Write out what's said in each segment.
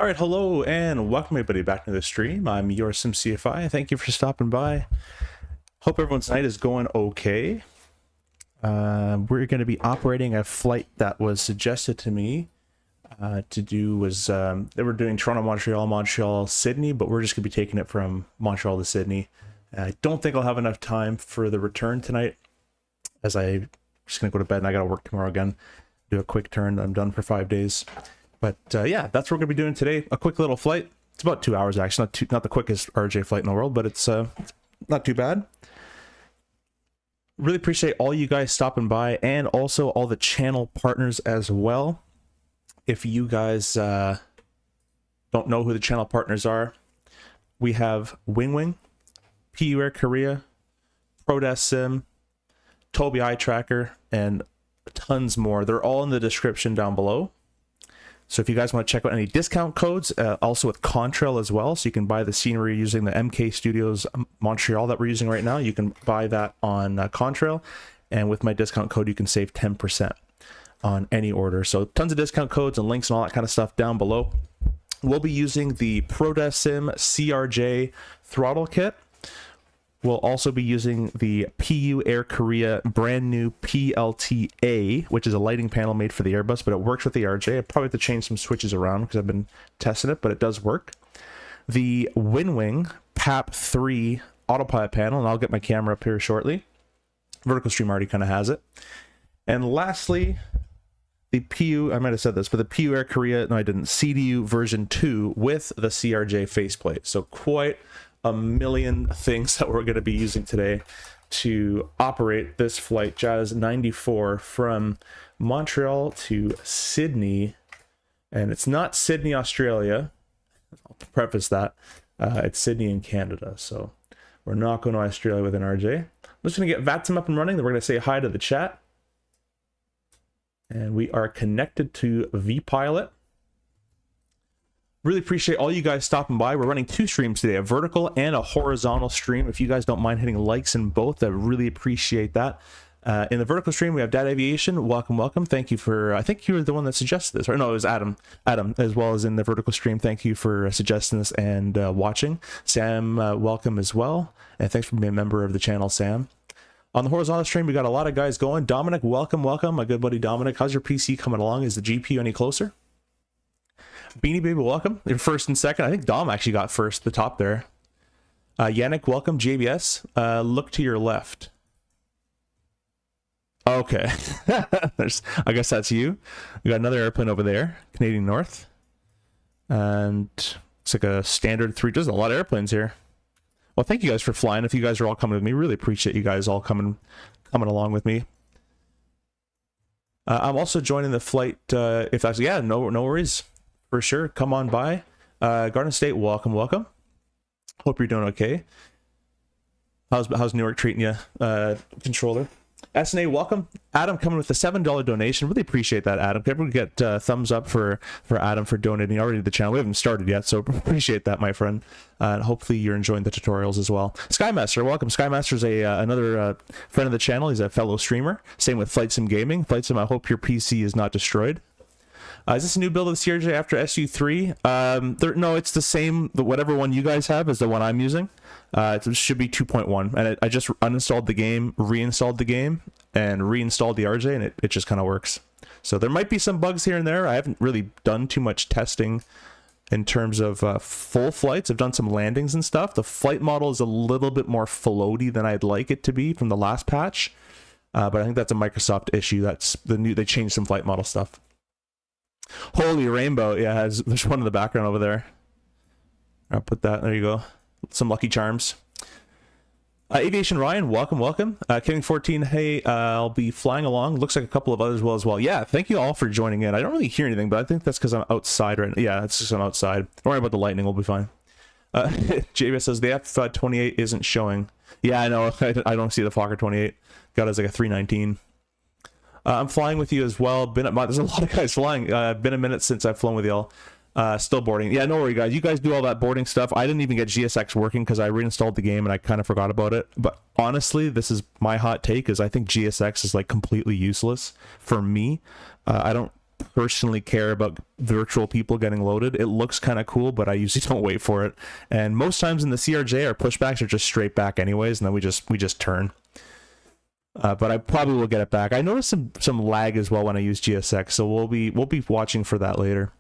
All right, hello and welcome everybody back to the stream. I'm your SimCFI. Thank you for stopping by. Hope everyone's night is going okay. We're going to be operating a flight that was suggested to me to do they were doing Toronto, Montreal, Sydney, but we're just going to be taking it from Montreal to Sydney. I don't think I'll have enough time for the return tonight, as I'm just going to go to bed and I got to work tomorrow again. Do a quick turn. I'm done for 5 days. But yeah, that's what we're going to be doing today. A quick little flight. It's about 2 hours, actually. Not the quickest RJ flight in the world, but it's not too bad. Really appreciate all you guys stopping by, and also all the channel partners as well. If you guys don't know who the channel partners are, we have Winwing, PU Air Korea, Prodesk Sim, Toby Eye Tracker, and tons more. They're all in the description down below. So if you guys want to check out any discount codes, also with Contrail as well, so you can buy the scenery using the MK Studios Montreal that we're using right now. You can buy that on Contrail, and with my discount code, you can save 10% on any order. So tons of discount codes and links and all that kind of stuff down below. We'll be using the Prodesk Sim CRJ throttle kit. We'll also be using the PU Air Korea brand new PLTA, which is a lighting panel made for the Airbus, but it works with the RJ. I probably have to change some switches around because I've been testing it, but it does work. The Winwing PAP3 autopilot panel, and I'll get my camera up here shortly. Vertical Stream already kind of has it. And lastly, the PU, I might have said this, but the PU Air Korea, no I didn't, CDU version 2 with the CRJ faceplate. So quite a million things that we're going to be using today to operate this flight, Jazz 94, from Montreal to Sydney. And it's not Sydney, Australia. I'll preface that. It's Sydney in Canada. So we're not going to Australia with an RJ. I'm just going to get VATSIM up and running. Then we're going to say hi to the chat. And we are connected to vPilot. Really appreciate all you guys stopping by. We're running 2 streams today, a vertical and a horizontal stream. If you guys don't mind hitting likes in both, I really appreciate that. In the vertical stream, we have Dad Aviation. Welcome. Thank you for, I think you were the one that suggested this, right? No, it was Adam, as well as in the vertical stream. Thank you for suggesting this and watching. Sam, welcome as well. And thanks for being a member of the channel, Sam. On the horizontal stream, we got a lot of guys going. Dominic, welcome. My good buddy Dominic. How's your PC coming along? Is the GPU any closer? Beanie Baby, welcome. You're first and second. I think Dom actually got first, the top there. Yannick, welcome. JBS, look to your left. Okay. I guess that's you. We got another airplane over there, Canadian North. And it's like a standard 3. There's a lot of airplanes here. Well, thank you guys for flying. If you guys are all coming with me, really appreciate you guys all coming along with me. I'm also joining the flight, if that's, yeah, no worries. For sure, come on by. Garden State, welcome. Hope you're doing okay. How's Newark treating you, controller? SNA, welcome. Adam coming with a $7 donation. Really appreciate that, Adam. Can everyone get thumbs up for Adam for donating already to the channel? We haven't started yet, so appreciate that, my friend. And hopefully you're enjoying the tutorials as well. Skymaster, welcome. Skymaster's another friend of the channel. He's a fellow streamer. Same with Flight Sim Gaming. Flight Sim, I hope your PC is not destroyed. Is this a new build of the CRJ after SU3? No, it's the same. Whatever one you guys have is the one I'm using. It should be 2.1. And I just uninstalled the game, reinstalled the game, and reinstalled the RJ, and it just kind of works. So there might be some bugs here and there. I haven't really done too much testing in terms of full flights. I've done some landings and stuff. The flight model is a little bit more floaty than I'd like it to be from the last patch. But I think that's a Microsoft issue. That's they changed some flight model stuff. Holy Rainbow, yeah, there's one in the background over there. I'll put that, there you go. Some Lucky Charms. Aviation Ryan, welcome. King 14, hey, I'll be flying along. Looks like a couple of others as well. Yeah, thank you all for joining in. I don't really hear anything, but I think that's because I'm outside right now. Yeah, it's just I'm outside. Don't worry about the lightning, we'll be fine. JBS says the F-28 isn't showing. Yeah, I know, I don't see the Fokker 28. Got it as like a 319. I'm flying with you as well. There's a lot of guys flying. Been a minute since I've flown with y'all. Still boarding. Yeah, no worry, guys. You guys do all that boarding stuff. I didn't even get GSX working because I reinstalled the game and I kind of forgot about it. But honestly, this is my hot take, is I think GSX is like completely useless for me. I don't personally care about virtual people getting loaded. It looks kind of cool, but I usually don't wait for it. And most times in the CRJ, our pushbacks are just straight back anyways, and then we just turn. But I probably will get it back. I noticed some lag as well when I use GSX, so we'll be watching for that later.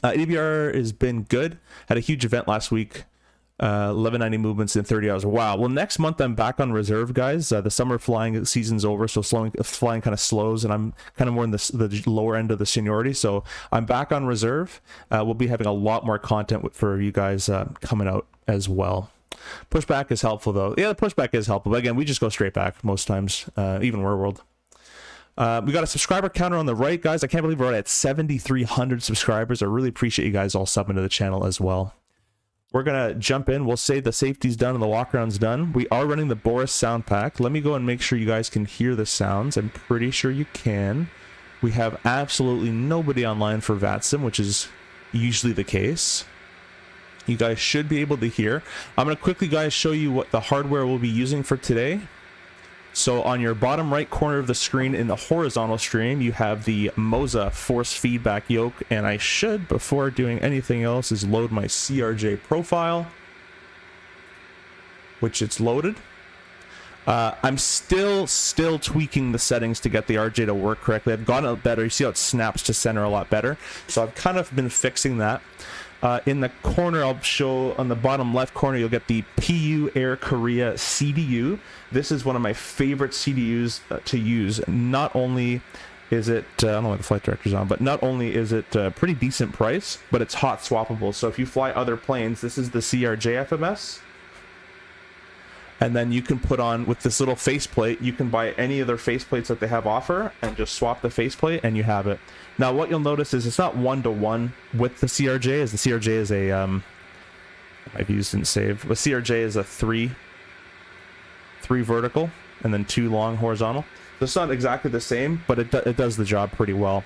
ABR has been good. Had a huge event last week. 1190 movements in 30 hours. Wow. Well, next month I'm back on reserve, guys. The summer flying season's over, so flying kind of slows, and I'm kind of more in the lower end of the seniority. So I'm back on reserve. We'll be having a lot more content for you guys coming out as well. Pushback is helpful though. Yeah, the pushback is helpful, but again, we just go straight back most times, even War World. We got a subscriber counter on the right, guys. I can't believe we're at 7,300 subscribers. I really appreciate you guys all subbing to the channel as well. We're going to jump in. We'll say the safety's done and the walk-around's done. We are running the Boris sound pack. Let me go and make sure you guys can hear the sounds. I'm pretty sure you can. We have absolutely nobody online for VATSIM, which is usually the case. You guys should be able to hear. I'm going to quickly, guys, show you what the hardware we'll be using for today. So on your bottom right corner of the screen in the horizontal stream, you have the Moza force feedback yoke, and I should, before doing anything else, is load my CRJ profile, which it's loaded. I'm still tweaking the settings to get the RJ to work correctly. I've gotten it better. You see how it snaps to center a lot better. So I've kind of been fixing that. In the corner, I'll show on the bottom left corner, you'll get the PU Air Korea CDU. This is one of my favorite CDUs to use. Not only is it, I don't know what the flight director's on, but not only is it a pretty decent price, but it's hot swappable. So if you fly other planes, this is the CRJ FMS. And then you can put on, with this little faceplate, you can buy any of their faceplates that they have offer and just swap the faceplate and you have it. Now what you'll notice is it's not one-to-one with the CRJ, as the CRJ is a, I've used and saved, the CRJ is a three vertical and then 2 long horizontal. So it's not exactly the same, but it does the job pretty well.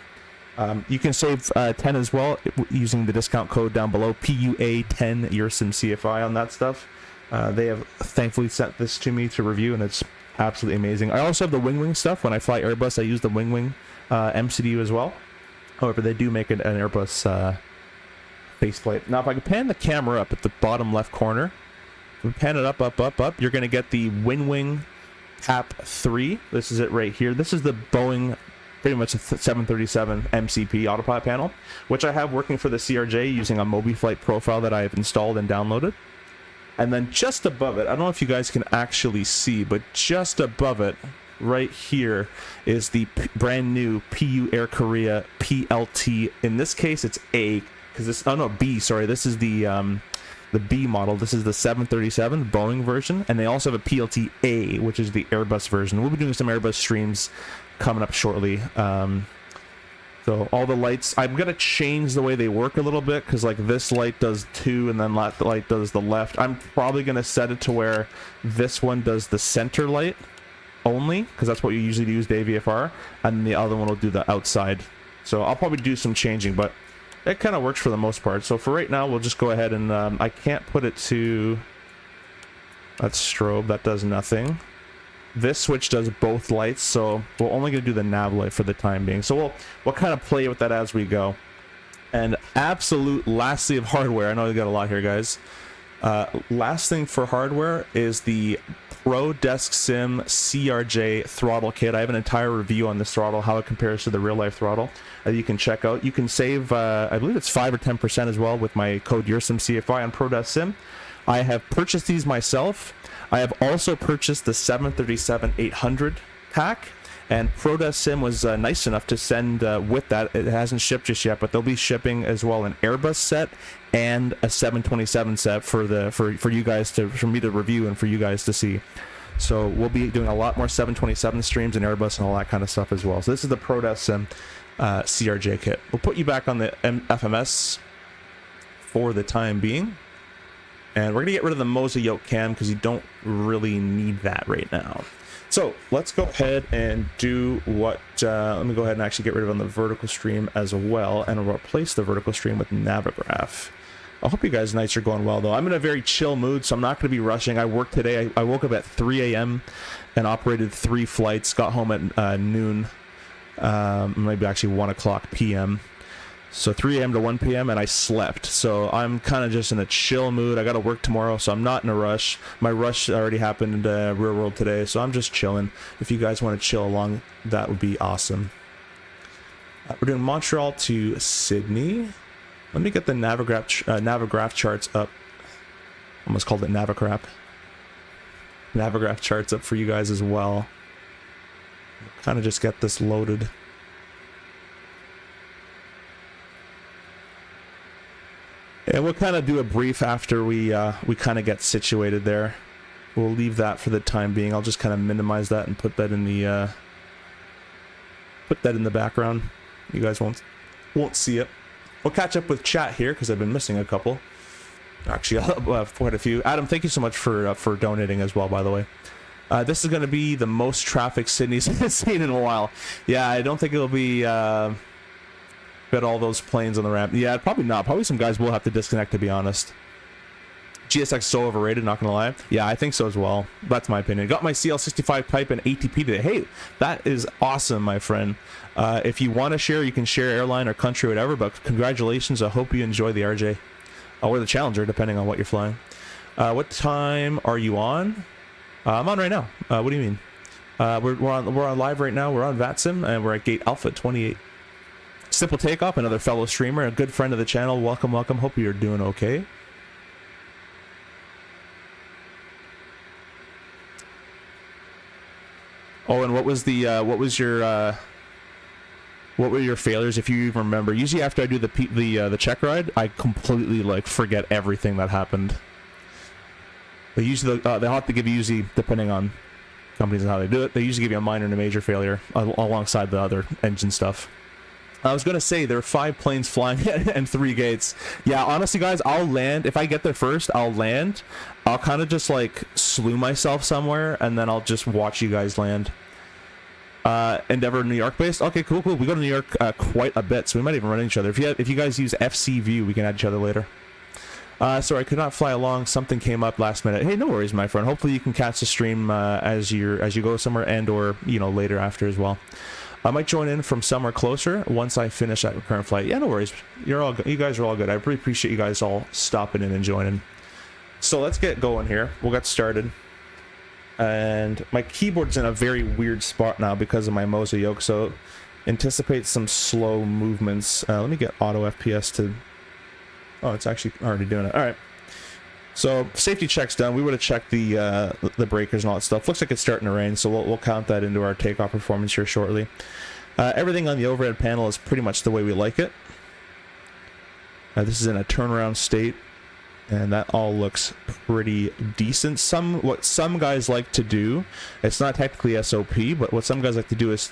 You can save 10 as well using the discount code down below, PUA10 YurSim CFI on that stuff. They have thankfully sent this to me to review, and it's absolutely amazing. I also have the Winwing stuff. When I fly Airbus, I use the Winwing MCDU as well. However, they do make an Airbus faceplate. Now, if I can pan the camera up at the bottom left corner, if we pan it up, you're going to get the Winwing Cap 3. This is it right here. This is the Boeing, pretty much a 737 MCP autopilot panel, which I have working for the CRJ using a MobiFlight profile that I have installed and downloaded. And then just above it, I don't know if you guys can actually see, but just above it, right here, is the brand new PU Air Korea PLT. In this case, it's A, because this, oh no, B, sorry, this is the B model. This is the 737 Boeing version, and they also have a PLT A, which is the Airbus version. We'll be doing some Airbus streams coming up shortly. So all the lights, I'm going to change the way they work a little bit, because like this light does 2 and then that light does the left. I'm probably going to set it to where this one does the center light only, because that's what you usually use the AVFR, and the other one will do the outside. So I'll probably do some changing, but it kind of works for the most part. So for right now, we'll just go ahead and I can't put it to, that's strobe, that does nothing. This switch does both lights, so we're only going to do the nav light for the time being. So we'll kind of play with that as we go. And absolute lastly of hardware, I know we got a lot here, guys. Last thing for hardware is the Pro Desk Sim CRJ throttle kit. I have an entire review on this throttle, how it compares to the real life throttle that you can check out. You can save, I believe it's 5 or 10% as well with my code YurSimCFI on Pro Desk Sim. I have purchased these myself. I have also purchased the 737-800 pack, and ProDesk Sim was nice enough to send with that. It hasn't shipped just yet, but they'll be shipping as well an Airbus set and a 727 set for you guys for me to review and for you guys to see. So we'll be doing a lot more 727 streams and Airbus and all that kind of stuff as well. So this is the ProDesk Sim CRJ kit. We'll put you back on the FMS for the time being. And we're going to get rid of the Moza yoke cam because you don't really need that right now. So let's go ahead and do what, let me go ahead and actually get rid of it on the vertical stream as well, and I'll replace the vertical stream with Navigraph. I hope you guys' nights are going well, though. I'm in a very chill mood, so I'm not going to be rushing. I worked today. I woke up at 3 a.m. and operated 3 flights, got home at noon. maybe actually 1 o'clock p.m. So 3 a.m. to 1 p.m. and I slept. So I'm kind of just in a chill mood. I got to work tomorrow, so I'm not in a rush. My rush already happened in real world today, so I'm just chilling. If you guys want to chill along, that would be awesome. We're doing Montreal to Sydney. Let me get the Navigraph charts up. Almost called it Navigraph. Navigraph charts up for you guys as well. Kind of just get this loaded. And we'll kind of do a brief after we kind of get situated there. We'll leave that for the time being. I'll just kind of minimize that and put that in the background. You guys won't see it. We'll catch up with chat here because I've been missing a couple. Actually, quite a few. Adam, thank you so much for donating as well, by the way. This is going to be the most traffic Sydney's seen in a while. Yeah, I don't think it'll be got all those planes on the ramp. Yeah, probably not. Probably some guys will have to disconnect, to be honest. GSX is so overrated, not gonna lie. Yeah, I think so as well. That's my opinion. Got my CL-65 type and ATP today. Hey, that is awesome, my friend. If you want to share, you can share airline or country or whatever, but congratulations. I hope you enjoy the RJ. Or the Challenger, depending on what you're flying. What time are you on? I'm on right now. What do you mean? We're on live right now. We're on VATSIM, and we're at gate Alpha 28. Simple Takeoff, another fellow streamer, a good friend of the channel. Welcome, welcome. Hope you're doing okay. Oh, and what was your what were your failures, if you even remember? Usually after I do the check ride, I completely like forget everything that happened. They usually they'll have to give you, usually depending on companies and how they do it, they usually give you a minor and a major failure alongside the other engine stuff. I was gonna say there are 5 planes flying and 3 gates. Yeah, honestly, guys, I'll land if I get there first. I'll land. I'll kind of just like slew myself somewhere, and then I'll just watch you guys land. Endeavor New York based. Okay, cool. We go to New York quite a bit, so we might even run into each other. If you guys use FC View, we can add each other later. Sorry, I could not fly along. Something came up last minute. Hey, no worries, my friend. Hopefully you can catch the stream as you go somewhere, and or later after as well. I might join in from somewhere closer once I finish that current flight. Yeah, no worries. You guys are all good. I really appreciate you guys all stopping in and joining. So let's get going here. We'll get started. And my keyboard's in a very weird spot now because of my Moza yoke, so anticipate some slow movements. Let me get auto FPS to... Oh, it's actually already doing it. All right. So safety check's done. We would have checked the breakers and all that stuff. Looks like it's starting to rain, so we'll count that into our takeoff performance here shortly. Everything on the overhead panel is pretty much the way we like it. This is in a turnaround state, and that all looks pretty decent. What some guys like to do, it's not technically SOP, but what some guys like to do is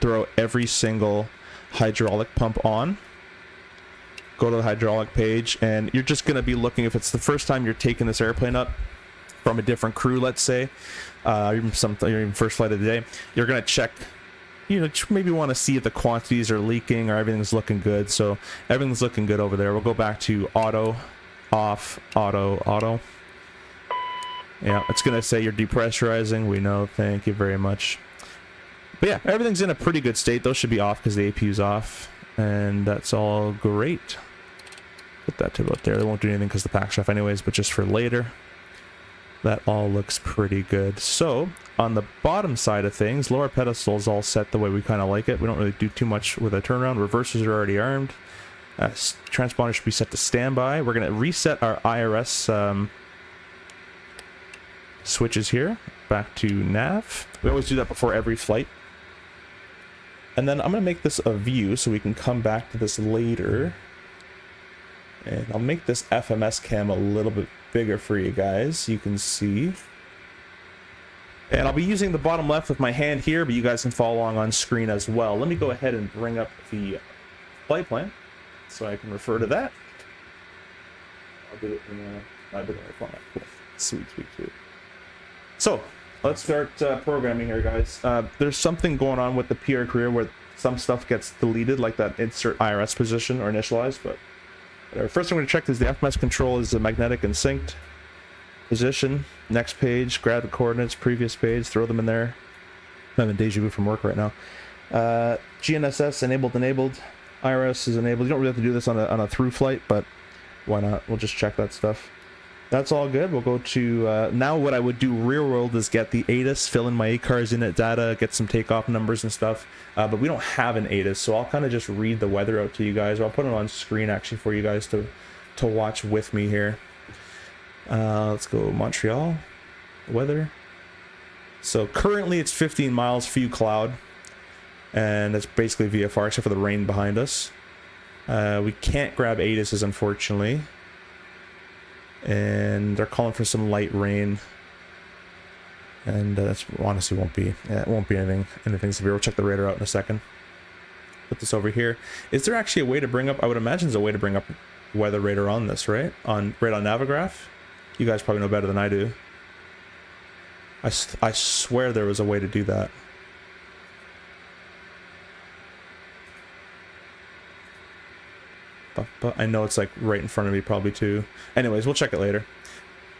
throw every single hydraulic pump on. Go to the hydraulic page, and you're just going to be looking, if it's the first time you're taking this airplane up from a different crew, let's say, even first flight of the day, you're going to check, maybe want to see if the quantities are leaking or everything's looking good. So everything's looking good over there. We'll go back to auto, off, auto. Yeah, it's going to say you're depressurizing. We know. Thank you very much. But yeah, everything's in a pretty good state. Those should be off because the APU's off, and that's all great. Put that to about there. They won't do anything because the pack shaft anyways, but just for later. That all looks pretty good. So on the bottom side of things, lower pedestal is all set the way we kind of like it. We don't really do too much with a turnaround. Reversers are already armed. Transponder should be set to standby. We're going to reset our IRS switches here back to nav. We always do that before every flight. And then I'm going to make this a view so we can come back to this later. And I'll make this FMS cam a little bit bigger for you guys. You can see. And I'll be using the bottom left with my hand here, but you guys can follow along on screen as well. Let me go ahead and bring up the flight plan so I can refer to that. I'll do it in a bit of format. Cool. Sweet. So let's start programming here, guys. There's something going on with the PR career where some stuff gets deleted, like that insert IRS position or initialized, but whatever. First I'm going to check is the FMS control is the magnetic and synced position. Next page, grab the coordinates, previous page, throw them in there. I'm in deja vu from work right now. GNSS enabled. IRS is enabled. You don't really have to do this on a through flight, but why not? We'll just check that stuff. That's all good. We'll go to now. What I would do real world is get the ATIS, fill in my ACARS init data, get some takeoff numbers and stuff. But we don't have an ATIS, so I'll kind of just read the weather out to you guys. Or I'll put it on screen actually for you guys to watch with me here. Let's go Montreal weather. So currently it's 15 miles, few cloud, and it's basically VFR except for the rain behind us. We can't grab ATIS's unfortunately, and they're calling for some light rain, and that's honestly won't be anything severe. We'll check the radar out in a second. Put this over here. Is there actually a way to bring up? I would imagine there's a way to bring up weather radar on this, right on Navigraph. You guys probably know better than I do. I swear there was a way to do that. But I know it's like right in front of me probably too. Anyways, we'll check it later.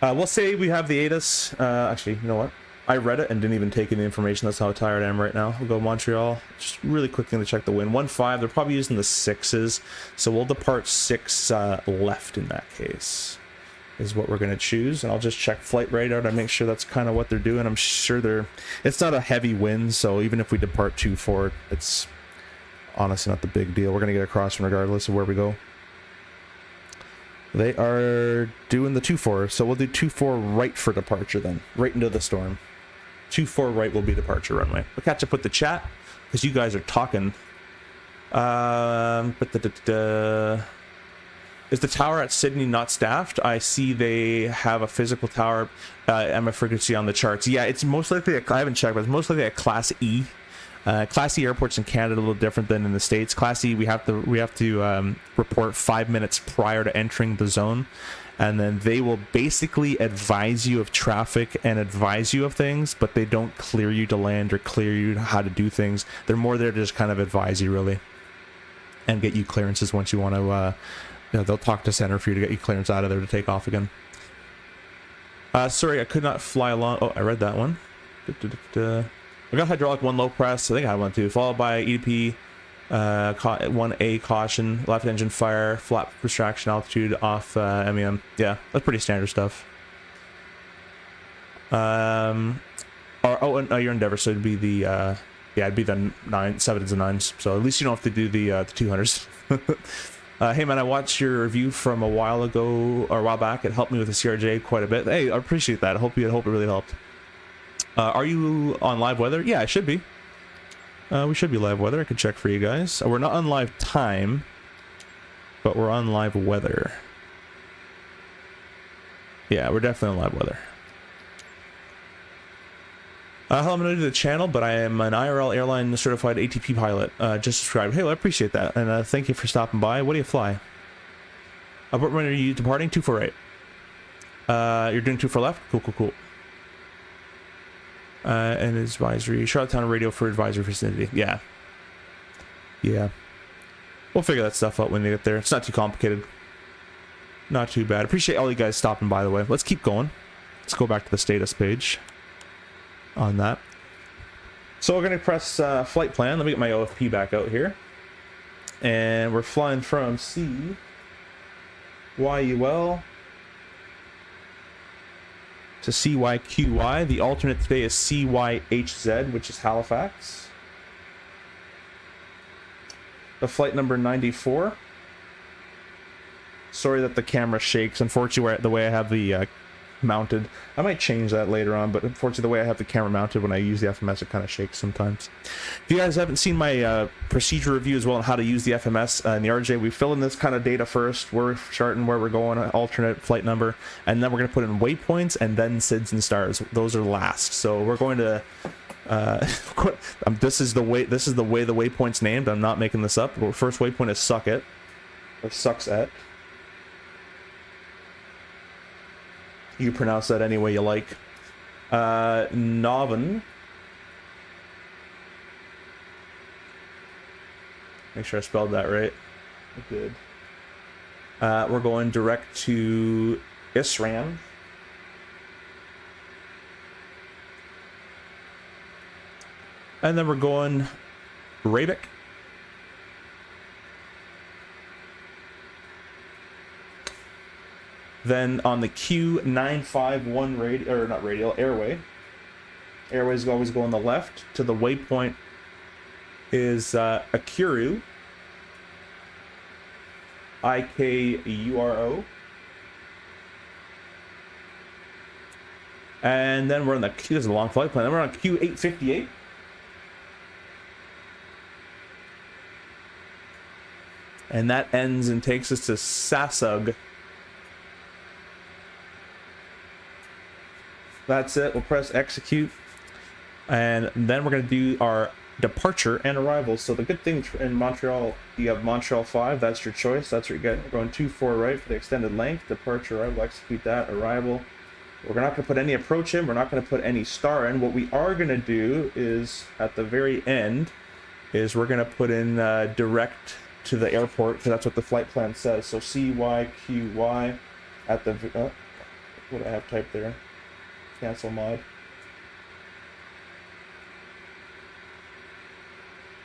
We'll say we have the ATIS. Actually, you know what? I read it and didn't even take in the information. That's how tired I am right now. We'll go Montreal. Just really quickly to check the wind. 1.5. They're probably using the 6s. So we'll depart 6 left in that case. Is what we're going to choose, and I'll just check flight radar to make sure that's kind of what they're doing. I'm sure it's not a heavy wind, so even if we depart 2-4, it's honestly not the big deal. We're going to get across regardless of where we go. They are doing the 2-4, so we'll do 2-4 right for departure then, right into the storm. 2-4 right will be departure runway. We'll catch up with the chat because you guys are talking. Is the tower at Sydney not staffed? I see they have a physical tower and a frequency on the charts. Yeah, it's most likely, I haven't checked, but it's most likely a Class E. Class E airports in Canada a little different than in the States. Class E, we have to report 5 minutes prior to entering the zone. And then they will basically advise you of traffic and advise you of things, but they don't clear you to land or clear you how to do things. They're more there to just kind of advise you, really, and get you clearances once you want to... they'll talk to center for you to get you clearance out of there to take off again. Sorry, I could not fly along. Oh, I read that one. I got hydraulic 1 low press. I think I had one too. Followed by EDP 1A caution, left engine fire, flap retraction altitude off MEM. Yeah, that's pretty standard stuff. And your endeavor, so it'd be the yeah, it'd be the 7s and 9s. So at least you don't have to do the 200s. Hey man, I watched your review from a while ago or a while back. It helped me with the CRJ quite a bit. Hey, I appreciate that. I hope it really helped. Are you on live weather? Yeah, I should be. We should be live weather. I can check for you guys. We're not on live time, but we're on live weather. Yeah, we're definitely on live weather. Hello, I'm new to the channel, but I am an IRL airline certified ATP pilot. Just subscribed. Hey, well, I appreciate that, and thank you for stopping by. What do you fly? When are you departing? 248. You're doing 24 left? Cool. And advisory. Charlottetown radio for advisory vicinity. Yeah. We'll figure that stuff out when you get there. It's not too complicated. Not too bad. Appreciate all you guys stopping by, the way. Let's keep going. Let's go back to the status page on that. So we're going to press flight plan. Let me get my OFP back out here. And we're flying from CYUL to CYQY. The alternate today is CYHZ, which is Halifax. The flight number 94. Sorry that the camera shakes. Unfortunately, the way I have the mounted, I might change that later on, but unfortunately the way I have the camera mounted when I use the FMS, it kind of shakes sometimes. If you guys haven't seen my procedure review as well on how to use the FMS and the RJ, we fill in this kind of data first. We're charting where we're going, alternate flight number, and then we're going to put in waypoints and then SIDS and stars. Those are last. So we're going to this is the way the waypoint's named. I'm not making this up. The first waypoint is suck it, or sucks at. You pronounce that any way you like. Noven. Make sure I spelled that right. I did. We're going direct to Isram. And then we're going Rabic. Then on the Q951 radial, or not radial, airway. Airways always go on the left. To the waypoint is Akuru. IKURO. And then we're on the Q, this is a long flight plan. Then we're on Q858. And that ends and takes us to Sasug. That's it. We'll press execute. And then we're going to do our departure and arrival. So the good thing in Montreal, you have Montreal 5. That's your choice. That's what you get. We're going 2-4 right for the extended length. Departure, arrival, execute that. Arrival. We're not going to put any approach in. We're not going to put any star in. What we are going to do is, at the very end, is we're going to put in direct to the airport, because that's what the flight plan says. So CYQY at the... what do I have typed there? Cancel mod.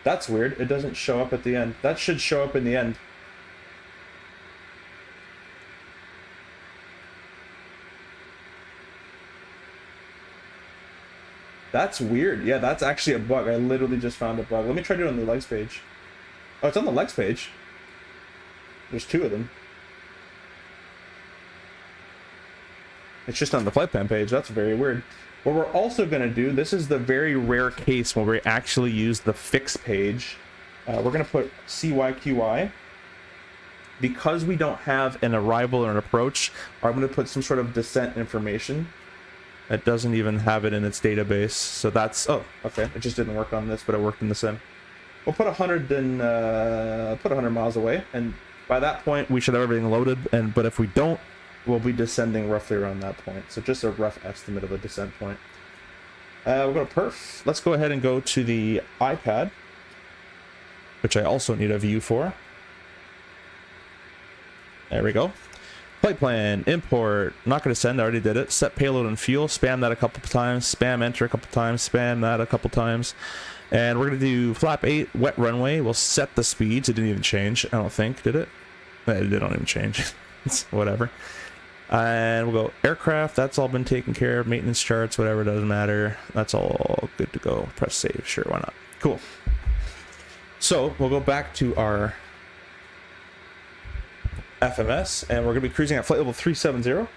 That's weird. It doesn't show up at the end. That should show up in the end. That's weird. Yeah, that's actually a bug. I literally just found a bug. Let me try to do it on the legs page. Oh, it's on the legs page. There's 2 of them. It's just on the flight plan page. That's very weird. What we're also going to do, this is the very rare case where we actually use the fix page. We're going to put CYQY. Because we don't have an arrival or an approach, I'm going to put some sort of descent information. It doesn't even have it in its database. So that's... oh, okay. It just didn't work on this, but it worked in the sim. We'll put 100 and put 100 miles away, and by that point we should have everything loaded. But if we don't, we'll be descending roughly around that point. So just a rough estimate of a descent point. We'll go to perf. Let's go ahead and go to the iPad, which I also need a view for. There we go. Flight plan, import, not going to send, I already did it. Set payload and fuel, spam that a couple times, spam enter a couple times, spam that a couple times. And we're going to do flap 8, wet runway. We'll set the speeds. It didn't even change, I don't think, did it? It didn't even change. It's whatever. And we'll go aircraft, that's all been taken care of. Maintenance charts, whatever, doesn't matter. That's all good to go. Press save, sure, why not? Cool. So we'll go back to our FMS, and we're going to be cruising at flight level 370.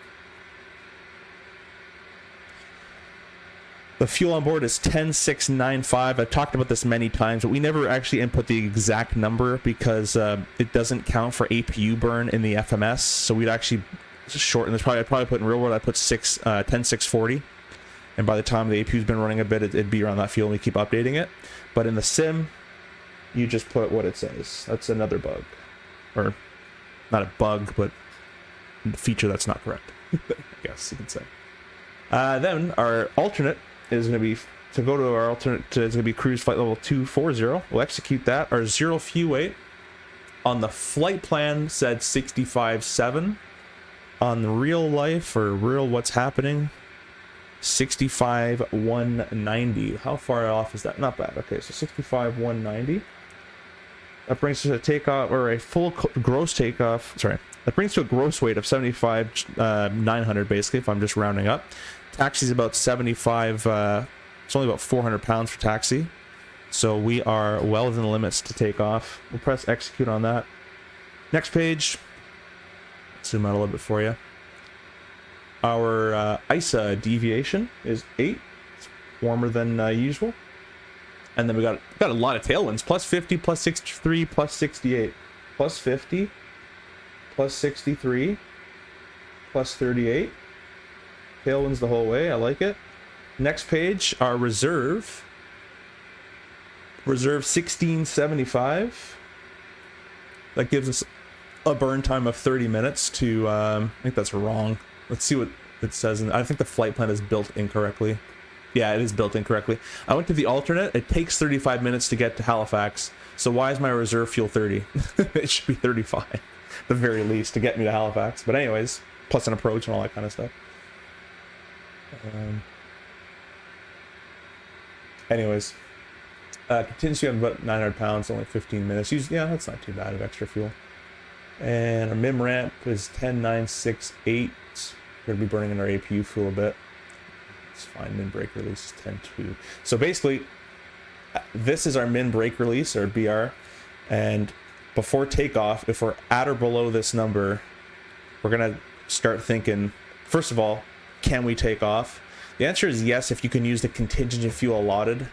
The fuel on board is 10695. I've talked about this many times, but we never actually input the exact number because it doesn't count for APU burn in the FMS. So we'd actually shorten this. I'd probably put in real world, I'd put 10640. And by the time the APU's been running a bit, it'd be around that fuel, and we keep updating it. But in the sim, you just put what it says. That's another bug. Or not a bug, but a feature that's not correct, I guess you could say. Then our alternate is going to be, to go to our alternate, it's going to be cruise flight level 240. We'll execute that. Our 0 fuel weight on the flight plan said 65.7. On real life, or real what's happening, 65.190. How far off is that? Not bad. Okay, so 65.190. That brings us to a takeoff, or a full gross takeoff. Sorry, that brings to a gross weight of 75,900, basically, if I'm just rounding up. Taxi's about 75. It's only about 400 pounds for taxi, so we are well within the limits to take off. We'll press execute on that. Next page. Zoom out a little bit for you. Our ISA deviation is 8. It's warmer than usual. And then we got a lot of tailwinds. Plus 50, plus 63, plus 68. Plus 50, plus 63, plus 38. Tailwinds the whole way. I like it. Next page, our reserve. Reserve 1675. That gives us a burn time of 30 minutes to... I think that's wrong. Let's see what it says. I think the flight plan is built incorrectly. Yeah, it is built incorrectly. I went to the alternate. It takes 35 minutes to get to Halifax. So why is my reserve fuel 30? It should be 35, at the very least, to get me to Halifax. But anyways, plus an approach and all that kind of stuff. Anyways, Contingency on about 900 pounds, only 15 minutes. Yeah, that's not too bad of extra fuel. And our MIM ramp is 10968. We're going to be burning in our APU fuel a bit. It's fine. Min brake release is 10.2. So basically, this is our min brake release, or BR. And before takeoff, if we're at or below this number, we're going to start thinking, first of all, can we take off? The answer is yes. If you can use the contingency fuel allotted,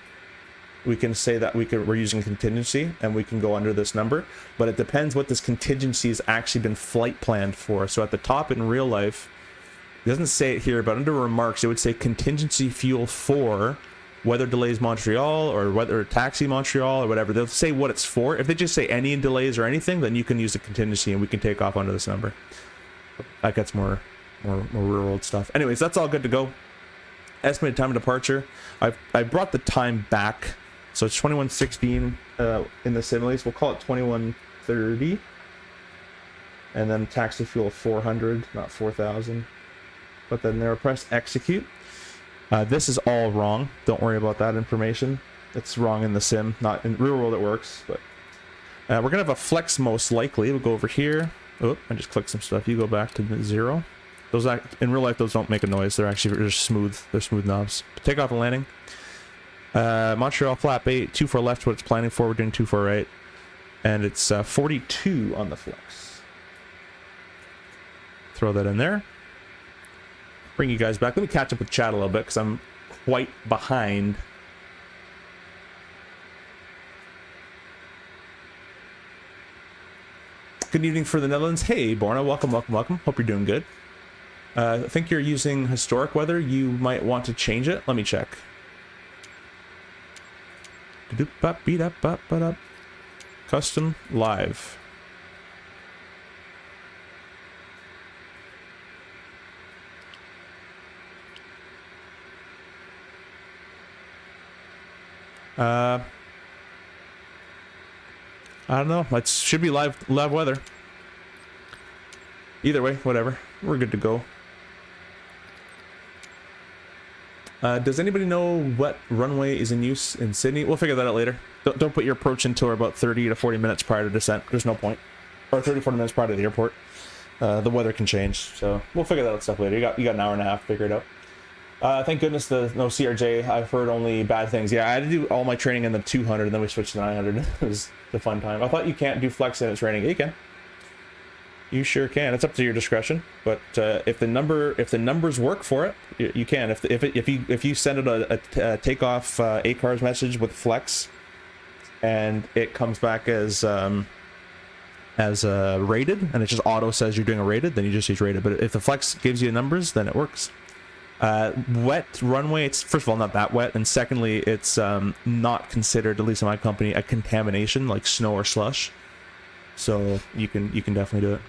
we can say that we're using contingency and we can go under this number, but it depends what this contingency has actually been flight planned for. So at the top in real life, it doesn't say it here, but under remarks, it would say contingency fuel for weather delays Montreal or weather taxi Montreal or whatever. They'll say what it's for. If they just say any delays or anything, then you can use the contingency and we can take off under this number. That gets more real world stuff. Anyways, that's all good to go. Estimated time of departure. I brought the time back. So it's 21:16 in the similes. We'll call it 21:30. And then taxi fuel 400, not 4,000. But then there, press execute. This is all wrong. Don't worry about that information. It's wrong in the sim, not in real world it works. But we're going to have a flex most likely. We'll go over here. Oh, I just clicked some stuff. You go back to 0. Those in real life, those don't make a noise. They're actually just smooth. They're smooth knobs. Takeoff and landing. Montreal flap 8, 24 left, what it's planning for. We're doing 24 right. And it's 42 on the flex. Throw that in there. Bring you guys back. Let me catch up with chat a little bit because I'm quite behind. Good evening for the Netherlands. Hey, Borna. Welcome, welcome, welcome. Hope you're doing good. I think you're using historic weather. You might want to change it. Let me check. Custom live. I don't know. It should be live weather. Either way, whatever. We're good to go. Does anybody know what runway is in use in Sydney? We'll figure that out later. Don't put your approach until about 30 to 40 minutes prior to descent. There's no point. Or 30 to 40 minutes prior to the airport. The weather can change, so we'll figure that out stuff later. You got an hour and a half to figure it out. Thank goodness no CRJ. I've heard only bad things. Yeah, I had to do all my training in the 200, and then we switched to 900. It was the fun time. I thought you can't do flex in its training. Yeah, you can. You sure can. It's up to your discretion. But if the numbers work for it, you can. If you send it a takeoff ACARS message with flex, and it comes back as rated, and it just auto says you're doing a rated, then you just use rated. But if the flex gives you numbers, then it works. Wet runway, it's first of all not that wet, and secondly, it's not considered, at least in my company, a contamination like snow or slush. So you can definitely do it.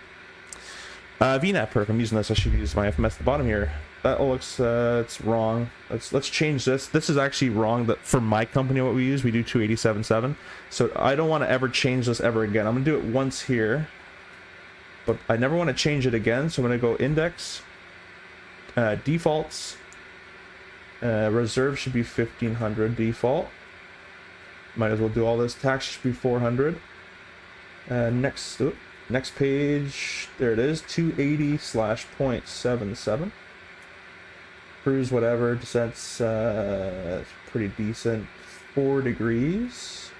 VNAP perk, I'm using this. I should use my FMS at the bottom here. That looks it's wrong. Let's change this. This is actually wrong. That for my company, what we use, we do 287.7. So I don't want to ever change this ever again. I'm gonna do it once here, but I never want to change it again. So I'm gonna go index, defaults, reserve should be 1500 default. Might as well do all this. Tax should be 400. Next page, there it is, 280/0.77. Cruise, whatever, descent's pretty decent. 4 degrees.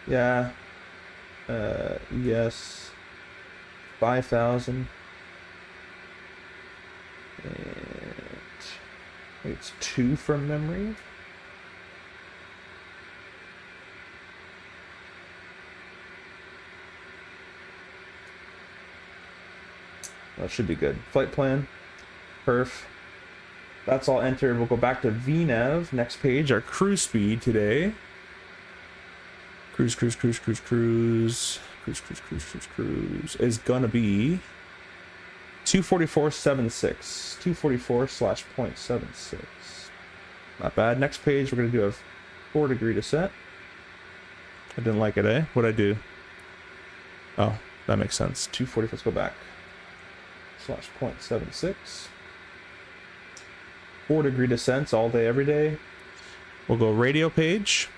Yeah. Yes. 5,000. And it's 2 from memory. That should be good. Flight plan. Perf. That's all entered. We'll go back to VNAV. Next page, our cruise speed today. Cruise is gonna be 244.76. 244/0.76. Not bad. Next page, we're gonna do a 4 degree descent. I didn't like it, eh? What'd I do? Oh, that makes sense. 244. Let's go back. /0.76. 4 degree descents all day, every day. We'll go radio page.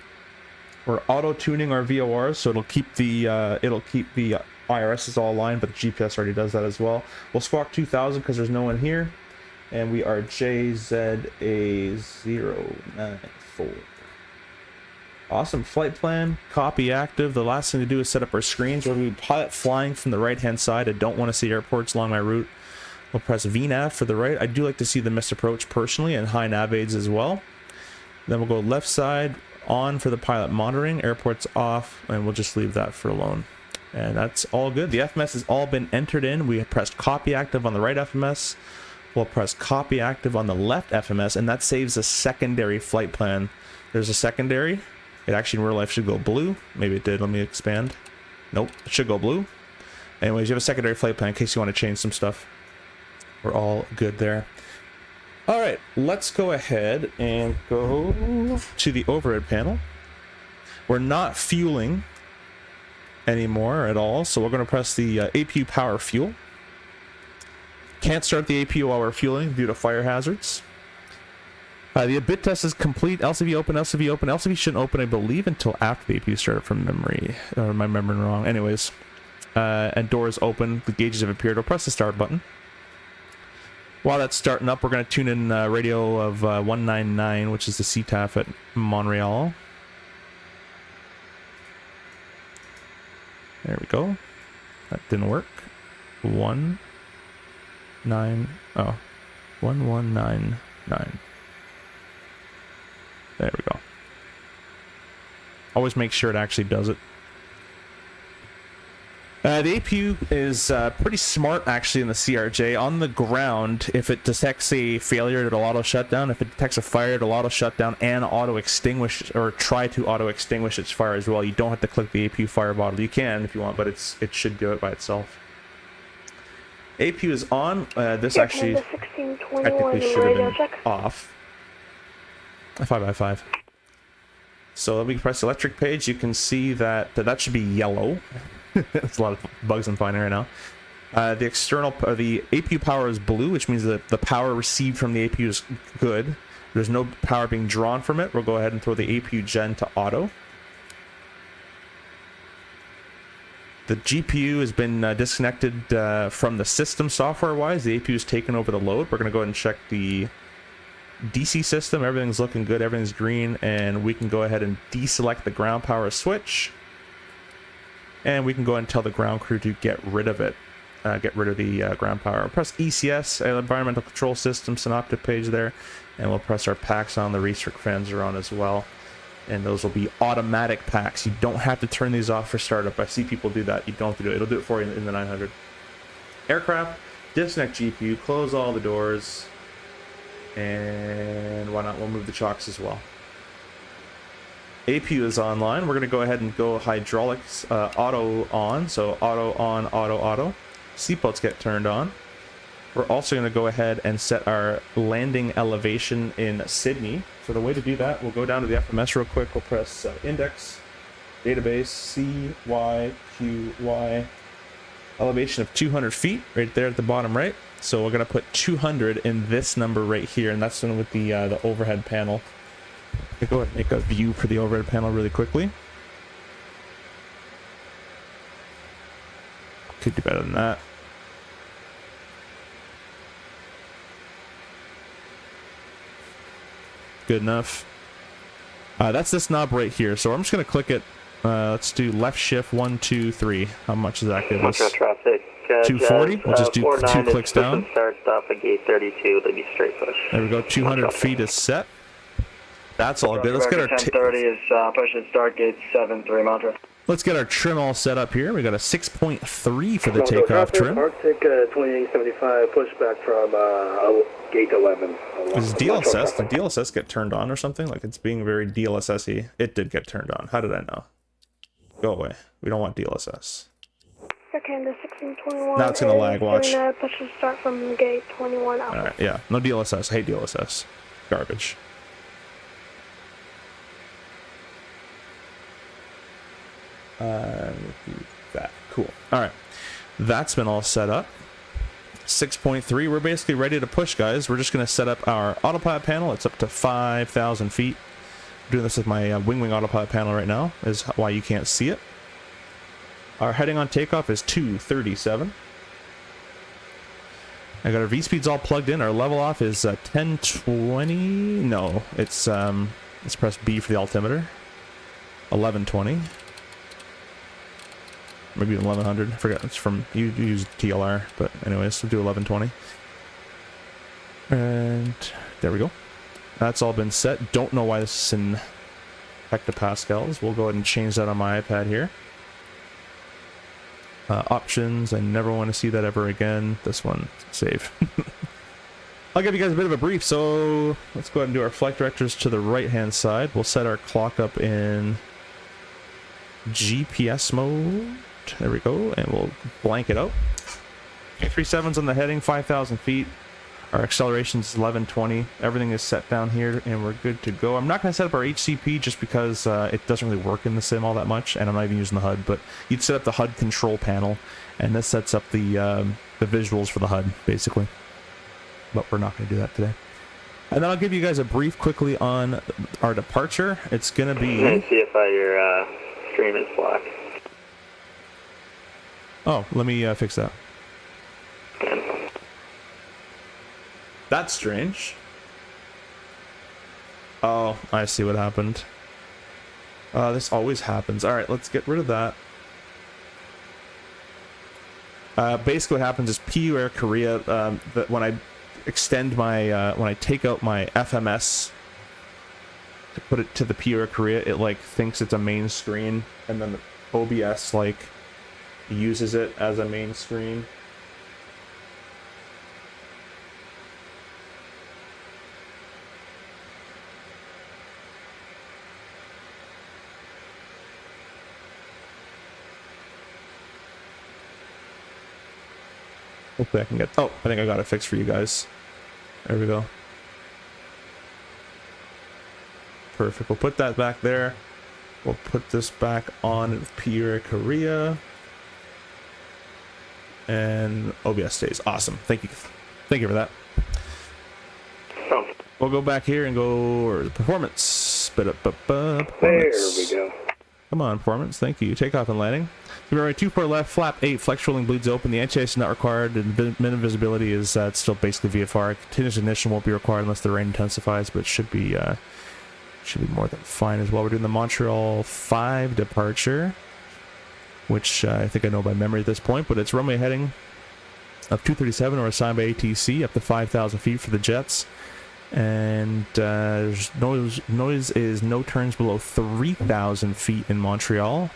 We're auto tuning our VORs, so it'll keep the IRSs all aligned, but the GPS already does that as well. We'll squawk 2000 because there's no one here, and we are JZA094. Awesome. Flight plan, copy active. The last thing to do is set up our screens. We're going to be pilot flying from the right hand side. I don't want to see airports along my route. We'll press VNAV for the right. I do like to see the missed approach personally, and high nav aids as well. Then we'll go left side on for the pilot monitoring. Airports off, and we'll just leave that for alone. And that's all good. The FMS has all been entered in. We have pressed copy active on the right FMS. We'll press copy active on the left FMS, and that saves a secondary flight plan. There's a secondary. It actually in real life should go blue. Maybe it did. Let me expand. Nope, it should go blue. Anyways, you have a secondary flight plan in case you want to change some stuff. We're all good there. All right, let's go ahead and go to the overhead panel. We're not fueling anymore at all, so we're going to press the APU power fuel. Can't start the APU while we're fueling due to fire hazards. The bit test is complete. LCV open, LCV open. LCV shouldn't open, I believe, until after the APU started from memory. Or am I remembering wrong? Anyways. And doors open. The gauges have appeared. We'll press the start button. While that's starting up, we're going to tune in radio of 199, which is the CTAF at Montreal. There we go. That didn't work. 1199. There we go. Always make sure it actually does it. The APU is pretty smart actually in the CRJ. On the ground, if it detects a failure, it'll auto shut down. If it detects a fire, it'll auto shut down and auto extinguish, or try to auto extinguish its fire as well. You don't have to click the APU fire bottle. You can if you want, but it should do it by itself. APU is on. This actually technically should have been off. A 5x5. So let me press electric page. You can see that that should be yellow. There's a lot of bugs I'm finding right now. The external, the APU power is blue, which means that the power received from the APU is good. There's no power being drawn from it. We'll go ahead and throw the APU gen to auto. The GPU has been disconnected from the system software-wise. The APU has taken over the load. We're going to go ahead and check the DC system. Everything's looking good. Everything's green. And we can go ahead and deselect the ground power switch. And we can go ahead and tell the ground crew to get rid of it. Get rid of the ground power. Press ECS, Environmental Control System, synoptic page there. And we'll press our packs on. The restrict fans are on as well. And those will be automatic packs. You don't have to turn these off for startup. I see people do that. You don't have to do it. It'll do it for you in the 900. Aircraft, disconnect GPU, close all the doors. And why not? We'll move the chocks as well. APU is online. We're going to go ahead and go hydraulics auto on. So auto on, auto. Seatbelts get turned on. We're also going to go ahead and set our landing elevation in Sydney. So the way to do that, we'll go down to the FMS real quick. We'll press index, database, CYQY, elevation of 200 feet right there at the bottom right. So we're going to put 200 in this number right here, and that's the one with the overhead panel. I'll go ahead and make a view for the overhead panel really quickly. Could do better than that. Good enough. That's this knob right here. So I'm just going to click it. Let's do left shift 1, 2, 3. How much does that give us? Traffic. 240. We'll just do 2 clicks down. Start stop at gate 32. Let me straight push. There we go. 200 feet is set. That's all good. Let's get our 1030 is push and start gate 73 Mantra. Let's get our trim all set up here. We got a 6.3 for the takeoff trim. Arctic 2875 pushback from gate 11. Is DLSS? Did DLSS get turned on or something? Like it's being very DLSS-y. It did get turned on. How did I know? Go away. We don't want DLSS. Okay, the 1621. Now it's gonna lag. Watch. Push and start from gate 21. All right. Yeah. No DLSS. I hate DLSS. Garbage. That cool. All right, that's been all set up. 6.3. We're basically ready to push, guys. We're just going to set up our autopilot panel. It's up to 5,000 feet. Doing this with my Winwing autopilot panel right now is why you can't see it. Our heading on takeoff is 237. I got our V-speeds all plugged in. Our level off is 1020. No, it's let's press B for the altimeter. 1120. Maybe 1100. I forgot. It's from you use TLR, but anyways, we'll do 1120. And there we go. That's all been set. Don't know why this is in hectopascals. We'll go ahead and change that on my iPad here. Options. I never want to see that ever again. This one, save. I'll give you guys a bit of a brief. So let's go ahead and do our flight directors to the right hand side. We'll set our clock up in GPS mode. There we go, and we'll blank it out. 37's on the heading, 5,000 feet. Our acceleration is 1120. Everything is set down here, and we're good to go. I'm not going to set up our HCP just because it doesn't really work in the sim all that much, and I'm not even using the HUD. But you'd set up the HUD control panel, and this sets up the visuals for the HUD, basically. But we're not going to do that today. And then I'll give you guys a brief quickly on our departure. It's going to be... Let me see if your stream is blocked. Oh, let me fix that. That's strange. Oh, I see what happened. This always happens. Alright, let's get rid of that. Basically what happens is PU Air Korea, that when I extend my, when I take out my FMS to put it to the PU Air Korea, it like thinks it's a main screen, and then the OBS like uses it as a main screen. Hopefully I can get... Oh, I think I got it fixed for you guys. There we go. Perfect. We'll put that back there. We'll put this back on PU Korea. And OBS stays. Awesome. Thank you. Thank you for that. Oh. We'll go back here and go performance. Performance. There we go. Come on, performance. Thank you. Takeoff and landing. Runway 24 left, flap 8, flex rolling bleeds open. The anti-ice is not required, and minimum visibility is still basically VFR. Continuous ignition won't be required unless the rain intensifies, but it should be more than fine as well. We're doing the Montreal 5 departure, which I think I know by memory at this point, but it's runway heading of 237 or assigned by ATC up to 5,000 feet for the jets. And noise is no turns below 3,000 feet in Montreal.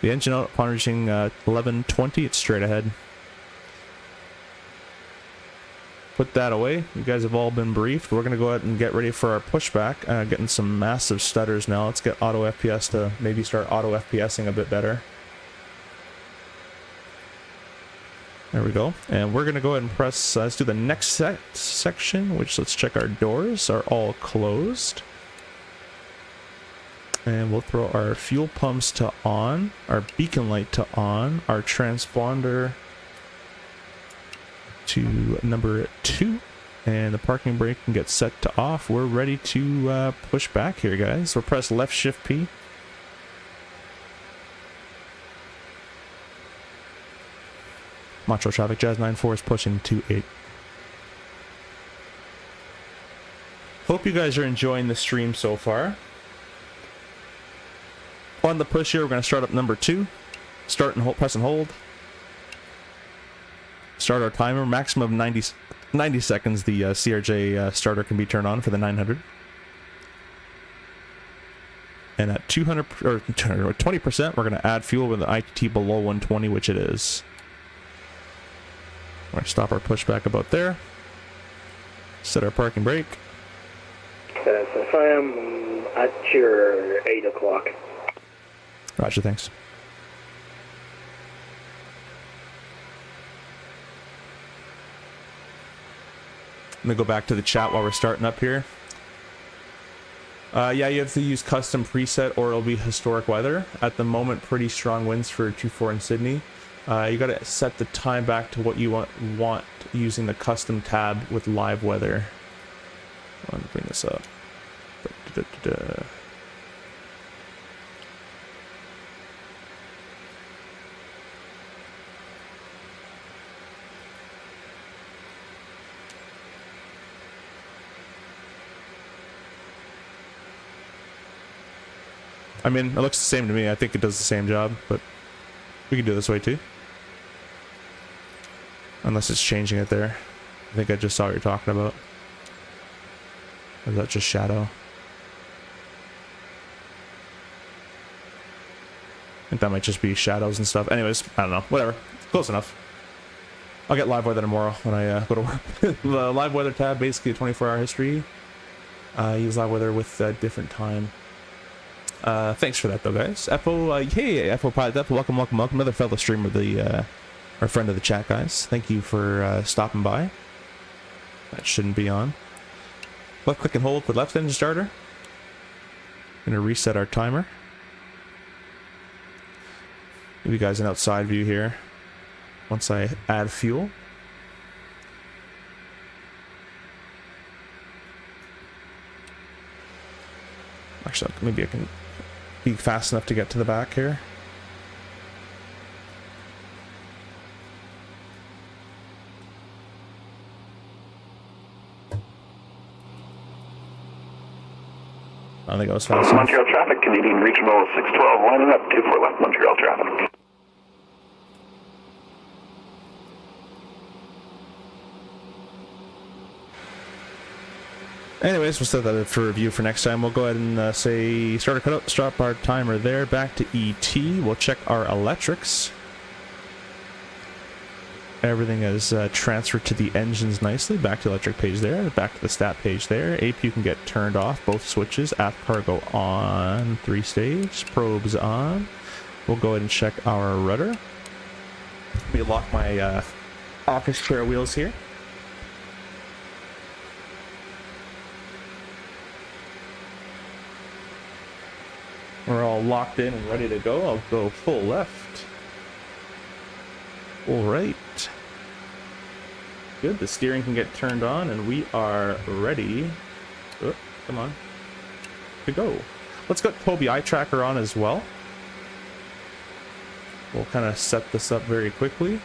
The engine out upon reaching 1120, it's straight ahead. Put that away. You guys have all been briefed. We're going to go ahead and get ready for our pushback. Getting some massive stutters now. Let's get auto FPS to maybe start auto FPSing a bit better. There we go. And we're going to go ahead and press, let's do the next section, which let's check our doors are all closed. And we'll throw our fuel pumps to on, our beacon light to on, our transponder to number 2, and the parking brake can get set to off. We're ready to push back here, guys. We'll press left shift P. Montreal traffic, Jazz 94 is pushing 28. Hope you guys are enjoying the stream so far. On the push here, we're going to start up number 2. Start and hold, press and hold. Start our timer. Maximum of 90 seconds the CRJ starter can be turned on for the 900. And at 200 or 20%, we're going to add fuel with the ITT below 120, which it is. We're going to stop our pushback about there. Set our parking brake. So I am at your 8 o'clock. Roger, thanks. Let me go back to the chat while we're starting up here. Yeah, you have to use custom preset or it'll be historic weather. At the moment, pretty strong winds for 24 in Sydney. You got to set the time back to what you want using the custom tab with live weather. Let me bring this up. I mean, it looks the same to me. I think it does the same job, but we can do it this way too. Unless it's changing it there. I think I just saw what you're talking about. Or is that just shadow? I think that might just be shadows and stuff. Anyways, I don't know. Whatever. Close enough. I'll get live weather tomorrow when I go to work. The live weather tab, basically a 24-hour history. Use live weather with a different time. Thanks for that though, guys. EXPO, hey, EXPO Pilot, EXPO, welcome, welcome, welcome. Another fellow streamer, our friend of the chat, guys. Thank you for stopping by. That shouldn't be on. Left click and hold for left engine starter. Gonna reset our timer. Give you guys an outside view here. Once I add fuel. Actually, maybe I can be fast enough to get to the back here. I don't think I was fast enough. Montreal traffic, Canadian Regional 612, lining up, 24 left, Montreal traffic. Anyways, we'll set that for review for next time. We'll go ahead and say start our cutout, stop our timer there, back to ET. We'll check our electrics. Everything is transferred to the engines nicely. Back to the electric page there, back to the stat page there. APU can get turned off, both switches. Aft cargo on, 3-stage, probes on. We'll go ahead and check our rudder. Let me lock my office chair wheels here. We're all locked in and ready to go. I'll go full left. All right. Good. The steering can get turned on and we are ready. Oh, come on. To go. Let's get Toby eye tracker on as well. We'll kind of set this up very quickly.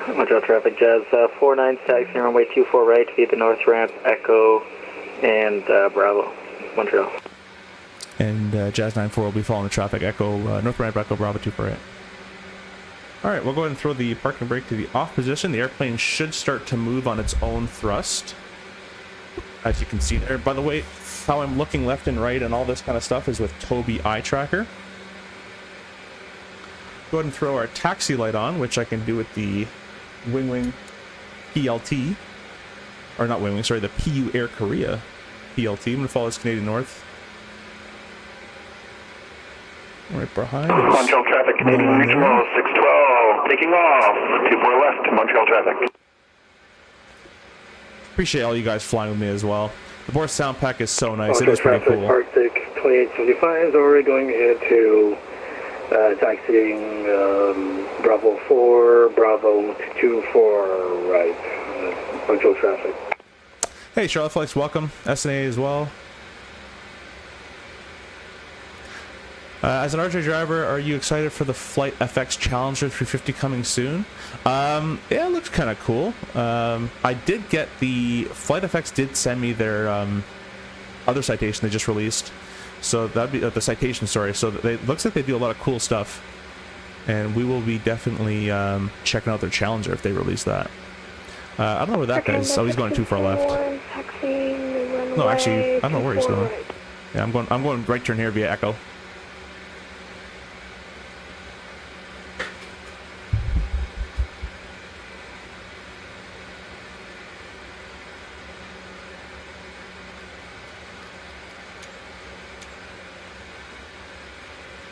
Montreal traffic, Jazz 49, taxi runway 24 right via the north ramp, Echo, and Bravo, Montreal. And Jazz 94 will be following the traffic, Echo, north ramp, Echo, Bravo 24 right. Alright, we'll go ahead and throw the parking brake to the off position. The airplane should start to move on its own thrust. As you can see there. By the way, how I'm looking left and right and all this kind of stuff is with Toby eye tracker. Go ahead and throw our taxi light on, which I can do with the Winwing PLT, or not Winwing, sorry, the PU Air Korea PLT. I'm going to follow this Canadian North. Right behind us. Montreal traffic, Canadian Regional 612, taking off, 24 left, Montreal traffic. Appreciate all you guys flying with me as well. The Boris sound pack is so nice. Montreal It is pretty traffic, cool. Arctic 2875 is already going ahead to taxiing Bravo 4, Bravo 24 right, Montreal traffic. Hey, Charlotte Flex, welcome. SNA as well. As an RJ driver, are you excited for the Flight FX Challenger 350 coming soon? Yeah, it looks kind of cool. I did get the Flight FX did send me their other citation they just released. So that'd be the citation, sorry. So it looks like they do a lot of cool stuff, and we will be definitely checking out their Challenger if they release that. I don't know where that guy's. Oh, he's going too far left. No, actually, I don't know where he's going. Yeah, I'm going right turn here via Echo.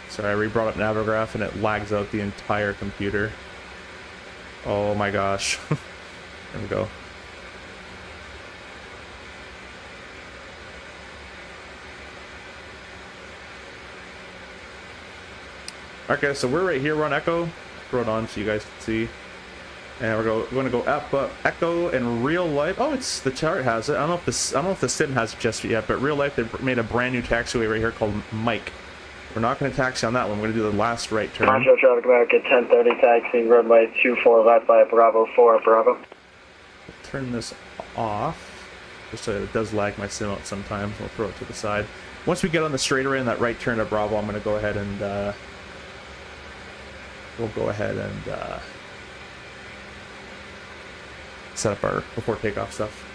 Sorry, I re-brought up Navigograph and it lags out the entire computer. Oh my gosh. There we go. Okay, so we're right here. We're on Echo. Throw it on so you guys can see. And we're going to go up Echo and real life. Oh, it's the chart has it. I don't know if the sim has it just yet, but real life they made a brand new taxiway right here called Mike. We're not going to taxi on that one. We're going to do the last right turn. Montreal traffic, America 1030, taxiing runway 24 left by Bravo 4, Bravo. Turn this off. Just so it does lag my sim out sometimes. We'll throw it to the side. Once we get on the straightaway and that right turn to Bravo, I'm going to go ahead and set up our before takeoff stuff.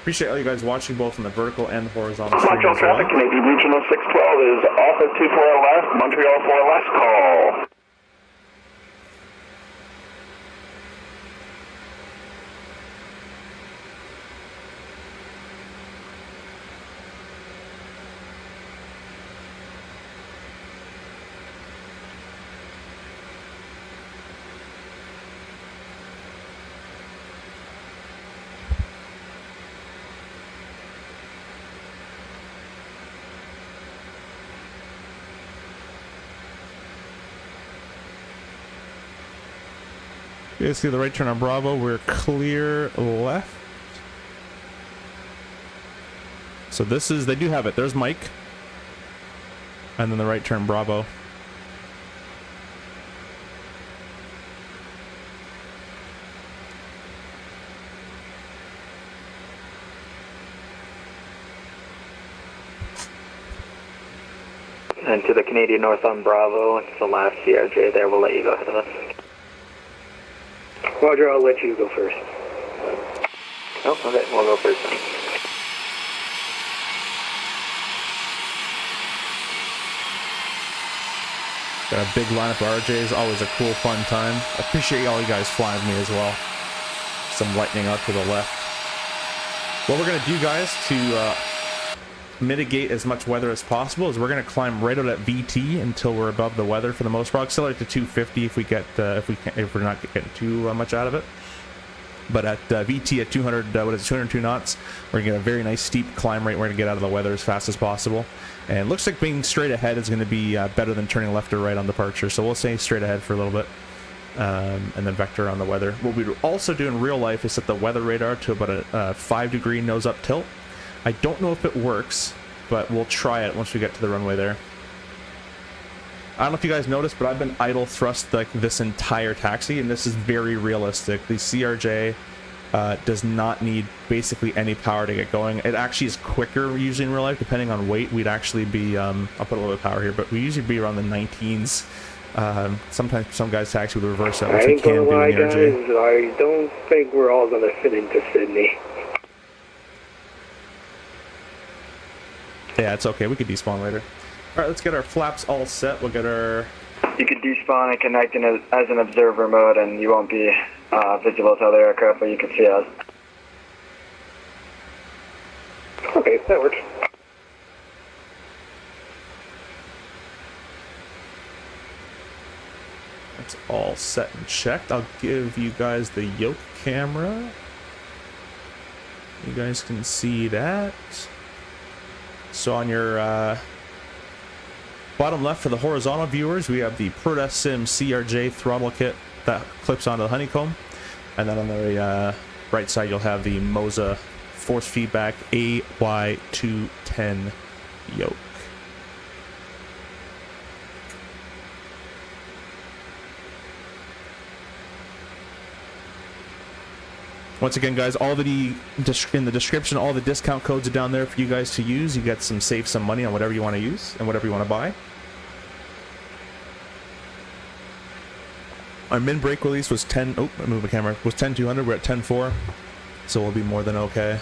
Appreciate all you guys watching both on the vertical and the horizontal stream Montreal as well. traffic, Canadian Regional 612 is off at 24 left, Montreal 4 left call. You guys see the right turn on Bravo, we're clear left. So this is, they do have it. There's Mike. And then the right turn Bravo. And to the Canadian North on Bravo, it's the last CRJ there. We'll let you go ahead of us. Roger, I'll let you go first. Oh, okay, we'll go first then. Got a big lineup of RJs, always a cool, fun time. I appreciate all you guys flying with me as well. Some lightning out to the left. What we're going to do, guys, to mitigate as much weather as possible is we're going to climb right out at VT until we're above the weather for the most part. Accelerate to 250 if we get if we're not getting too much out of it. But at VT at 202 knots, we're gonna get a very nice steep climb rate. We're gonna get out of the weather as fast as possible. And it looks like being straight ahead is going to be better than turning left or right on departure. So we'll say straight ahead for a little bit. And then vector on the weather. What we also do in real life is set the weather radar to about a 5-degree nose up tilt. I don't know if it works, but we'll try it once we get to the runway there. I don't know if you guys noticed, but I've been idle thrust like this entire taxi, and this is very realistic. The CRJ does not need basically any power to get going. It actually is quicker usually in real life, depending on weight. We'd actually be, I'll put a little bit of power here, but we usually be around the 19s. Sometimes some guys taxi would reverse that, which we can do in the RJ. I don't think we're all going to fit into Sydney. Yeah, it's okay. We could despawn later. All right, let's get our flaps all set. We'll get our... You could despawn and connect in as an observer mode, and you won't be visible to other aircraft, but you can see us. Okay, that works. That's all set and checked. I'll give you guys the yoke camera. You guys can see that. So on your bottom left for the horizontal viewers, we have the Proto Sim CRJ throttle kit that clips onto the honeycomb. And then on the right side, you'll have the Moza force feedback AY210 yoke. Once again, guys, all in the description, all the discount codes are down there for you guys to use. You get save some money on whatever you want to use and whatever you want to buy. Our min brake release was 10. Oh, I moved the camera. Was 10,200. We're at 10.4, so we'll be more than okay.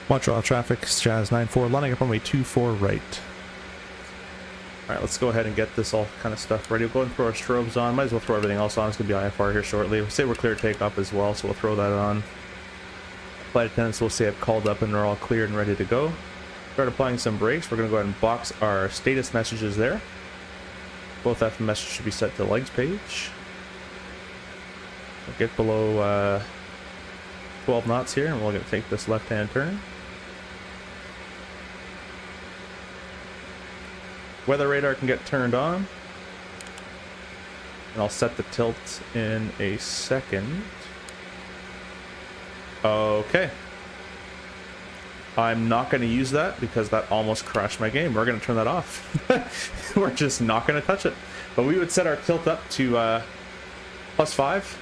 Montreal traffic, Jazz 94, lining up runway 24 right. Alright, let's go ahead and get this all kind of stuff ready. We'll go ahead and throw our strobes on. Might as well throw everything else on. It's going to be IFR here shortly. We'll say we're clear takeoff as well, so we'll throw that on. Flight attendants will say I've called up and they're all cleared and ready to go. Start applying some brakes. We're going to go ahead and box our status messages there. Both FM messages should be set to legs page. We'll get below 12 knots here, and we're going to take this left-hand turn. Weather radar can get turned on. And I'll set the tilt in a second. Okay. I'm not going to use that because that almost crashed my game. We're going to turn that off. We're just not going to touch it. But we would set our tilt up to +5.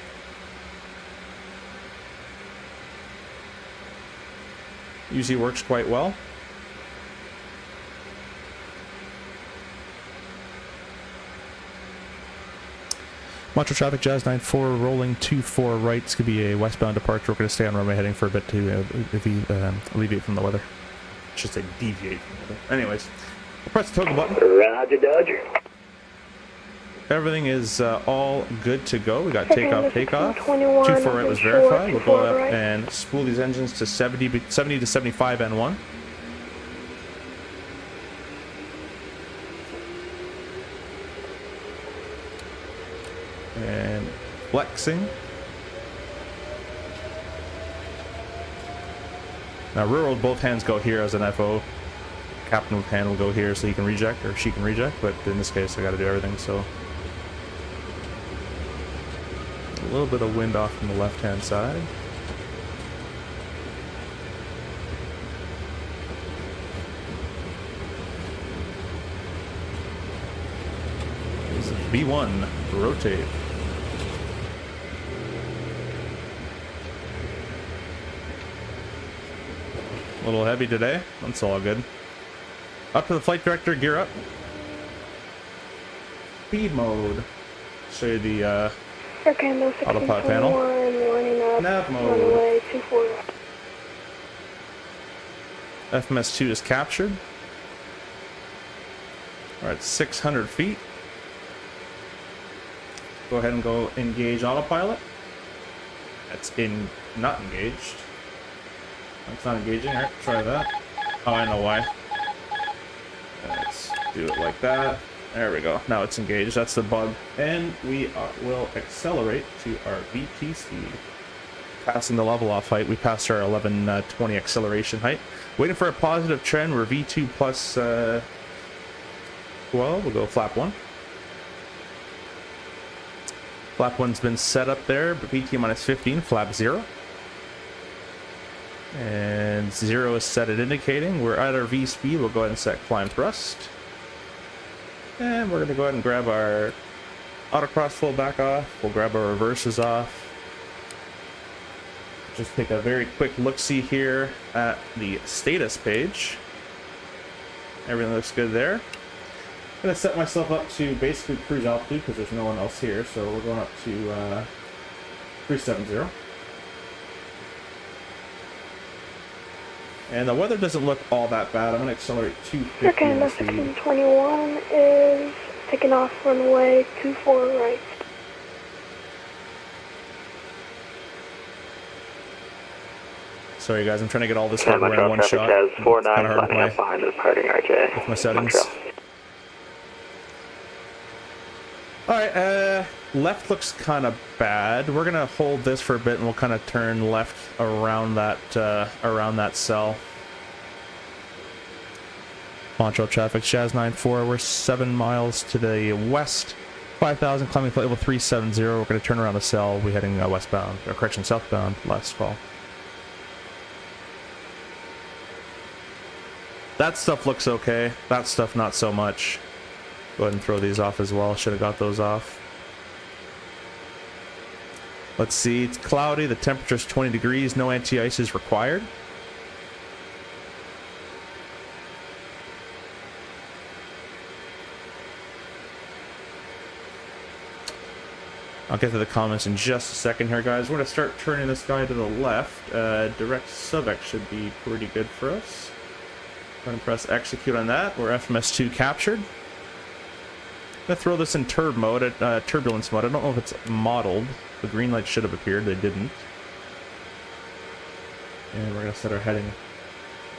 Usually works quite well. Metro traffic, Jazz 94, rolling 24 right. It's going to be a westbound departure. We're going to stay on runway heading for a bit to alleviate from the weather. I should say deviate from the weather. Anyways, we'll press the toggle button. Roger, Dodger. Everything is all good to go. We got Second, takeoff. 21, 24 right was verified. We'll go up right. and spool these engines to 70 to 75 N1. And flexing. Now rear roll, both hands go here as an FO. Captain with hand will go here so he can reject, or she can reject, but in this case I gotta do everything, so. A little bit of wind off from the left hand side. This is B1, rotate. A little heavy today, that's all good. Up to the flight director, gear up. Speed mode. Show you the autopilot panel. Nav mode. FMS2 is captured. We're at 600 feet. Go ahead and go engage autopilot. That's not engaged. That's not engaging. Alright, try that. Oh, I know why. Let's do it like that. There we go. Now it's engaged. That's the bug. And we will accelerate to our VT speed. Passing the level off height. We passed our 1120 acceleration height. Waiting for a positive trend. We're V2 plus 12. We'll go flap 1. Flap 1's been set up there. VT minus 15. Flap 0. And 0 is set at indicating. We're at our V speed. We'll go ahead and set climb thrust. And we're going to go ahead and grab our autocross full back off. We'll grab our reverses off. Just take a very quick look-see here at the status page. Everything looks good there. I'm going to set myself up to basically cruise altitude because there's no one else here. So we're going up to 370. And the weather doesn't look all that bad. I'm going to accelerate 250. Okay, the 1621 is taking off runway 24 right. Sorry guys, I'm trying to get all this hardware in one shot. Has 49 Kinda hard flying up behind the departing RJ. with my settings. Alright, left looks kind of bad. We're going to hold this for a bit and we'll kind of turn left around that cell. Montreal traffic, Jazz 94. We're 7 miles to the west. 5,000, climbing flight level 370. We're going to turn around the cell. We're heading westbound, or correction, southbound, last call. That stuff looks okay. That stuff not so much. Go ahead and throw these off as well. Should have got those off. Let's see. It's cloudy. The temperature's 20 degrees. No anti-ice is required. I'll get to the comments in just a second here, guys. We're going to start turning this guy to the left. Direct SubX should be pretty good for us. Going to press execute on that. We're FMS2 captured. I'm going to throw this in turb mode, turbulence mode. I don't know if it's modeled. The green light should have appeared. They didn't. And we're going to set our heading.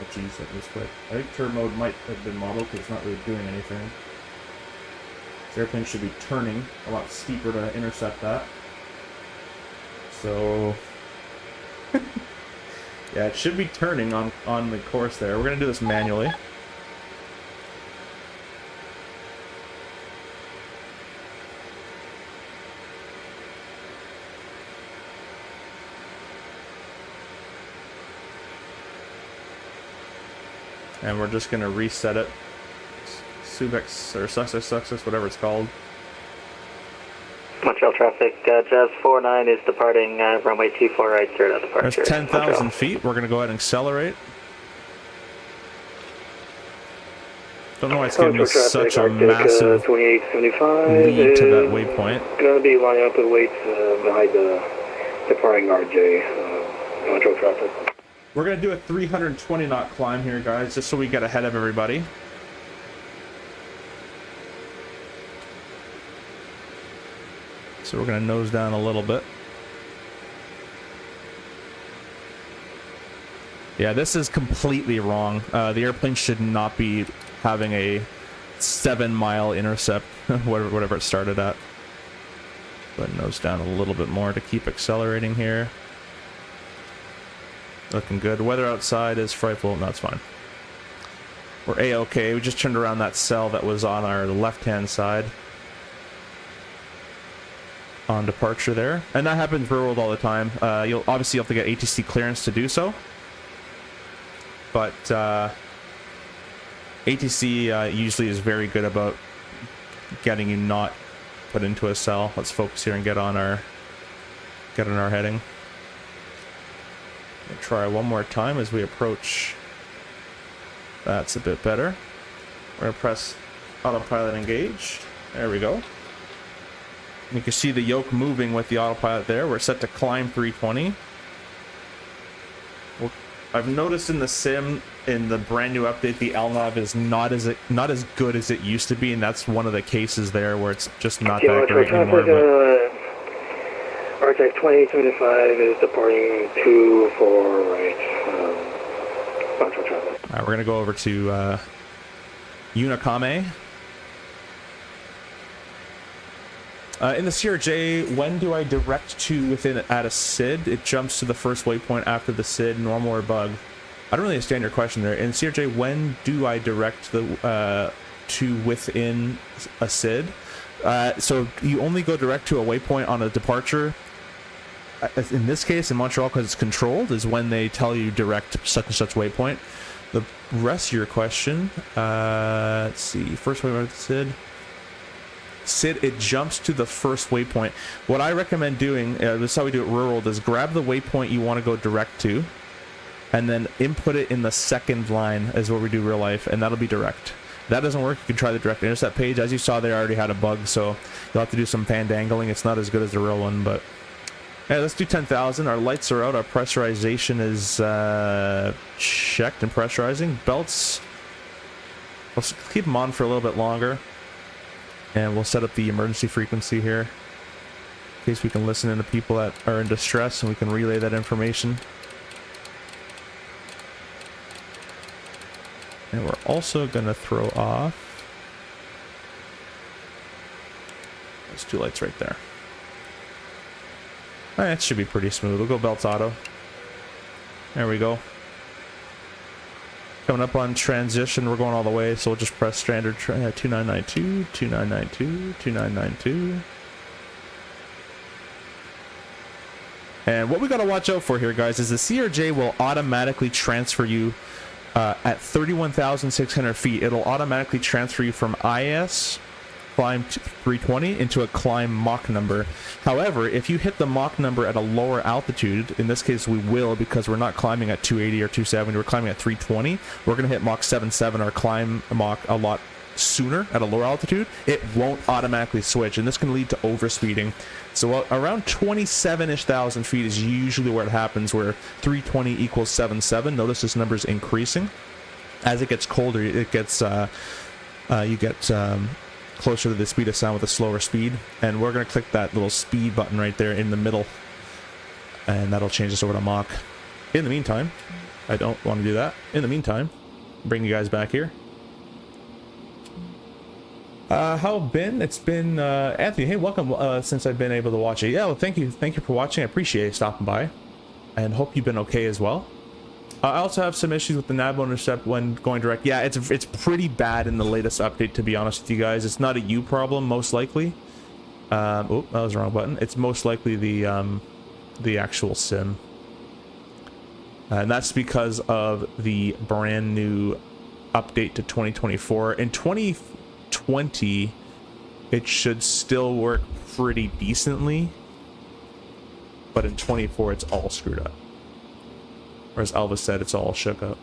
Oh, geez, that was quick. I think turb mode might have been modeled because it's not really doing anything. This airplane should be turning a lot steeper to intercept that. So... yeah, it should be turning on the course there. We're going to do this manually. And we're just going to reset it. Suvex or Success, whatever it's called. Montreal traffic, Jazz 49 is departing runway 24 right, straight out departure. That's 10,000 Montreal. feet. We're going to go ahead and accelerate. Don't know why it's giving me such a massive 2875 lead to that waypoint. Going to be lining up with weights behind the departing RJ, Montreal traffic. We're going to do a 320 knot climb here, guys, just so we get ahead of everybody. So we're going to nose down a little bit. Yeah, this is completely wrong. The airplane should not be having a 7-mile intercept, whatever it started at. But nose down a little bit more to keep accelerating here. Looking good. Weather outside is frightful. No, it's fine. We're A-okay. We just turned around that cell that was on our left-hand side. On departure there. And that happens real world all the time. You'll obviously have to get ATC clearance to do so. But ATC usually is very good about getting you not put into a cell. Let's focus here and get on our heading. We'll try one more time as we approach. That's a bit better. We're gonna press autopilot engage. There we go. You can see the yoke moving with the autopilot there. We're set to climb 320. I've noticed in the sim, in the brand new update, the LNAV is not as good as it used to be, and that's one of the cases there where it's just not that great anymore. RTX 2875 is departing 24 right. Montreal traffic. Alright, we're gonna go over to Unicame. In the CRJ, when do I direct to within at a SID? It jumps to the first waypoint after the SID, normal or bug. I don't really understand your question there. In CRJ, when do I direct the to within a SID? So you only go direct to a waypoint on a departure. In this case, in Montreal, because it's controlled, is when they tell you direct such and such waypoint. The rest of your question, let's see, first waypoint SID. SID, it jumps to the first waypoint. What I recommend doing, this is how we do it real world, is grab the waypoint you want to go direct to, and then input it in the second line, is what we do real life, and that'll be direct. If that doesn't work, you can try the direct intercept page. As you saw, they already had a bug, so you'll have to do some pandangling. It's not as good as the real one, but yeah, let's do 10,000. Our lights are out. Our pressurization is checked and pressurizing. Belts, let's keep them on for a little bit longer. And we'll set up the emergency frequency here in case we can listen in to people that are in distress and we can relay that information. And we're also going to throw off those two lights right there. All right, that should be pretty smooth. We'll go belts auto. There we go. Coming up on transition, we're going all the way, so we'll just press standard 2992, 2992, 2992. And what we got to watch out for here, guys, is the CRJ will automatically transfer you at 31,600 feet. It'll automatically transfer you from IS climb 320 into a climb Mach number. However, if you hit the Mach number at a lower altitude, in this case we will, because we're not climbing at 280 or 270, we're climbing at 320, we're going to hit Mach 77 or climb Mach a lot sooner at a lower altitude. It won't automatically switch, and this can lead to overspeeding. So around 27-ish thousand feet is usually where it happens, where 320 equals 77. Notice this number is increasing. As it gets colder, it gets you get closer to the speed of sound with a slower speed, and we're going to click that little speed button right there in the middle, and that'll change us over to Mach. In the meantime, I don't want to do that. In the meantime, bring you guys back here. How been? It's been Anthony. Hey, welcome. Since I've been able to watch it, yeah. Well, thank you for watching. I appreciate you stopping by, and hope you've been okay as well. I also have some issues with the nav intercept when going direct. Yeah, it's pretty bad in the latest update, to be honest with you guys. It's not a you problem, most likely. Oh, that was the wrong button. It's most likely the actual sim. And that's because of the brand new update to 2024. In 2020, it should still work pretty decently. But in 24, it's all screwed up. Or as Elvis said, it's all shook up.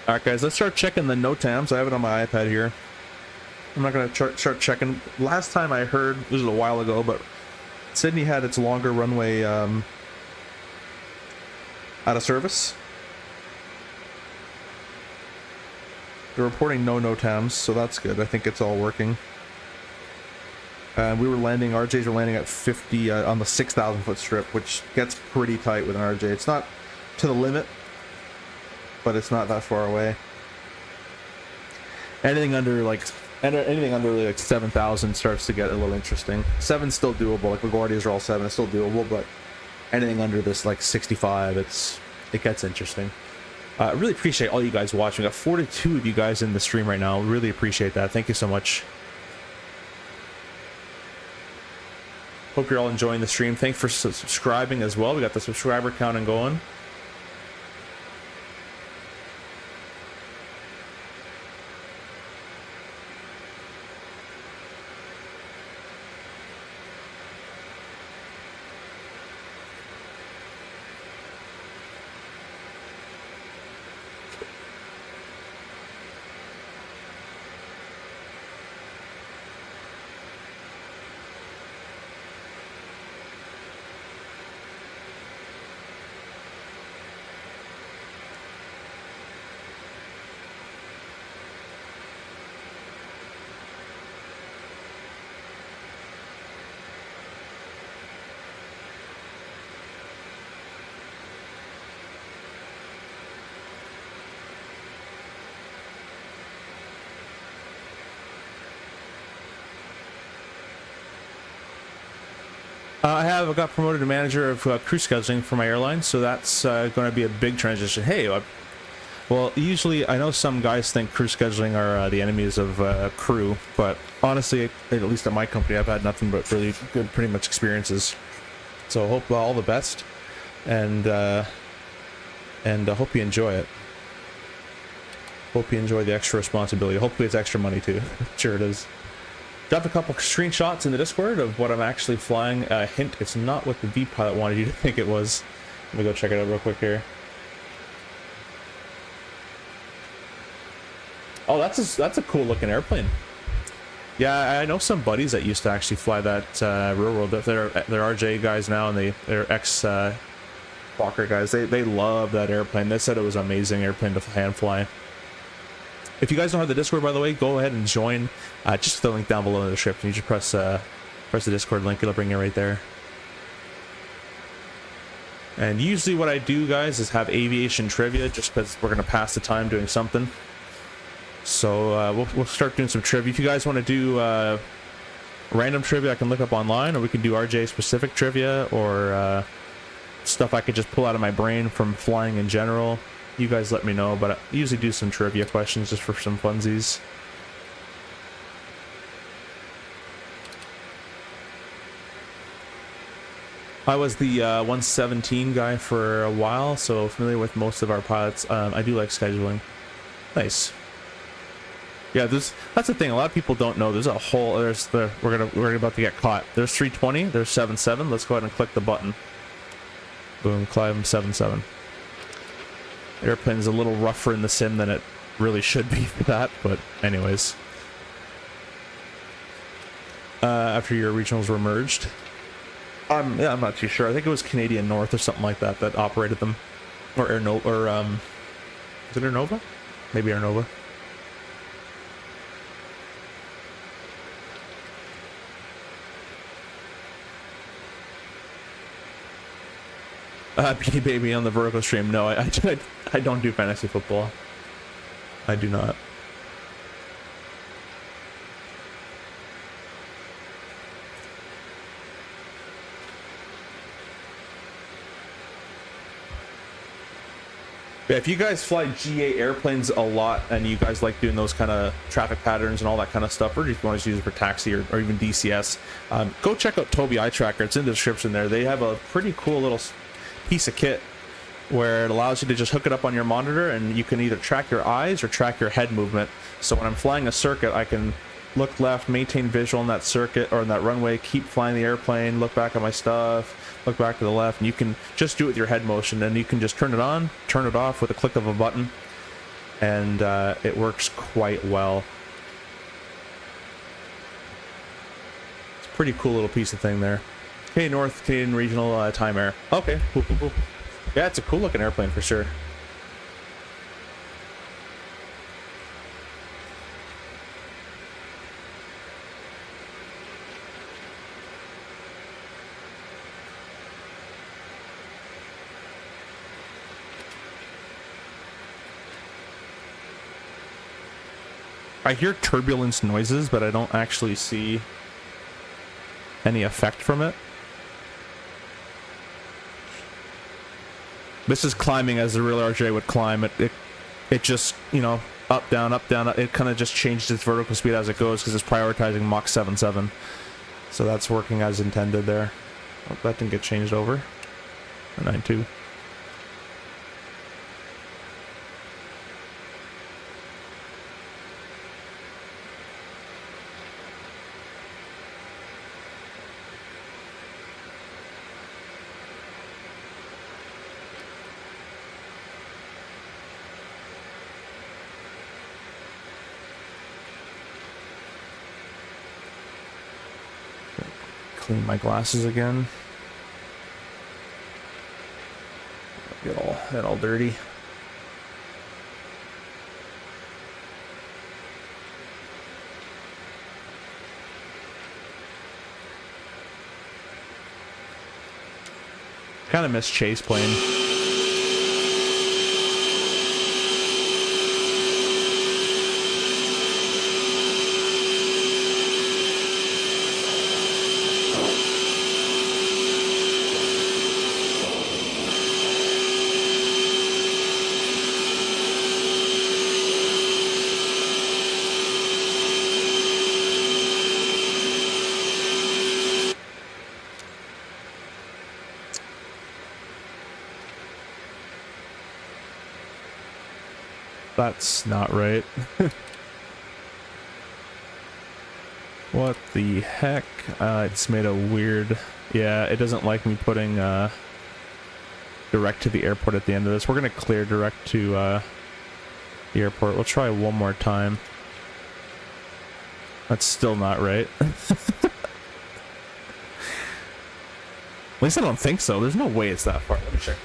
Alright guys, let's start checking the NOTAMs. I have it on my iPad here. I'm not going to start checking. Last time I heard, this was a while ago, but Sydney had its longer runway out of service. They're reporting no NOTAMs, so that's good. I think it's all working. We were landing, RJs were landing at 50 on the 6,000 foot strip, which gets pretty tight with an RJ. It's not to the limit, but it's not that far away. Anything under like 7,000 starts to get a little interesting. 7's still doable. Like LaGuardias are all 7, it's still doable, but anything under this like 65, it gets interesting. I really appreciate all you guys watching. We got 42 of you guys in the stream right now. Really appreciate that. Thank you so much. Hope you're all enjoying the stream. Thanks for subscribing as well. We got the subscriber count and going. I got promoted to manager of crew scheduling for my airline, so that's going to be a big transition. Hey, well, usually I know some guys think crew scheduling are the enemies of crew, but honestly, at least at my company, I've had nothing but really good, pretty much experiences. So I hope all the best, and I hope you enjoy it. Hope you enjoy the extra responsibility. Hopefully, it's extra money too. Sure, it is. Dropped a couple screenshots in the Discord of what I'm actually flying. Hint, it's not what the V pilot wanted you to think it was. Let me go check it out real quick here. Oh, that's a cool looking airplane. Yeah, I know some buddies that used to actually fly that real world. They're RJ guys now, and they're ex Walker guys. They love that airplane. They said it was an amazing airplane to hand fly. If you guys don't have the Discord, by the way, go ahead and join. Just the link down below in the description. You just press the Discord link. It'll bring you right there. And usually what I do, guys, is have aviation trivia, just because we're going to pass the time doing something. So we'll start doing some trivia. If you guys want to do random trivia, I can look up online, or we can do RJ specific trivia, or stuff I could just pull out of my brain from flying in general. You guys let me know, but I usually do some trivia questions just for some funsies. I was the 117 guy for a while, so familiar with most of our pilots. I do like scheduling. Nice. Yeah, that's the thing. A lot of people don't know. There's a whole. We're about to get caught. There's 320. There's 77. Let's go ahead and click the button. Boom. Climb 77. Airplane's a little rougher in the sim than it really should be for that, but anyways. After your regionals were merged. Yeah, I'm not too sure. I think it was Canadian North or something like that that operated them. Or is it Air Nova? Maybe Air Nova. Beanie Baby on the vertical stream. No, I don't do fantasy football. I do not. Yeah, if you guys fly GA airplanes a lot and you guys like doing those kind of traffic patterns and all that kind of stuff, or if you want to use it for taxi or even DCS, go check out Toby Eye Tracker. It's in the description there. They have a pretty cool little piece of kit where it allows you to just hook it up on your monitor and you can either track your eyes or track your head movement. So when I'm flying a circuit, I can look left, maintain visual in that circuit or in that runway, keep flying the airplane, look back at my stuff, look back to the left, and you can just do it with your head motion, and you can just turn it on, turn it off with a click of a button, and it works quite well. It's a pretty cool little piece of thing there. Hey, North Canadian Regional Time Air. Okay, cool, cool, cool. Yeah, it's a cool looking airplane for sure. I hear turbulence noises, but I don't actually see any effect from it. This is climbing as the real RJ would climb. It just, you know, up, down, up, down. It kind of just changed its vertical speed as it goes because it's prioritizing Mach 7.7. So that's working as intended there. Oh, that didn't get changed over. 9.2. Clean my glasses again. Get all dirty. Kind of miss chase plane. That's not right. What the heck? It's made a weird... Yeah, it doesn't like me putting direct to the airport at the end of this. We're going to clear direct to the airport. We'll try one more time. That's still not right. At least I don't think so. There's no way it's that far. Let me check.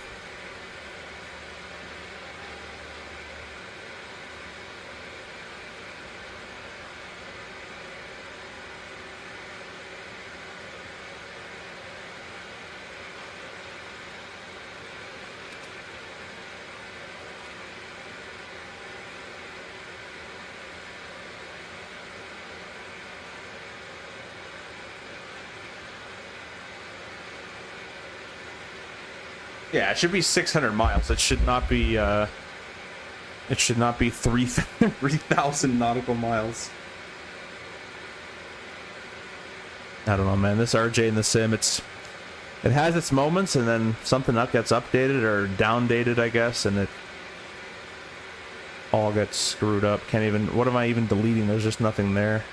Yeah, it should be 600 miles. It should not be 3,000 nautical miles. I don't know, man. This RJ in the sim, it has its moments, and then something up gets updated or downdated, I guess, and it all gets screwed up. Can't even... What am I even deleting? There's just nothing there.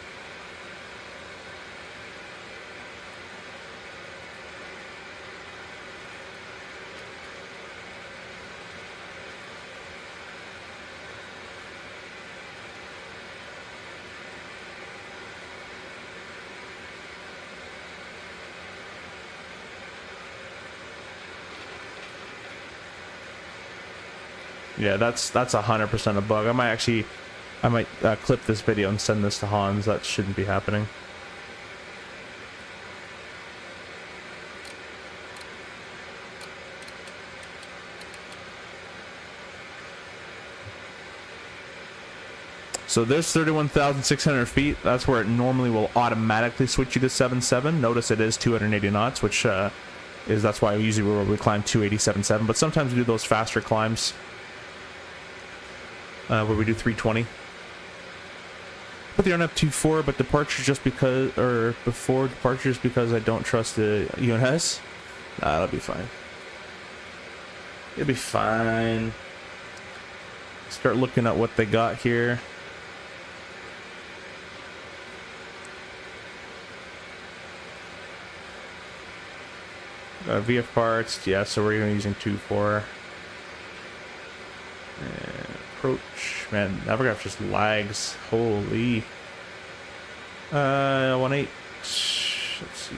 Yeah, that's 100% a bug. I might clip this video and send this to Hans. That shouldn't be happening. So there's 31,600 feet. That's where it normally will automatically switch you to 7.7. Notice it is 280 knots, which that's why usually we climb 287.7. But sometimes we do those faster climbs. where we do 320. Put the RNAV 24, but departure just because, or before departures because I don't trust the UNS. Nah, that'll be fine. It'll be fine. Start looking at what they got here. VF parts, yeah, so we're even using 2.4. Approach, man, Navigraph just lags. Holy. 1.8. Let's see.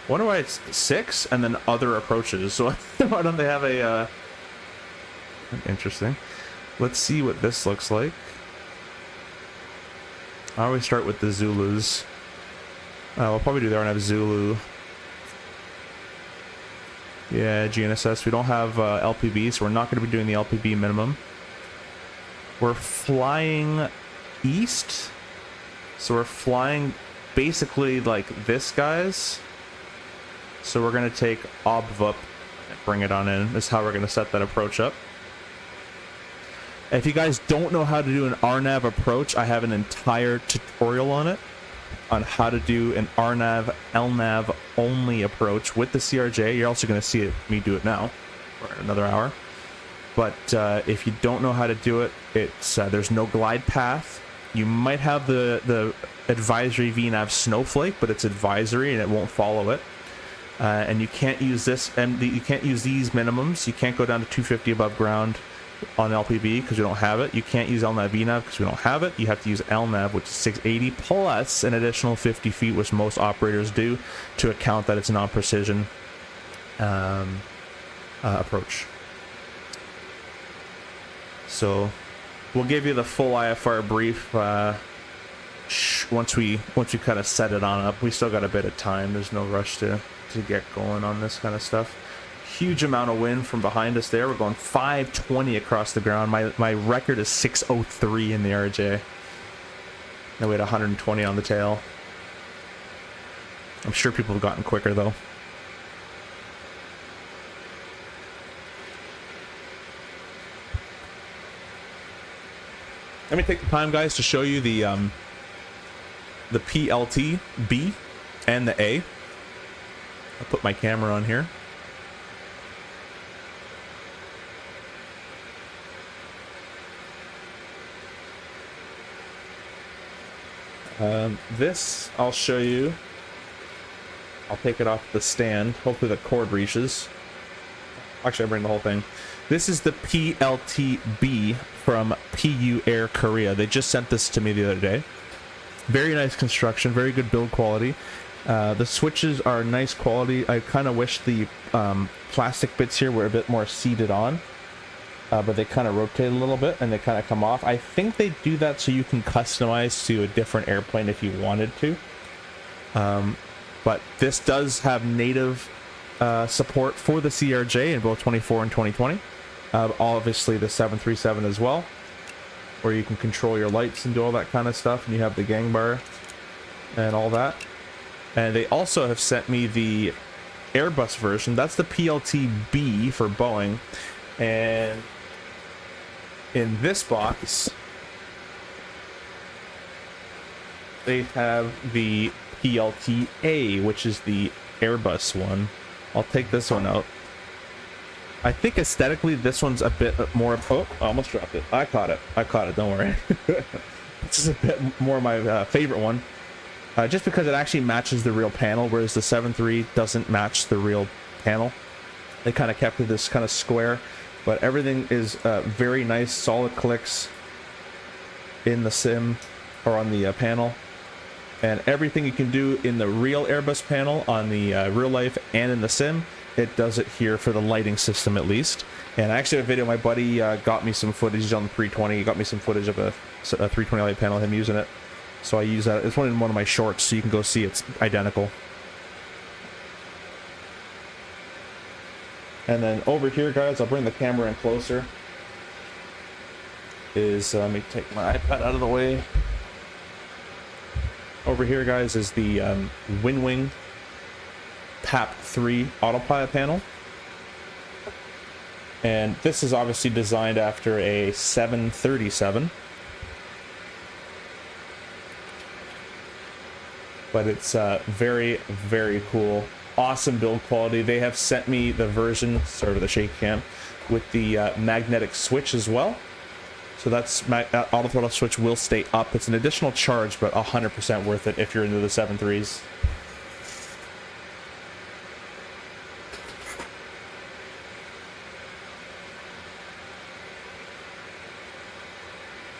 Wonder why it's 6 and then other approaches. So why don't they have a? Interesting. Let's see what this looks like. I always start with the Zulus. We'll probably do the RNAV Zulu. Yeah, GNSS. We don't have LPB, so we're not going to be doing the LPB minimum. We're flying east, so we're flying basically like this, guys. So we're going to take OBVUP and bring it on in. This is how we're going to set that approach up. If you guys don't know how to do an RNAV approach, I have an entire tutorial on it, on how to do an RNAV, LNAV only approach with the CRJ. You're also going to see me do it now for another hour. But if you don't know how to do it, it's there's no glide path. You might have the advisory VNAV snowflake, but it's advisory and it won't follow it. And you can't use this, and you can't use these minimums. You can't go down to 250 above ground on LPB because we don't have it. You can't use LNAV VNAV because we don't have it. You have to use LNAV, which is 680 plus an additional 50 feet, which most operators do to account that it's a non-precision approach. So we'll give you the full IFR brief once we kind of set it on up. We still got a bit of time. There's no rush to get going on this kind of stuff. Huge amount of wind from behind us there. We're going 520 across the ground. My record is 603 in the RJ. And we had 120 on the tail. I'm sure people have gotten quicker though. Let me take the time, guys, to show you the PLT B and the A. I'll put my camera on here. This I'll show you. I'll take it off the stand. Hopefully the cord reaches. Actually, I bring the whole thing. This is the PLT-B from PU Air Korea. They just sent this to me the other day. Very nice construction, very good build quality. The switches are nice quality. I kind of wish the plastic bits here were a bit more seated on, but they kind of rotate a little bit and they kind of come off. I think they do that so you can customize to a different airplane if you wanted to. But this does have native support for the CRJ in both 24 and 2020. Obviously the 737 as well, where you can control your lights and do all that kind of stuff, and you have the gang bar and all that. And they also have sent me the Airbus version. That's the PLT-B for Boeing. And in this box, they have the PLT-A, which is the Airbus one. I'll take this one out. I think aesthetically this one's a bit more... Oh, I almost dropped it. I caught it. Don't worry. This is a bit more my favorite one. Just because it actually matches the real panel, whereas the 7.3 doesn't match the real panel. They kind of kept it this kind of square, but everything is very nice, solid clicks in the sim or on the panel. And everything you can do in the real Airbus panel on the real life and in the sim, it does it here for the lighting system at least. And I actually have a video, my buddy got me some footage on the 320. He got me some footage of a 320 light panel, him using it. So I use that. It's one of my shorts, so you can go see it's identical. And then over here, guys, I'll bring the camera in closer. Let me take my iPad out of the way. Over here, guys, is the Winwing PAP 3 autopilot panel. And this is obviously designed after a 737. But it's very, very cool. Awesome build quality. They have sent me the version, sort of the shake cam, with the magnetic switch as well. So that's auto throttle switch will stay up. It's an additional charge, but 100% worth it if you're into the 7.3s.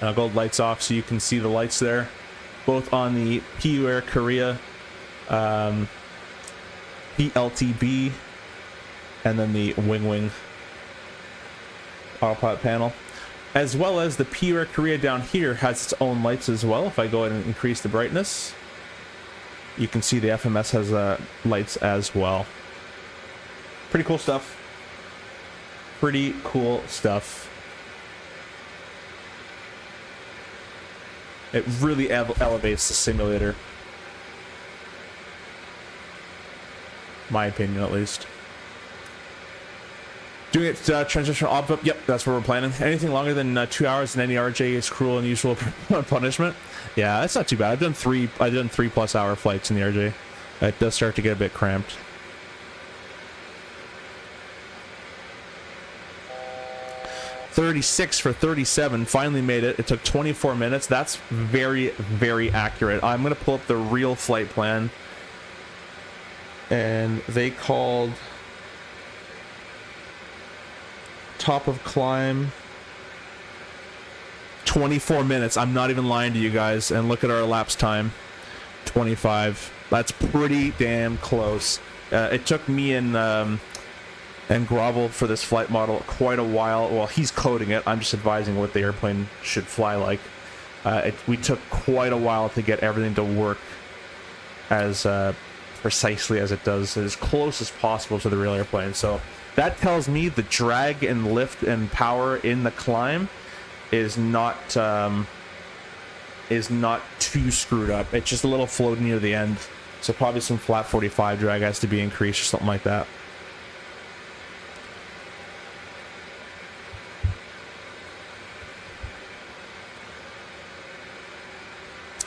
And I'll go lights off so you can see the lights there, both on the PU Air Korea PLTB and then the Winwing autopilot panel, as well as the PU Air Korea down here has its own lights as well. If I go ahead and increase the brightness, you can see the FMS has lights as well. Pretty cool stuff. Pretty cool stuff. It really elevates the simulator. My opinion, at least. Doing it transitional op. Yep, that's what we're planning. Anything longer than 2 hours in any RJ is cruel and unusual punishment. Yeah, that's not too bad. I've done 3+ hour flights in the RJ. It does start to get a bit cramped. .36 for 37, finally made it. It took 24 minutes. That's very, very accurate. I'm going to pull up the real flight plan. And they called top of climb 24 minutes. I'm not even lying to you guys. And look at our elapsed time, 25. That's pretty damn close. It took me and Grovel for this flight model quite a while. Well, he's coding it. I'm just advising what the airplane should fly like. We took quite a while to get everything to work as precisely as it does, as close as possible to the real airplane. So that tells me the drag and lift and power in the climb is not too screwed up. It's just a little floaty near the end. So probably some flat 45 drag has to be increased or something like that.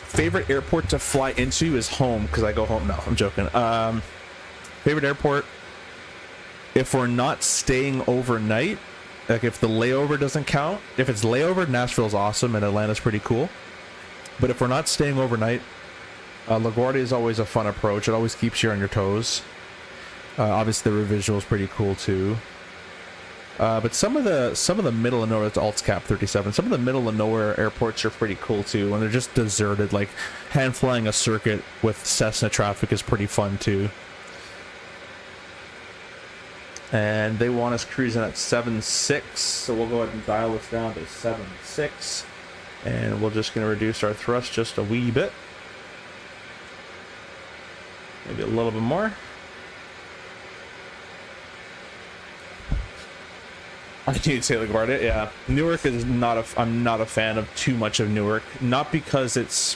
Favorite airport to fly into is home, because I go home. No, I'm joking. Favorite airport, if we're not staying overnight, like if the layover doesn't count, if it's layover, Nashville's awesome and Atlanta's pretty cool. But if we're not staying overnight, LaGuardia is always a fun approach. It always keeps you on your toes. Obviously the revisual is pretty cool too. But some of the middle of nowhere, it's AltsCap 37. Some of the middle of nowhere airports are pretty cool too, and they're just deserted. Like hand flying a circuit with Cessna traffic is pretty fun too. And they want us cruising at 7.6, so we'll go ahead and dial this down to 7.6, and we're just going to reduce our thrust just a wee bit, maybe a little bit more. I need to say LaGuardia, yeah. Newark is I'm not a fan of too much of Newark. Not because it's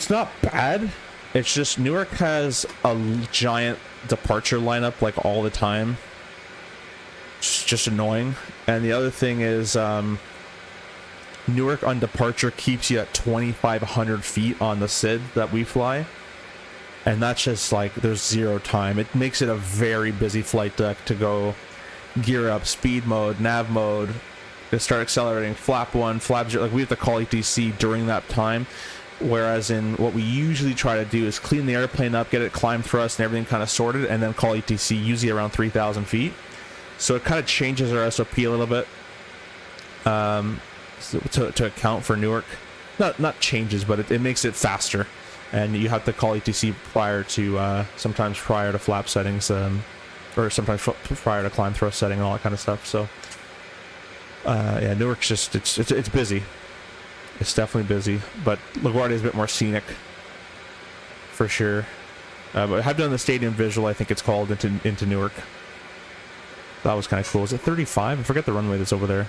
not bad. It's just Newark has a giant departure lineup like all the time. It's just annoying. And the other thing is Newark on departure keeps you at 2,500 feet on the SID that we fly. And that's just like, there's zero time. It makes it a very busy flight deck to go gear up, speed mode, nav mode, to start accelerating, flap 1, flap 0. Like we have to call ETC during that time. Whereas in what we usually try to do is clean the airplane up, get it climb thrust and everything kind of sorted, and then call ETC usually around 3,000 feet. So it kind of changes our SOP a little bit to account for Newark. Not changes, but it makes it faster. And you have to call ETC prior to, sometimes prior to flap settings, or sometimes prior to climb thrust setting and all that kind of stuff. So, yeah, Newark's just, it's busy. It's definitely busy, but LaGuardia is a bit more scenic, for sure. But I have done the stadium visual, I think it's called, into Newark. That was kind of cool. Is it 35? I forget the runway that's over there.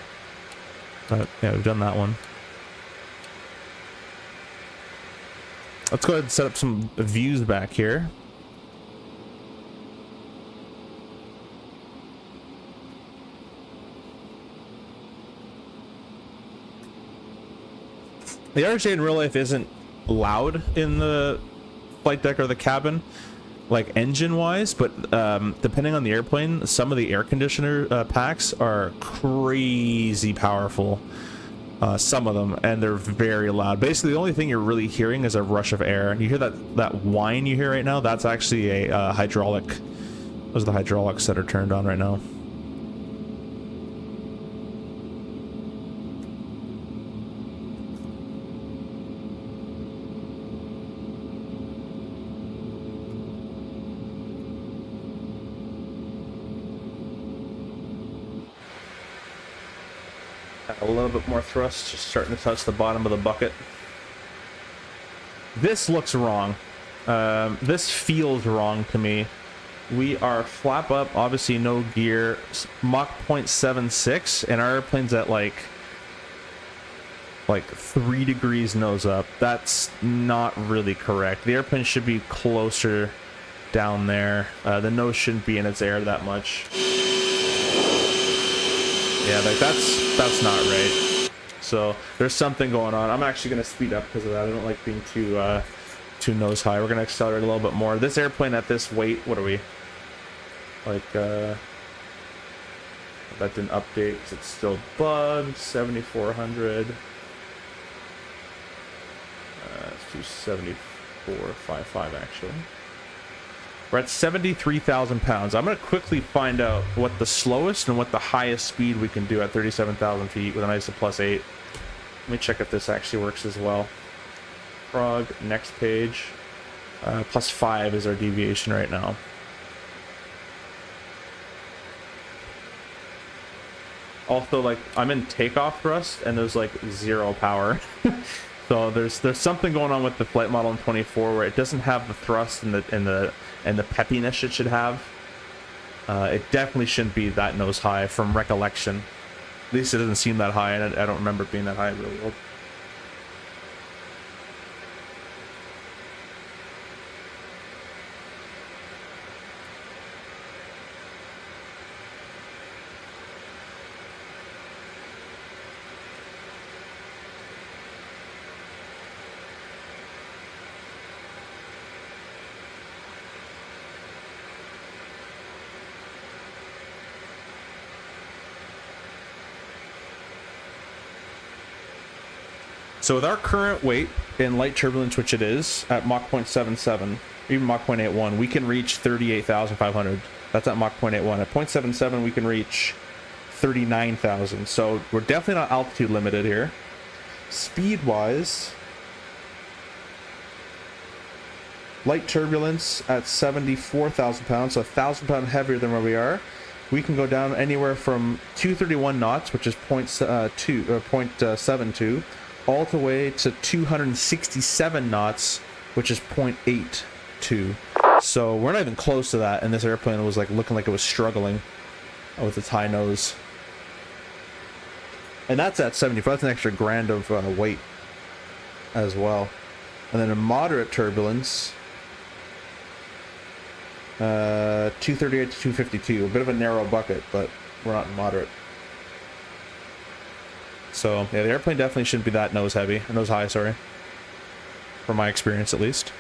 But yeah, we've done that one. Let's go ahead and set up some views back here. The RJ in real life isn't loud in the flight deck or the cabin, like engine wise, but depending on the airplane, some of the air conditioner packs are crazy powerful. Some of them, and they're very loud. Basically, the only thing you're really hearing is a rush of air. You hear that whine you hear right now? That's actually a hydraulic. Those are the hydraulics that are turned on right now. A little bit more thrust, just starting to touch the bottom of the bucket. This looks wrong. This feels wrong to me. We are flap up, obviously no gear, Mach 0.76, and our airplane's at like 3 degrees nose up. That's not really correct. The airplane should be closer down there. The nose shouldn't be in its air that much. Yeah, like that's not right. So there's something going on. I'm actually going to speed up because of that. I don't like being too nose high. We're going to accelerate a little bit more. This airplane at this weight, what are we? Like, that didn't update because it's still bugged. 7,400. Let's do 74.55 actually. We're at 73,000 pounds. I'm going to quickly find out what the slowest and what the highest speed we can do at 37,000 feet with an ISO +8. Let me check if this actually works as well. Frog, next page. +5 is our deviation right now. Also, like, I'm in takeoff thrust and there's like 0 power. So there's something going on with the flight model in 24 where it doesn't have the thrust and the peppiness it should have. It definitely shouldn't be that nose high from recollection. At least it doesn't seem that high, and I don't remember it being that high in the real world. So with our current weight in light turbulence, which it is, at Mach 0.77, even Mach 0.81, we can reach 38,500. That's at Mach 0.81. At 0.77, we can reach 39,000. So we're definitely not altitude limited here. Speed-wise, light turbulence at 74,000 pounds, so 1,000 pounds heavier than where we are. We can go down anywhere from 231 knots, which is 0.72, all the way to 267 knots, which is 0.82. So we're not even close to that, and this airplane was like looking like it was struggling with its high nose. And that's at 74. That's an extra grand of weight as well. And then in moderate turbulence, 238 to 252. A bit of a narrow bucket, but we're not in moderate. So yeah, the airplane definitely shouldn't be that nose heavy, or nose high, sorry. From my experience, at least.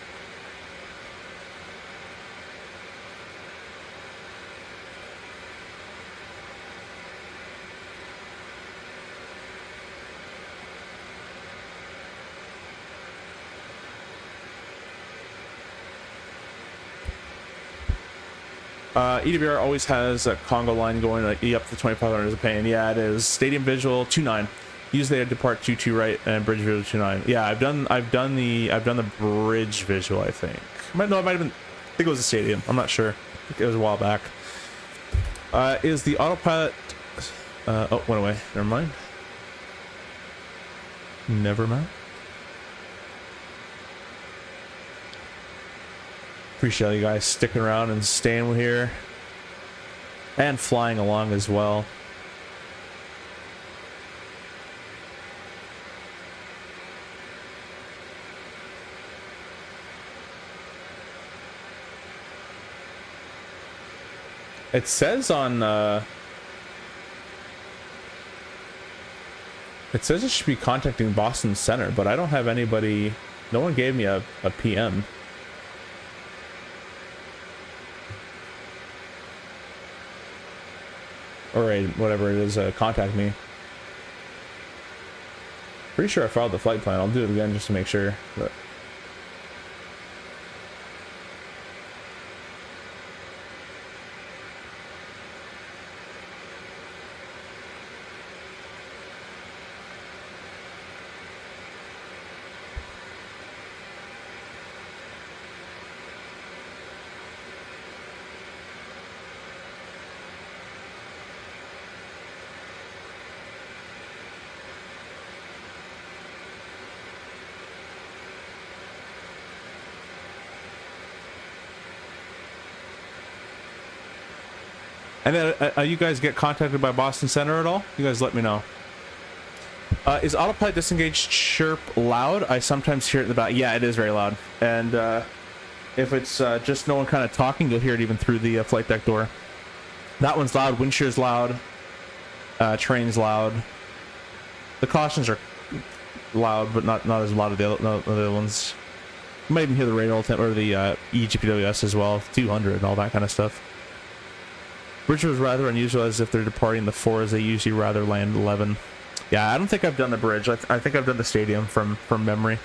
EWR always has a Congo line going like E up to 2,500 is a pain. Yeah, it is. Stadium visual 2.9. Usually I depart 2.2 right and bridge visual 2.9. Yeah, I've done the bridge visual. I think. I might have been. I think it was a stadium. I'm not sure. I think it was a while back. Is the autopilot? Oh, went away. Never mind. Never mind. Appreciate you guys sticking around and staying here and flying along as well. It says on It says it should be contacting Boston Center, but I don't have anybody. No one gave me a PM. Or a, whatever it is, contact me. Pretty sure I filed the flight plan. I'll do it again just to make sure. But and then you guys get contacted by Boston Center at all? You guys let me know. Is autopilot disengaged chirp loud? I sometimes hear it in the back. Yeah, it is very loud. And if it's just no one kind of talking, you'll hear it even through the flight deck door. That one's loud. Wind shear's loud. Train's loud. The cautions are loud, but not as loud as the other ones. You might even hear the radar or the EGPWS as well, 200 and all that kind of stuff. Bridge was rather unusual, as if they're departing the 4 as they usually rather land 11. Yeah, I don't think I've done the bridge. I think I've done the stadium from memory.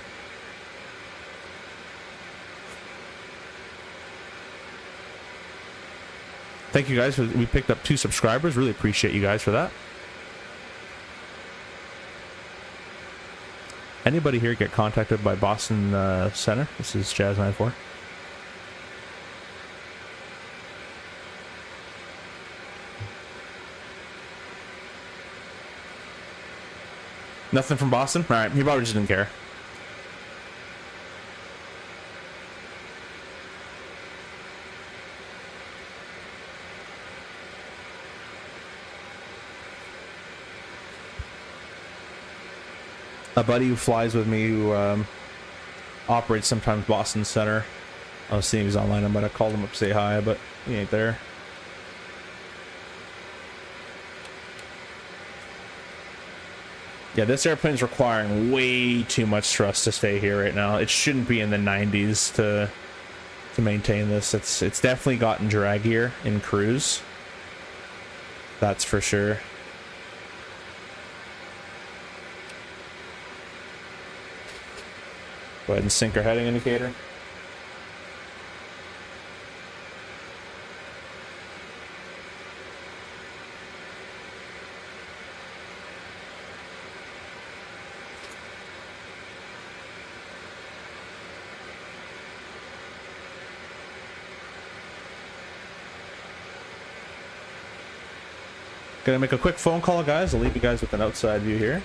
Thank you guys. We picked up 2 subscribers. Really appreciate you guys for that. Anybody here get contacted by Boston Center? This is Jazz94. Nothing from Boston? Alright, he probably just didn't care. A buddy who flies with me who operates sometimes Boston Center. I was seeing he was online. I might have called him up to say hi, but he ain't there. Yeah, this airplane's requiring way too much thrust to stay here right now. It shouldn't be in the 90s to maintain this. It's definitely gotten draggier in cruise. That's for sure. Go ahead and sync our heading indicator. Gonna make a quick phone call, guys. I'll leave you guys with an outside view here.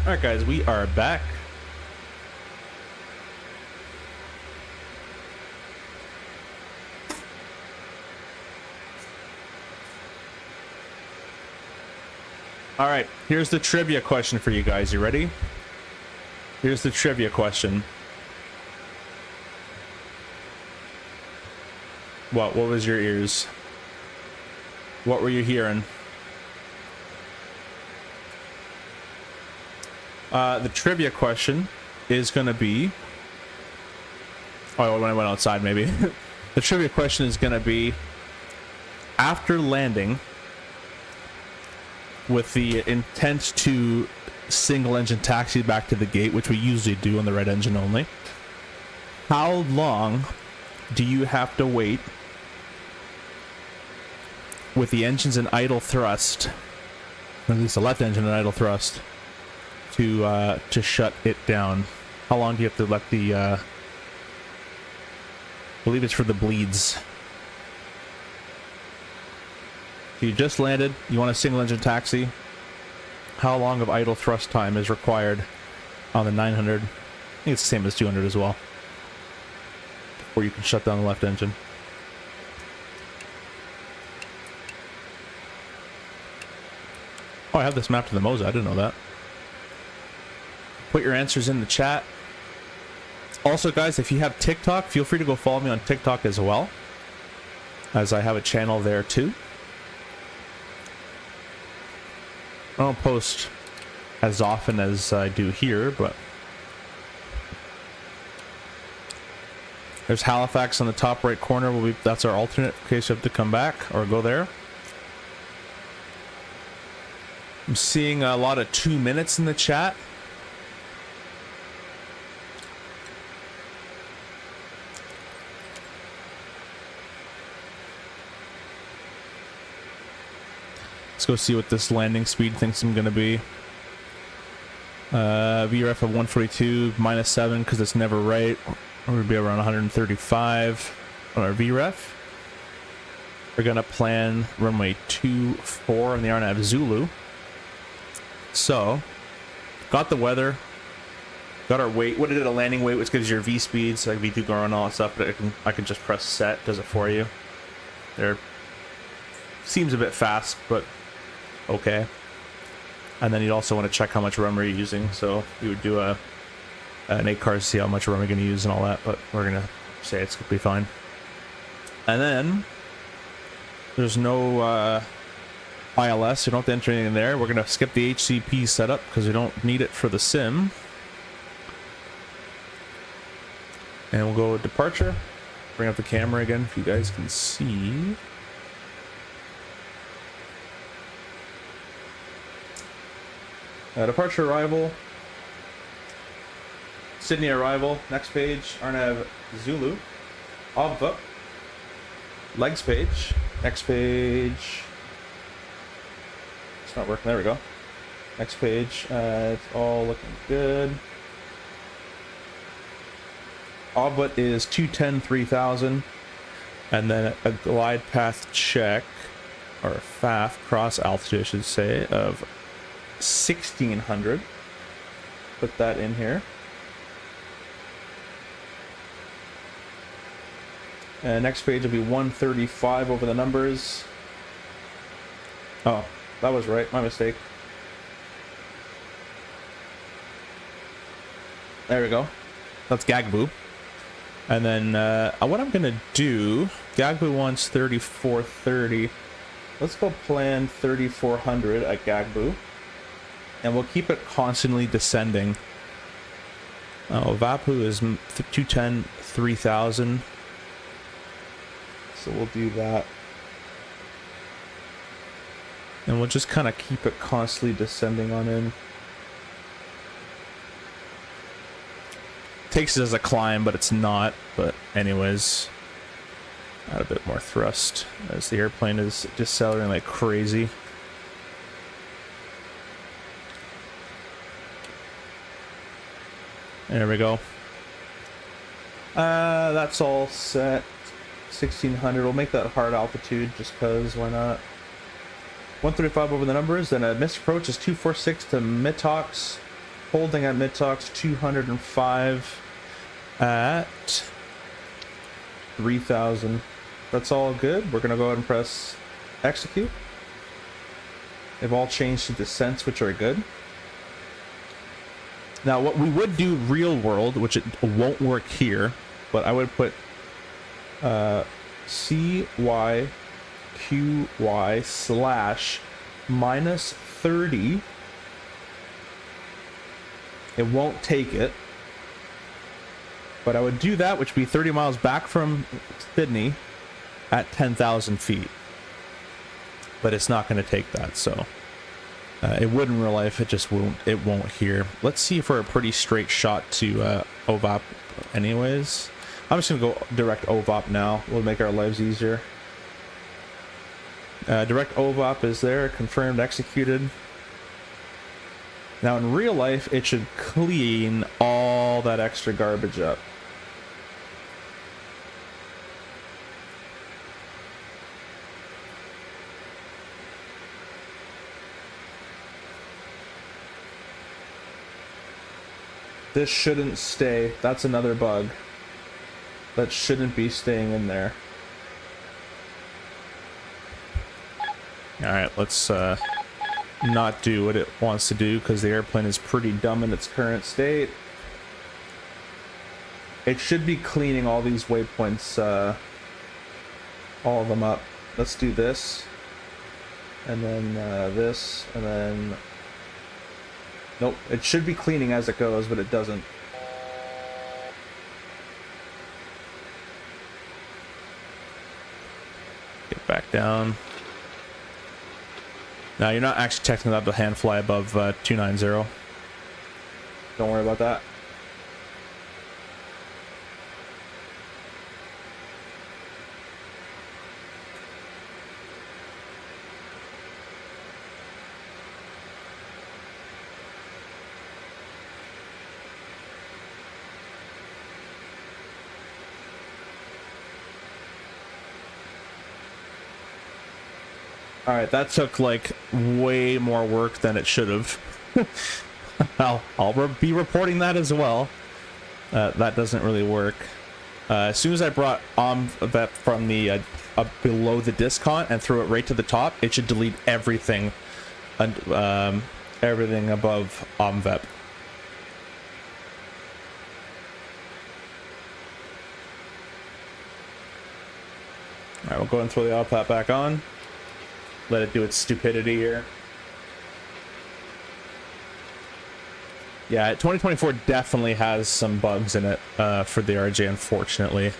All right, guys, we are back. All right, here's the trivia question for you guys. You ready? Here's the trivia question. What was your ears? What were you hearing? The trivia question is going to be... Oh, when I went outside, maybe. The trivia question is going to be, after landing with the intent to single engine taxi back to the gate, which we usually do on the red engine only, how long do you have to wait with the engines in idle thrust, or at least the left engine in idle thrust, to shut it down? How long do you have to let the I believe it's for the bleeds. So you just landed, you want a single engine taxi. How long of idle thrust time is required on the 900? I think it's the same as 200 as well, before you can shut down the left engine. Oh, I have this map to the Moza. I didn't know that. Put your answers in the chat. Also, guys, if you have TikTok, feel free to go follow me on TikTok as well, as I have a channel there too. I don't post as often as I do here, but there's Halifax on the top right corner. That's our alternate in case you have to come back or go there. I'm seeing a lot of 2 minutes in the chat. Let's go see what this landing speed thinks I'm going to be. VREF of 142 minus 7 because it's never right. We're going to be around 135 on our VREF. We're going to plan runway 24 on the RNAV Zulu. So, got the weather, got our weight. What did a landing weight, which gives your V speeds, like V2 going and all that stuff, but I can just press set, does it for you. There seems a bit fast, but okay. And then you'd also want to check how much runway you're using, so you would do an 8 cars to see how much runway you're going to use and all that, but we're going to say it's going to be fine. And then there's no ILS, you don't have to enter anything there. We're going to skip the HCP setup because we don't need it for the sim. And we'll go departure. Bring up the camera again if you guys can see. Departure arrival. Sydney arrival. Next page. RNAV Zulu. Obva. Legs page. Next page. It's not working. There we go. Next page. It's all looking good. Obva is 210-3000. And then a glide path check, or FAF, cross altitude I should say, of 1600. Put that in here. And next page will be 135 over the numbers. Oh, that was right. My mistake. There we go. That's Gagboo. And then what I'm going to do, Gagboo wants 3430. Let's go plan 3400 at Gagboo. And we'll keep it constantly descending. Oh, Vapu is 210-3000. So we'll do that. And we'll just kind of keep it constantly descending on in. Takes it as a climb, but it's not. But anyways, add a bit more thrust as the airplane is decelerating like crazy. There we go. That's all set. 1600. We'll make that hard altitude just cause why not? 135 over the numbers. Then a missed approach is 246 to Mitox. Holding at mid-tox 205 at 3,000. That's all good. We're going to go ahead and press execute. They've all changed to descents, which are good. Now, what we would do real world, which it won't work here, but I would put CYQY / -30. It won't take it, but I would do that, which would be 30 miles back from Sydney at 10,000 feet. But it's not going to take that, so it would in real life. It just won't. It won't here. Let's see if we're a pretty straight shot to OVAP. Anyways, I'm just gonna go direct OVAP now. We'll make our lives easier. Direct OVAP is there, confirmed, executed. Now in real life, it should clean all that extra garbage up. This shouldn't stay. That's another bug. That shouldn't be staying in there. Alright, let's not do what it wants to do, because the airplane is pretty dumb in its current state. It should be cleaning all these waypoints, all of them up. Let's do this. And then this, and then... Nope, it should be cleaning as it goes, but it doesn't. Get back down. Now, you're not actually technically allowed to hand fly above 290. Don't worry about that. Alright, that took like way more work than it should have. I'll be reporting that as well. That doesn't really work. As soon as I brought OMVEP from the up below the discount and threw it right to the top, it should delete everything, everything above OMVEP. Alright, we'll go and throw the output back on. Let it do its stupidity here. Yeah, 2024 definitely has some bugs in it for the RJ, unfortunately.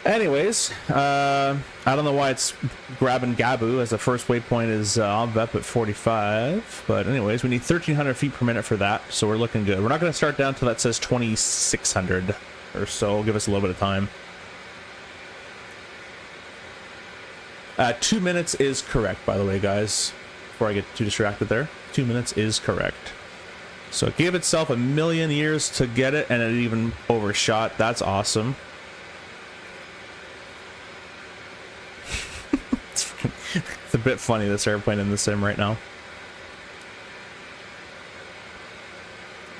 Anyways, I don't know why it's grabbing Gabu, as the first waypoint is OMVEP at 45. But anyways, we need 1,300 feet per minute for that, so we're looking good. We're not going to start down till that says 2,600 or so. It'll give us a little bit of time. 2 minutes is correct, by the way, guys. Before I get too distracted there, 2 minutes is correct. So it gave itself a million years to get it, and it even overshot. That's awesome. It's a bit funny, this airplane in the sim right now.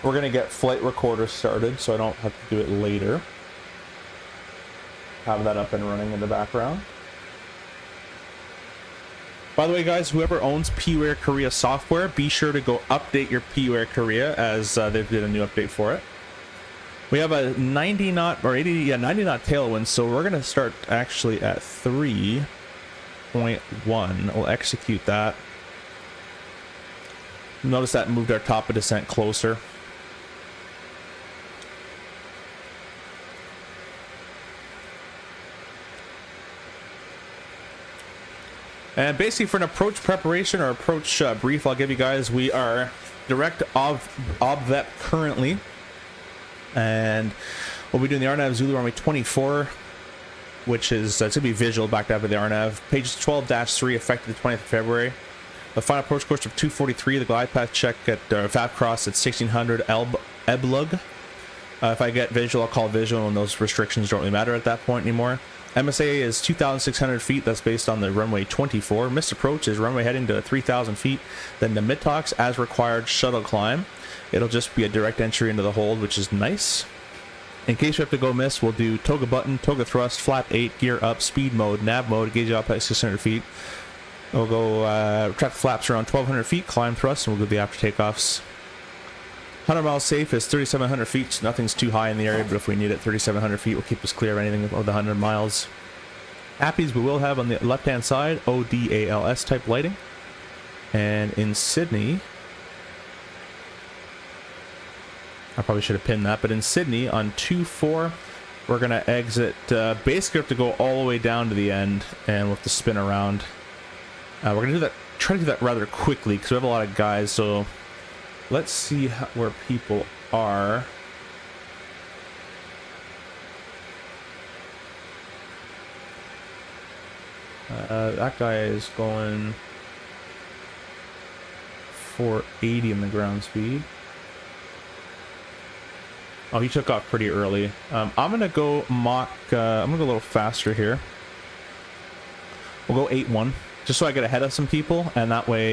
We're gonna get flight recorder started, so I don't have to do it later. Have that up and running in the background. By the way, guys, whoever owns PWare Korea software, be sure to go update your PWare Korea, as they've did a new update for it. We have a 90 knot or 80, yeah, 90 knot tailwind, so we're gonna start actually at 3.1. We'll execute that. Notice that moved our top of descent closer. And basically, for an approach preparation or approach brief, I'll give you guys, we are direct OBVEP currently. And we'll be doing the RNAV Zulu runway 24, which is, it's going to be visual backed up at the RNAV. Pages 12-3, effective the 20th of February. The final approach course of 243, the glide path check at FAP cross at 1600 Eblug. If I get visual, I'll call visual, and those restrictions don't really matter at that point anymore. MSA is 2,600 feet. That's based on the runway 24. Missed approach is runway heading to 3,000 feet. Then the mid-tox as required shuttle climb. It'll just be a direct entry into the hold, which is nice. In case you have to go miss, we'll do toga button, toga thrust, flap 8, gear up, speed mode, nav mode, gauge up at 600 feet. We'll go traffic flaps around 1,200 feet, climb thrust, and we'll do the after takeoffs. 100 miles safe is 3,700 feet. So nothing's too high in the area, but if we need it, 3,700 feet will keep us clear of anything above the 100 miles. Appies we will have on the left-hand side, ODALS type lighting. And in Sydney, I probably should have pinned that, but in Sydney on 2-4, we're going to exit, basically have to go all the way down to the end, and we'll have to spin around. We're going to do that, try to do that rather quickly, because we have a lot of guys, so let's see where people are. That guy is going 480 in the ground speed. Oh, he took off pretty early. I'm gonna go Mach. I'm gonna go a little faster here. We'll go 8-1, just so I get ahead of some people, and that way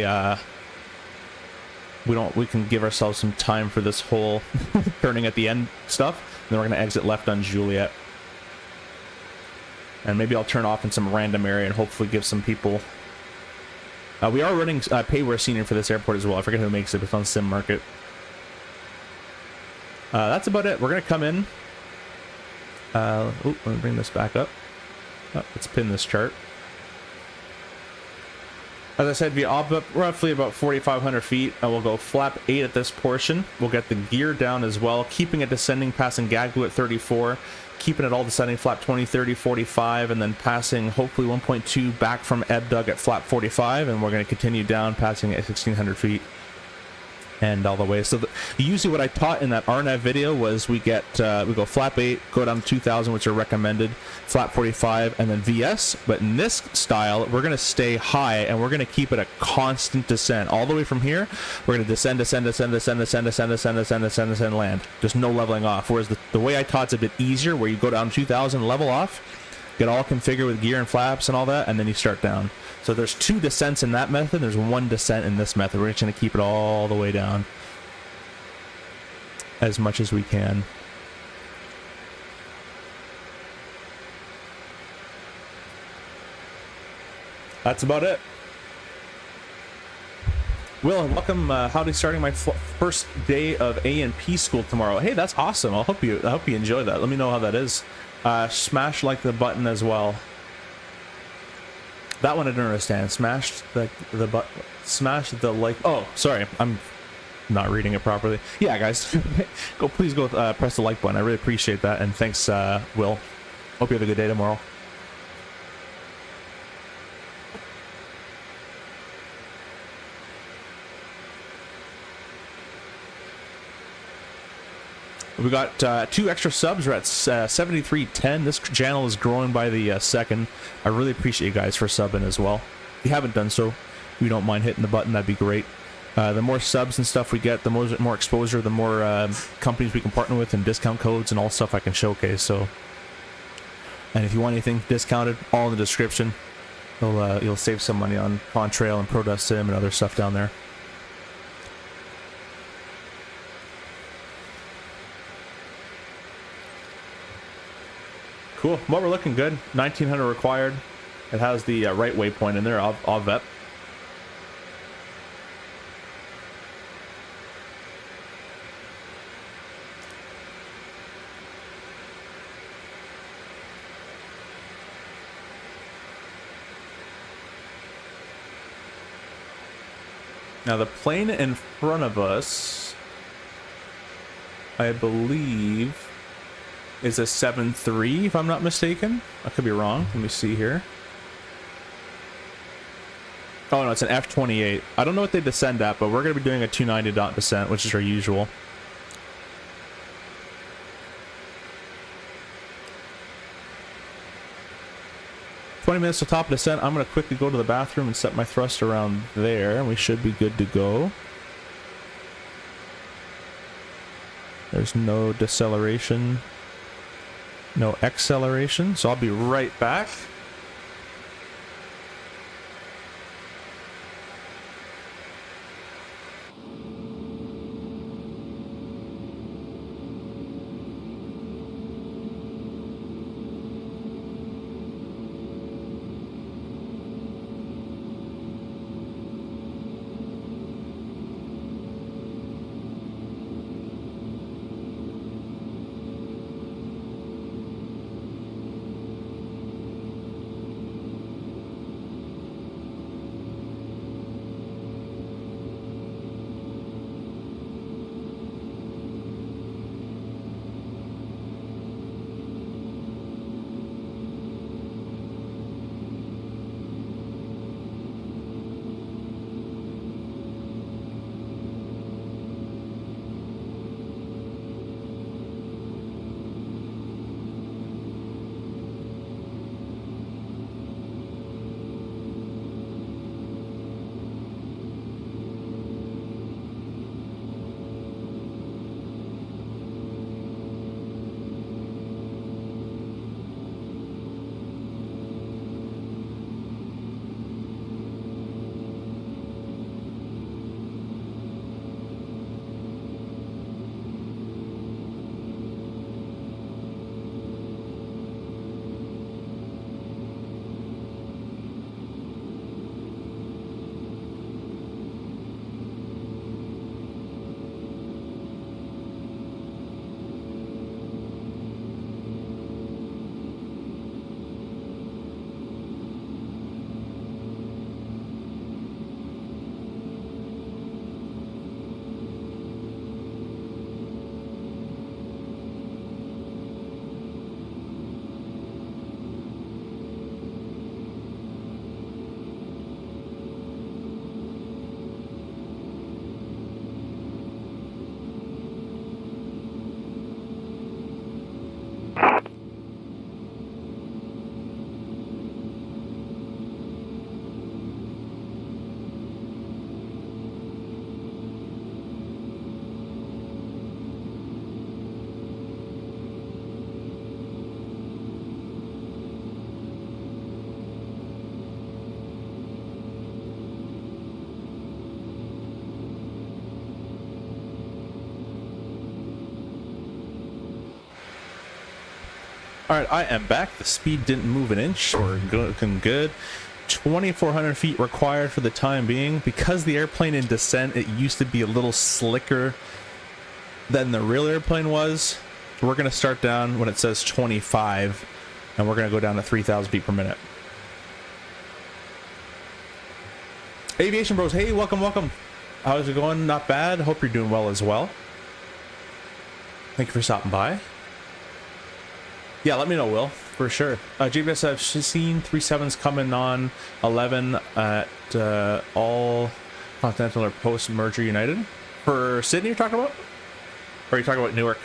we can give ourselves some time for this whole turning at the end stuff. And then we're gonna exit left on Juliet, and maybe I'll turn off in some random area and hopefully give some people. We are running payware senior for this airport as well. I forget who makes it, but it's on Sim Market. That's about it. We're gonna come in. Let me bring this back up. Let's pin this chart. As I said, we up roughly about 4,500 feet. We'll go flap 8 at this portion. We'll get the gear down as well, keeping it descending, passing Gaglu at 34, keeping it all descending, flap 20, 30, 45, and then passing hopefully 1.2 back from Ebdug at flap 45, and we're going to continue down, passing at 1,600 feet. And all the way. So usually what I taught in that RNAV video was we go flap 8, go down to 2,000, which are recommended, flap 45, and then VS. But in this style, we're going to stay high, and we're going to keep it a constant descent. All the way from here, we're going to descend, descend, descend, descend, descend, descend, descend, descend, descend, descend, land. Just no leveling off. Whereas the way I taught's a bit easier, where you go down 2,000, level off, get all configured with gear and flaps and all that, and then you start down. So there's 2 descents in that method, there's 1 descent in this method. We're just going to keep it all the way down as much as we can. That's about it. Will, welcome. Howdy, starting my first day of A&P school tomorrow. Hey, that's awesome. I hope you enjoy that. Let me know how that is. Smash like the button as well. That one I don't understand. Smash the button. Smash the like. Oh, sorry. I'm not reading it properly. Yeah, guys, please go press the like button. I really appreciate that, and thanks, Will. Hope you have a good day tomorrow. We got 2 extra subs. We're at 7310. This channel is growing by the second. I really appreciate you guys for subbing as well. If you haven't done so, if you don't mind hitting the button, that'd be great. The more subs and stuff we get, the more exposure, the more companies we can partner with, and discount codes and all stuff I can showcase. So, and if you want anything discounted, all in the description. You'll save some money on Contrail and ProDust Sim and other stuff down there. Cool. Well, we're looking good. 1900 required. It has the right waypoint in there. I'll vet. Now the plane in front of us, I believe, is a 7-3, if I'm not mistaken. I could be wrong. Let me see here. Oh no, it's an F-28. I don't know what they descend at, but we're going to be doing a 290 dot descent, which is our usual. Minutes to top of descent. I'm going to quickly go to the bathroom and set my thrust around there, and we should be good to go. There's no deceleration. No acceleration, so I'll be right back. All right, I am back. The speed didn't move an inch. We're looking good. 2,400 feet required for the time being. Because the airplane in descent, it used to be a little slicker than the real airplane was. We're going to start down when it says 25, and we're going to go down to 3,000 feet per minute. Aviation Bros, hey, welcome, welcome. How's it going? Not bad. Hope you're doing well as well. Thank you for stopping by. Yeah, let me know, Will, for sure. JBS, I've seen 37s coming on 11 at all Continental or post-merger United. For Sydney, you're talking about? Or are you talking about Newark?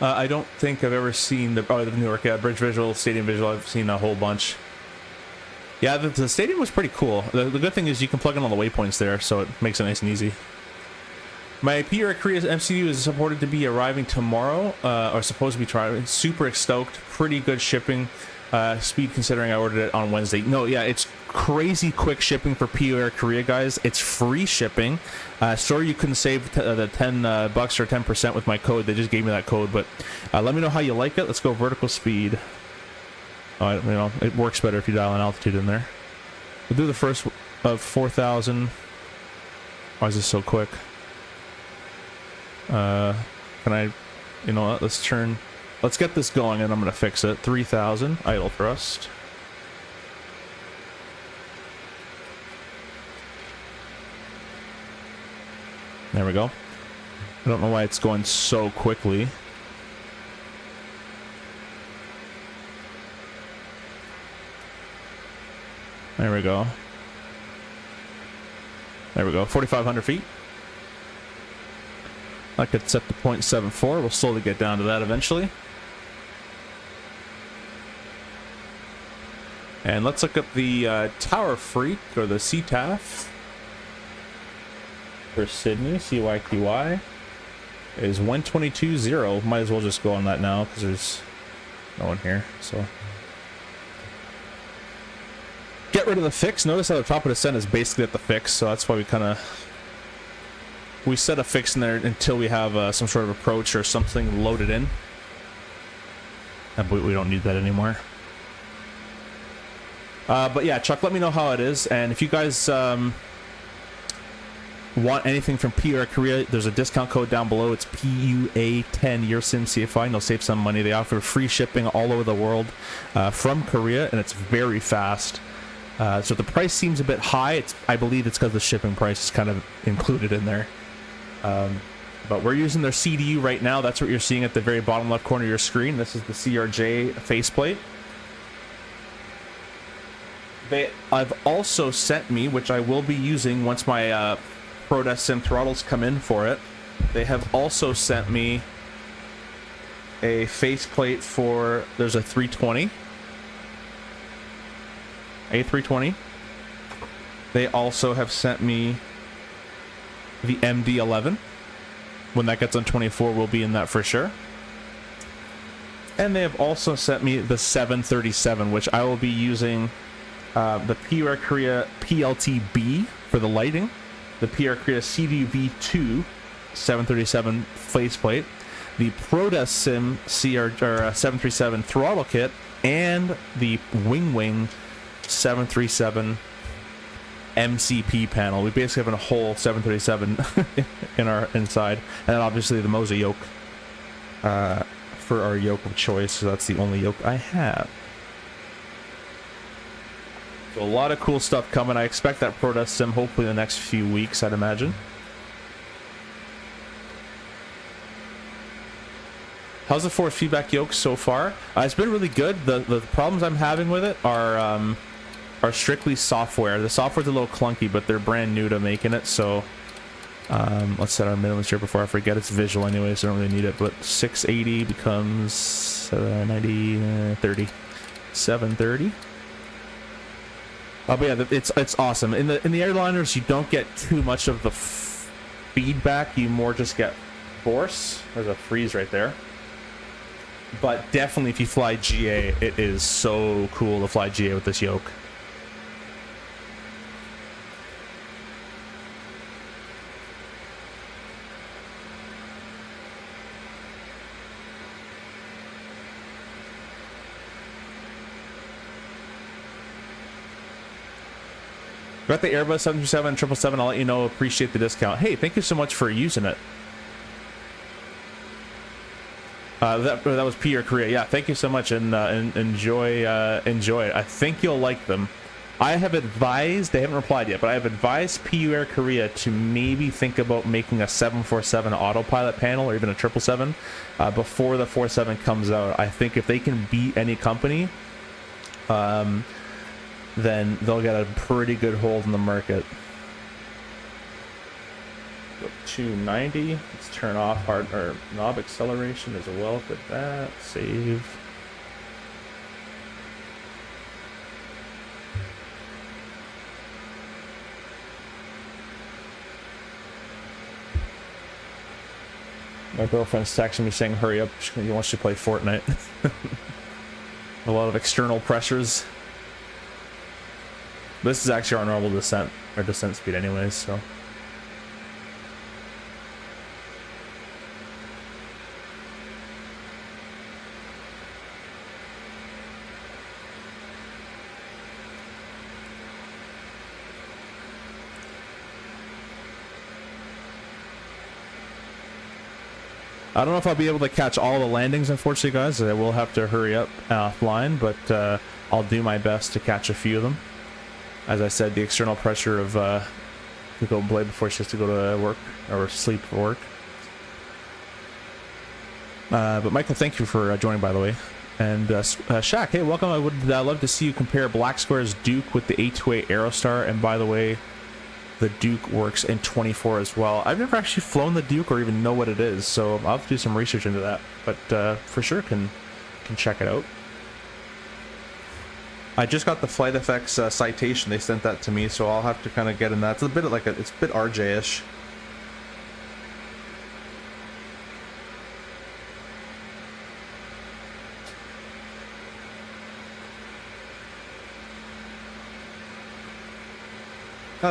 I don't think I've ever seen the Newark, yeah, Bridge Visual, Stadium Visual. I've seen a whole bunch. Yeah, the stadium was pretty cool. The good thing is you can plug in all the waypoints there, so it makes it nice and easy. My PR Korea MCU is supported to be arriving tomorrow, or supposed to be trying. Super stoked. Pretty good shipping speed considering I ordered it on Wednesday. No, yeah, it's crazy quick shipping for PR Korea, guys. It's free shipping. Sorry you couldn't save the $10 or 10% with my code. They just gave me that code, but let me know how you like it. Let's go vertical speed. You know, it works better if you dial an altitude in there. We'll do the first of 4,000. Why is this so quick? Can I, you know what, let's get this going and I'm gonna fix it. 3,000 idle thrust. There we go. I don't know why it's going so quickly. There we go. There we go. 4,500 feet. I could set the 0.74. We'll slowly get down to that eventually. And let's look up the Tower Freak, or the CTAF for Sydney, CYQY. is 122.0. Might as well just go on that now because there's no one here. So get rid of the fix. Notice how the top of the descent is basically at the fix, so that's why we set a fix in there until we have some sort of approach or something loaded in. But we don't need that anymore. But yeah, Chuck, let me know how it is, and if you guys want anything from PUR Korea, there's a discount code down below. It's PUA10 YourSimCFI, and they'll save some money. They offer free shipping all over the world from Korea, and it's very fast. So the price seems a bit high. I believe it's because the shipping price is kind of included in there. But we're using their CDU right now. That's what you're seeing at the very bottom left corner of your screen. This is the CRJ faceplate. I've also sent me, which I will be using once my ProDesk Sim throttles come in for it. They have also sent me a faceplate for, there's a 320. A320. They also have sent me the MD-11. When that gets on 24, we'll be in that for sure. And they have also sent me the 737, which I will be using the PUR Korea PLT-B for the lighting, the PUR Korea CDU-V2 737 faceplate, the ProDesk Sim 737 throttle kit, and the Winwing 737 MCP panel. We basically have a whole 737 in our inside, and then obviously the Moza yoke for our yoke of choice. So that's the only yoke I have. So a lot of cool stuff coming. I expect that ProDesk Sim hopefully in the next few weeks, I'd imagine. How's the force feedback yoke so far? It's been really good. The problems I'm having with it are strictly software. The software's a little clunky, but they're brand new to making it, so let's set our minimums here before I forget. It's visual anyway, so I don't really need it, but 680 becomes 790, 30, 730. But yeah, it's awesome. In the airliners, you don't get too much of the feedback. You more just get force. There's a freeze right there. But definitely, if you fly GA, it is so cool to fly GA with this yoke. Got the Airbus 737 and 777. I'll let you know. Appreciate the discount. Hey, thank you so much for using it. That was PUR Korea. Yeah, thank you so much, and enjoy it. I think you'll like them. I have advised, they haven't replied yet, but I have advised PUR Korea to maybe think about making a 747 autopilot panel or even a 777 before the 47 comes out. I think if they can beat any company, then they'll get a pretty good hold in the market. 290. Let's turn off hard or knob acceleration as well. Look at that. Save. My girlfriend's texting me saying hurry up. She wants to play Fortnite. A lot of external pressures. This is actually our normal descent, or descent speed anyways, so. I don't know if I'll be able to catch all the landings, unfortunately, guys. I will have to hurry up offline, but I'll do my best to catch a few of them. As I said, the external pressure of to go Blade before she has to go to work or sleep for work. But Michael, thank you for joining, by the way. And Shaq, hey, welcome. I would love to see you compare Black Square's Duke with the A2A Aerostar. And by the way, the Duke works in 24 as well. I've never actually flown the Duke or even know what it is, so I'll have to do some research into that. But for sure can check it out. I just got the Flight Effects citation. They sent that to me, so I'll have to kind of get in that. It's a bit like it's a bit RJ-ish.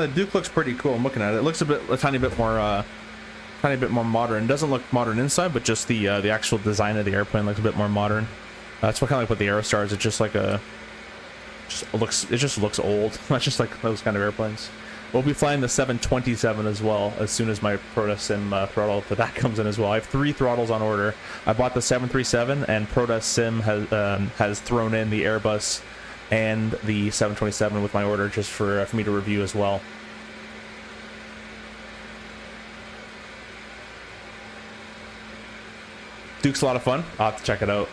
The Duke looks pretty cool. I'm looking at it. It looks a tiny bit more modern. It doesn't look modern inside, but just the actual design of the airplane looks a bit more modern. That's what kind of like with the Aerostar is. It's just like it just looks old. Not just like those kind of airplanes. We'll be flying the 727 as well as soon as my ProtaSim throttle for that comes in as well. I have 3 throttles on order. I bought the 737 and ProtaSim has thrown in the Airbus and the 727 with my order just for me to review as well. Duke's a lot of fun. I'll have to check it out.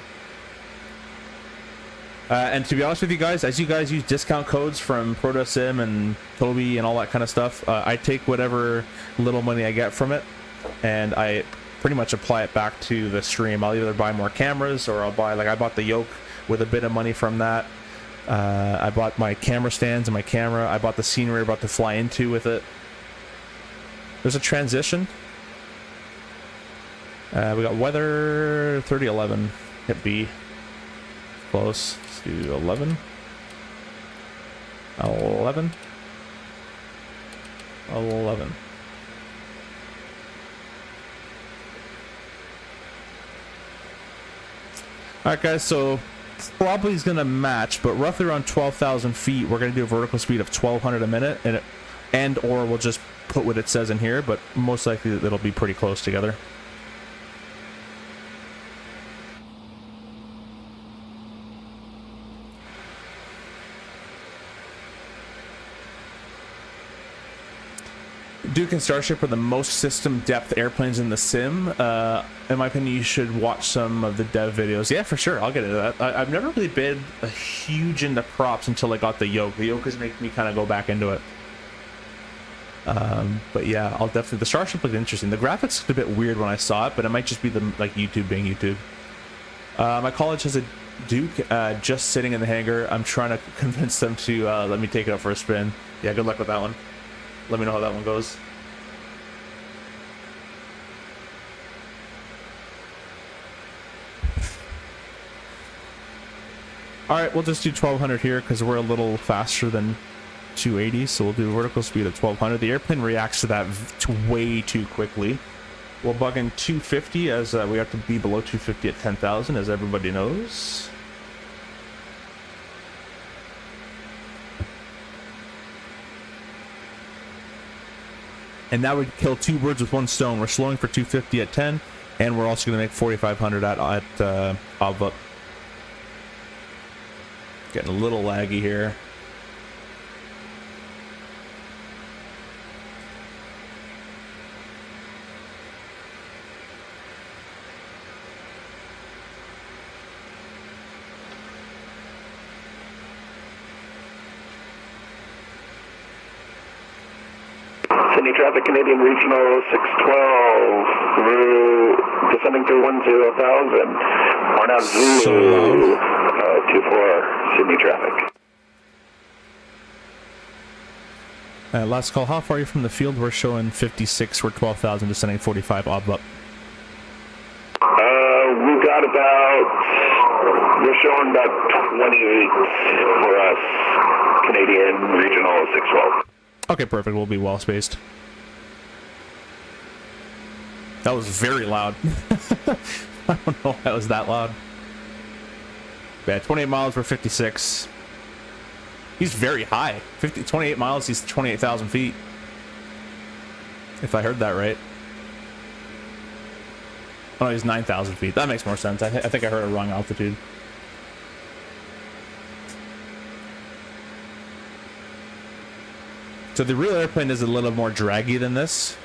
And to be honest with you guys, as you guys use discount codes from ProtaSim and Toby and all that kind of stuff, I take whatever little money I get from it and I pretty much apply it back to the stream. I'll either buy more cameras or I'll buy, like I bought the yoke with a bit of money from that. I bought my camera stands and my camera. I bought the scenery we're about to fly into with it. There's a transition. We got weather 3011. Hit B. Close. Let's do 11. 11. 11. Alright guys, so probably is going to match, but roughly around 12,000 feet, we're going to do a vertical speed of 1,200 a minute, or we'll just put what it says in here, but most likely it'll be pretty close together. Duke and Starship are the most system depth airplanes in the sim. In my opinion, you should watch some of the dev videos. Yeah, for sure. I'll get into that. I've never really been a huge into props until I got the yoke. The yoke is making me kind of go back into it. But yeah, I'll definitely. The Starship looked interesting. The graphics looked a bit weird when I saw it, but it might just be the like YouTube being YouTube. My college has a Duke just sitting in the hangar. I'm trying to convince them to let me take it up for a spin. Yeah, good luck with that one. Let me know how that one goes. Alright, we'll just do 1200 here because we're a little faster than 280, so we'll do vertical speed of 1200. The airplane reacts to that way too quickly. We'll bug in 250 as we have to be below 250 at 10,000, as everybody knows. And now we kill 2 birds with 1 stone. We're slowing for 250 at 10, and we're also going to make 4,500 at Obva. Getting a little laggy here. Sydney traffic, Canadian Regional 612, through, descending through 10,000. Arnav Zulu, 24, Sydney traffic. Last call, how far are you from the field? We're showing 56, we're 12,000, descending 45, ob up. We've got about, we're showing about 28 for us, Canadian Regional 612. Okay, perfect. We'll be well spaced. That was very loud. I don't know why it was that loud. Yeah, 28 miles, we're 56. He's very high. 28 miles, he's 28,000 feet. If I heard that right. Oh, no, he's 9,000 feet. That makes more sense. I think I heard a wrong altitude. So the real airplane is a little more draggy than this.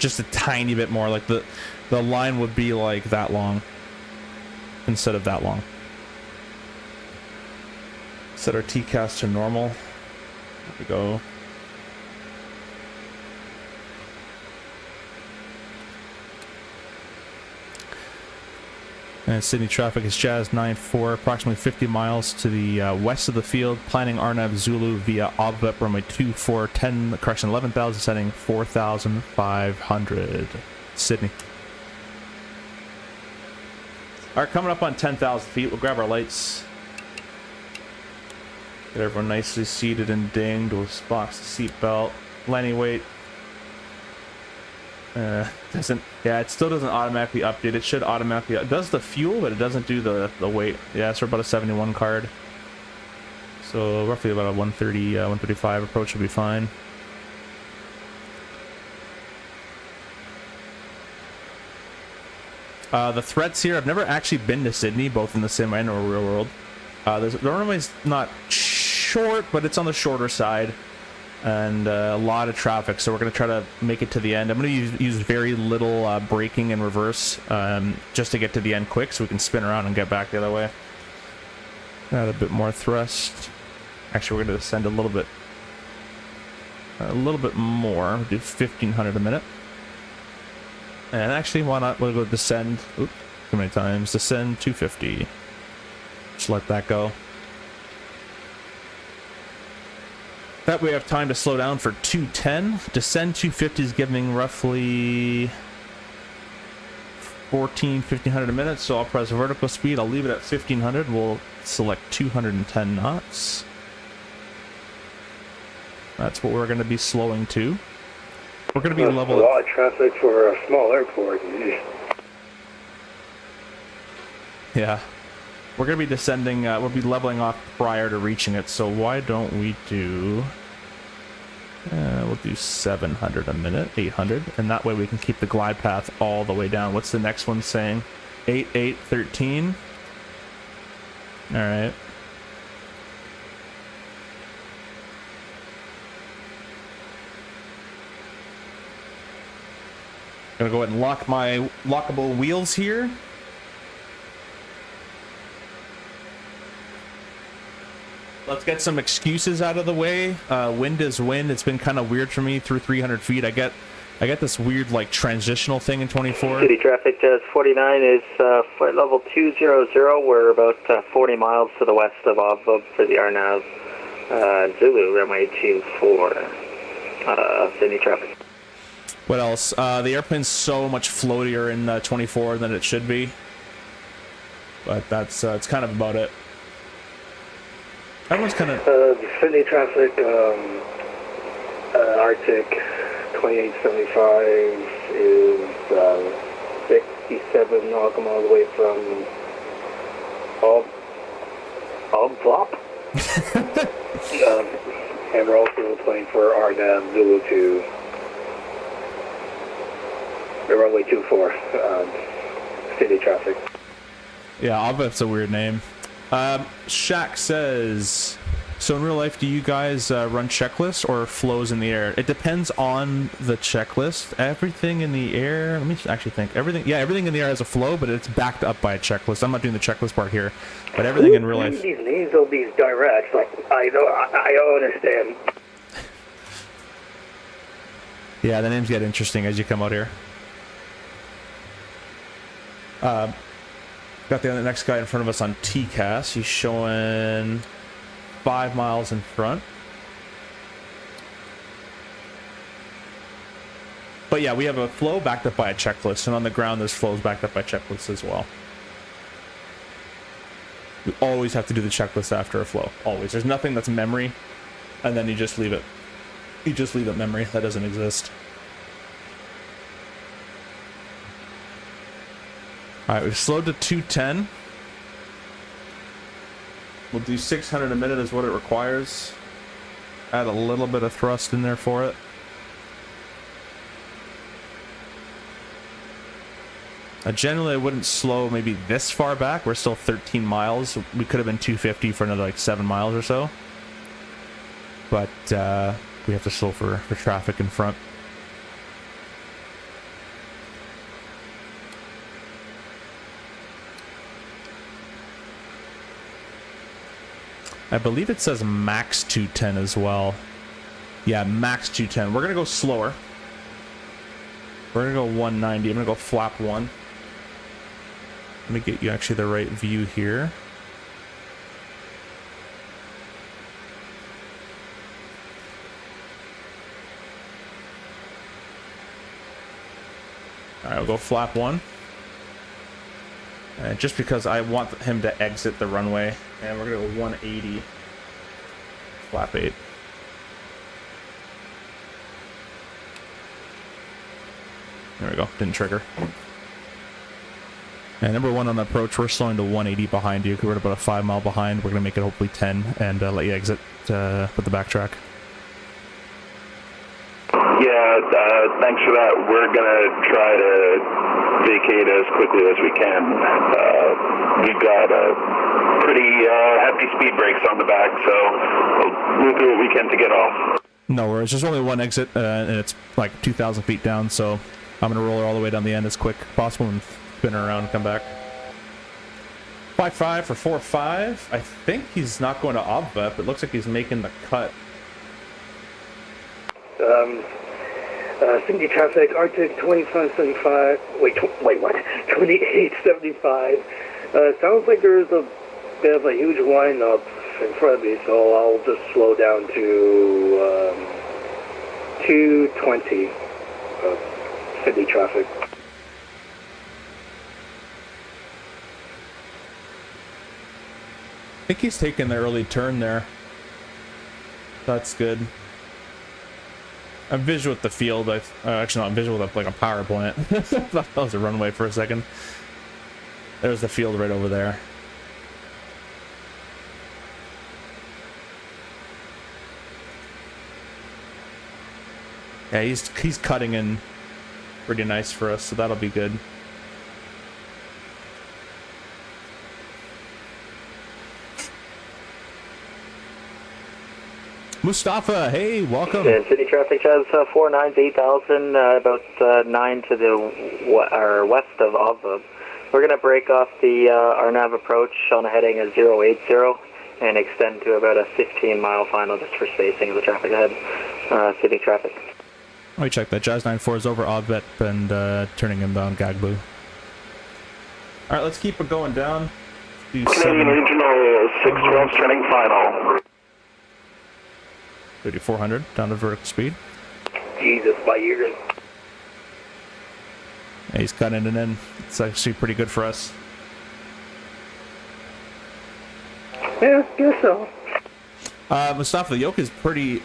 Just a tiny bit more. Like the line would be like that long instead of that long. Set our TCAS to normal. There we go. And Sydney traffic is Jazz 94, approximately 50 miles to the west of the field, planning Arnav Zulu via Obvet runway 24, 11,000, setting 4,500. Sydney. Alright, coming up on 10,000 feet, we'll grab our lights. Get everyone nicely seated and dinged with box seatbelt, landing weight. Doesn't, yeah, it still doesn't automatically update. It should automatically, it does the fuel, but it doesn't do the weight. Yeah, so we're about a 71 card. So roughly about a 130, 135 approach will be fine. The threats here, I've never actually been to Sydney, both in the sim and in the real world. The runway's not short, but it's on the shorter side, and a lot of traffic, so we're going to try to make it to the end. I'm going to use very little braking and reverse, just to get to the end quick, so we can spin around and get back the other way. Add a bit more thrust. Actually, we're going to descend a little bit more. We'll do 1,500 a minute. And actually, why not? We'll go descend. Oops, too many times. Descend 250. Just let that go. That way we have time to slow down for 210. Descend 250 is giving roughly 1,500 a minute, so I'll press vertical speed. I'll leave it at 1,500. We'll select 210 knots. That's what we're going to be slowing to. We're going to be level. A lot of traffic for a small airport. Yeah. We're going to be descending, we'll be leveling off prior to reaching it, so why don't we do... we'll do 700 a minute, 800, and that way we can keep the glide path all the way down. What's the next one saying? 8813. Alright. Gonna go ahead and lock my lockable wheels here. Let's get some excuses out of the way. Wind is wind. It's been kind of weird for me through 300 feet. I get this weird like transitional thing in 24. City traffic 49 is flight level 200. We're about 40 miles to the west of Avva for the RNAV Zulu runway 24. Sydney traffic. What else? The airplane's so much floatier in 24 than it should be. But that's it's kind of about it. Everyone's kind of... The Sydney traffic, Arctic 2875 is 67 nautical miles away from Oblop. And we're also playing for RNAV Zulu 2. We're runway 24, Sydney traffic. Yeah, Oblop's a weird name. Shaq says, so in real life, do you guys run checklists or flows in the air? It depends on the checklist. Everything in the air, let me actually think. Everything in the air has a flow, but it's backed up by a checklist. I'm not doing the checklist part here, but everything in real life. These names of these directs, like, I don't understand. Yeah, the names get interesting as you come out here. Got the next guy in front of us on TCAS. He's showing 5 miles in front. But yeah, we have a flow backed up by a checklist, and on the ground there's flows backed up by checklists as well. We always have to do the checklist after a flow. Always. There's nothing that's memory, and then you just leave it. You just leave it memory. That doesn't exist. Alright, we've slowed to 210. We'll do 600 a minute is what it requires. Add a little bit of thrust in there for it. Generally, I wouldn't slow maybe this far back. We're still 13 miles. We could have been 250 for another like 7 miles or so. But we have to slow for traffic in front. I believe it says max 210 as well. Yeah, max 210. We're going to go slower. We're going to go 190. I'm going to go flap 1. Let me get you actually the right view here. Alright, we'll go flap 1. Just because I want him to exit the runway. And we're going to go 180. Flap 8. There we go. Didn't trigger. And number 1 on the approach, we're slowing to 180 behind you. We're at about a 5 mile behind. We're going to make it hopefully 10 and let you exit with the backtrack. Yeah, thanks for that. We're going to try to vacate as quickly as we can. We've got pretty hefty speed brakes on the back, so we'll do what we can to get off. No worries. There's only one exit, and it's like 2,000 feet down, so I'm going to roll her all the way down the end as quick as possible and spin her around and come back. 5-5 for 4-5. I think he's not going to Obvep. It looks like he's making the cut. Cindy traffic, Arctic 2575. Wait, what? 2875. Sounds like there's a bit of a huge windup in front of me, so I'll just slow down to 220 Sydney traffic. I think he's taking the early turn there. That's good. I'm visual with the field. Actually, not visual with like a power plant. I thought that was a runway for a second. There's the field right over there. Yeah, he's cutting in pretty nice for us, so that'll be good. Mustafa, hey, welcome. And city traffic has 49s, 8,000, about 9 to the west of Avva. We're going to break off the RNAV approach on a heading of 080 and extend to about a 15-mile final just for spacing of the traffic ahead. City traffic. Let me check that. Jazz 94 is over Obvet and turning inbound Gagbu. All right, let's keep it going down. Canadian Regional 612 turning final. 3,400 down to vertical speed. Jesus, my ears. Yeah, he's cutting it in. It's actually pretty good for us. Yeah, guess so. Mustafa, the yoke is pretty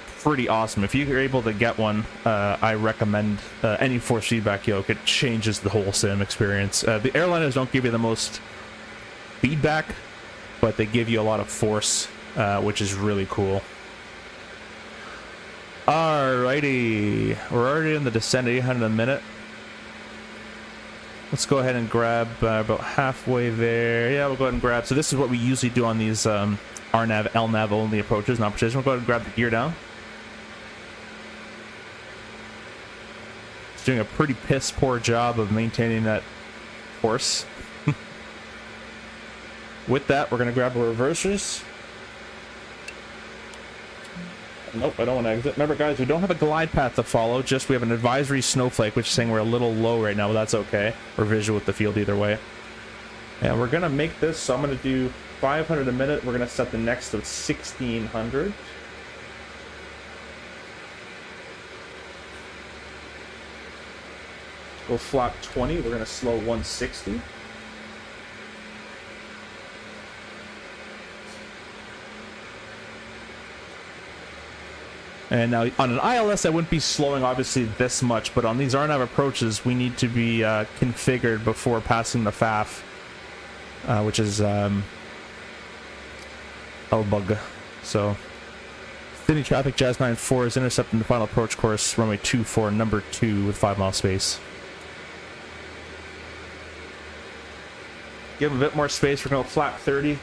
awesome. If you're able to get one, I recommend any force feedback yoke. It changes the whole sim experience. The airliners don't give you the most feedback, but they give you a lot of force, which is really cool. Alrighty, we're already in the descent at 800 a minute. Let's go ahead and grab about halfway there. Yeah, we'll go ahead and grab. So this is what we usually do on these RNAV, LNAV only approaches, not precision. We'll go ahead and grab the gear down. It's doing a pretty piss poor job of maintaining that course. With that, we're going to grab our reversers. Nope, I don't want to exit. Remember, guys, we don't have a glide path to follow. Just we have an advisory snowflake, which is saying we're a little low right now, but that's okay. We're visual with the field either way. And we're going to make this, so I'm going to do 500 a minute. We're going to set the next to 1,600. Go flap 20. We're going to slow 160. And now on an ILS, I wouldn't be slowing obviously this much, but on these RNAV approaches, we need to be configured before passing the FAF, which is L-bug. So, city traffic, Jazz 94 is intercepting the final approach course, runway 24, number 2 with 5 mile space. Give a bit more space. We're going to flap 30.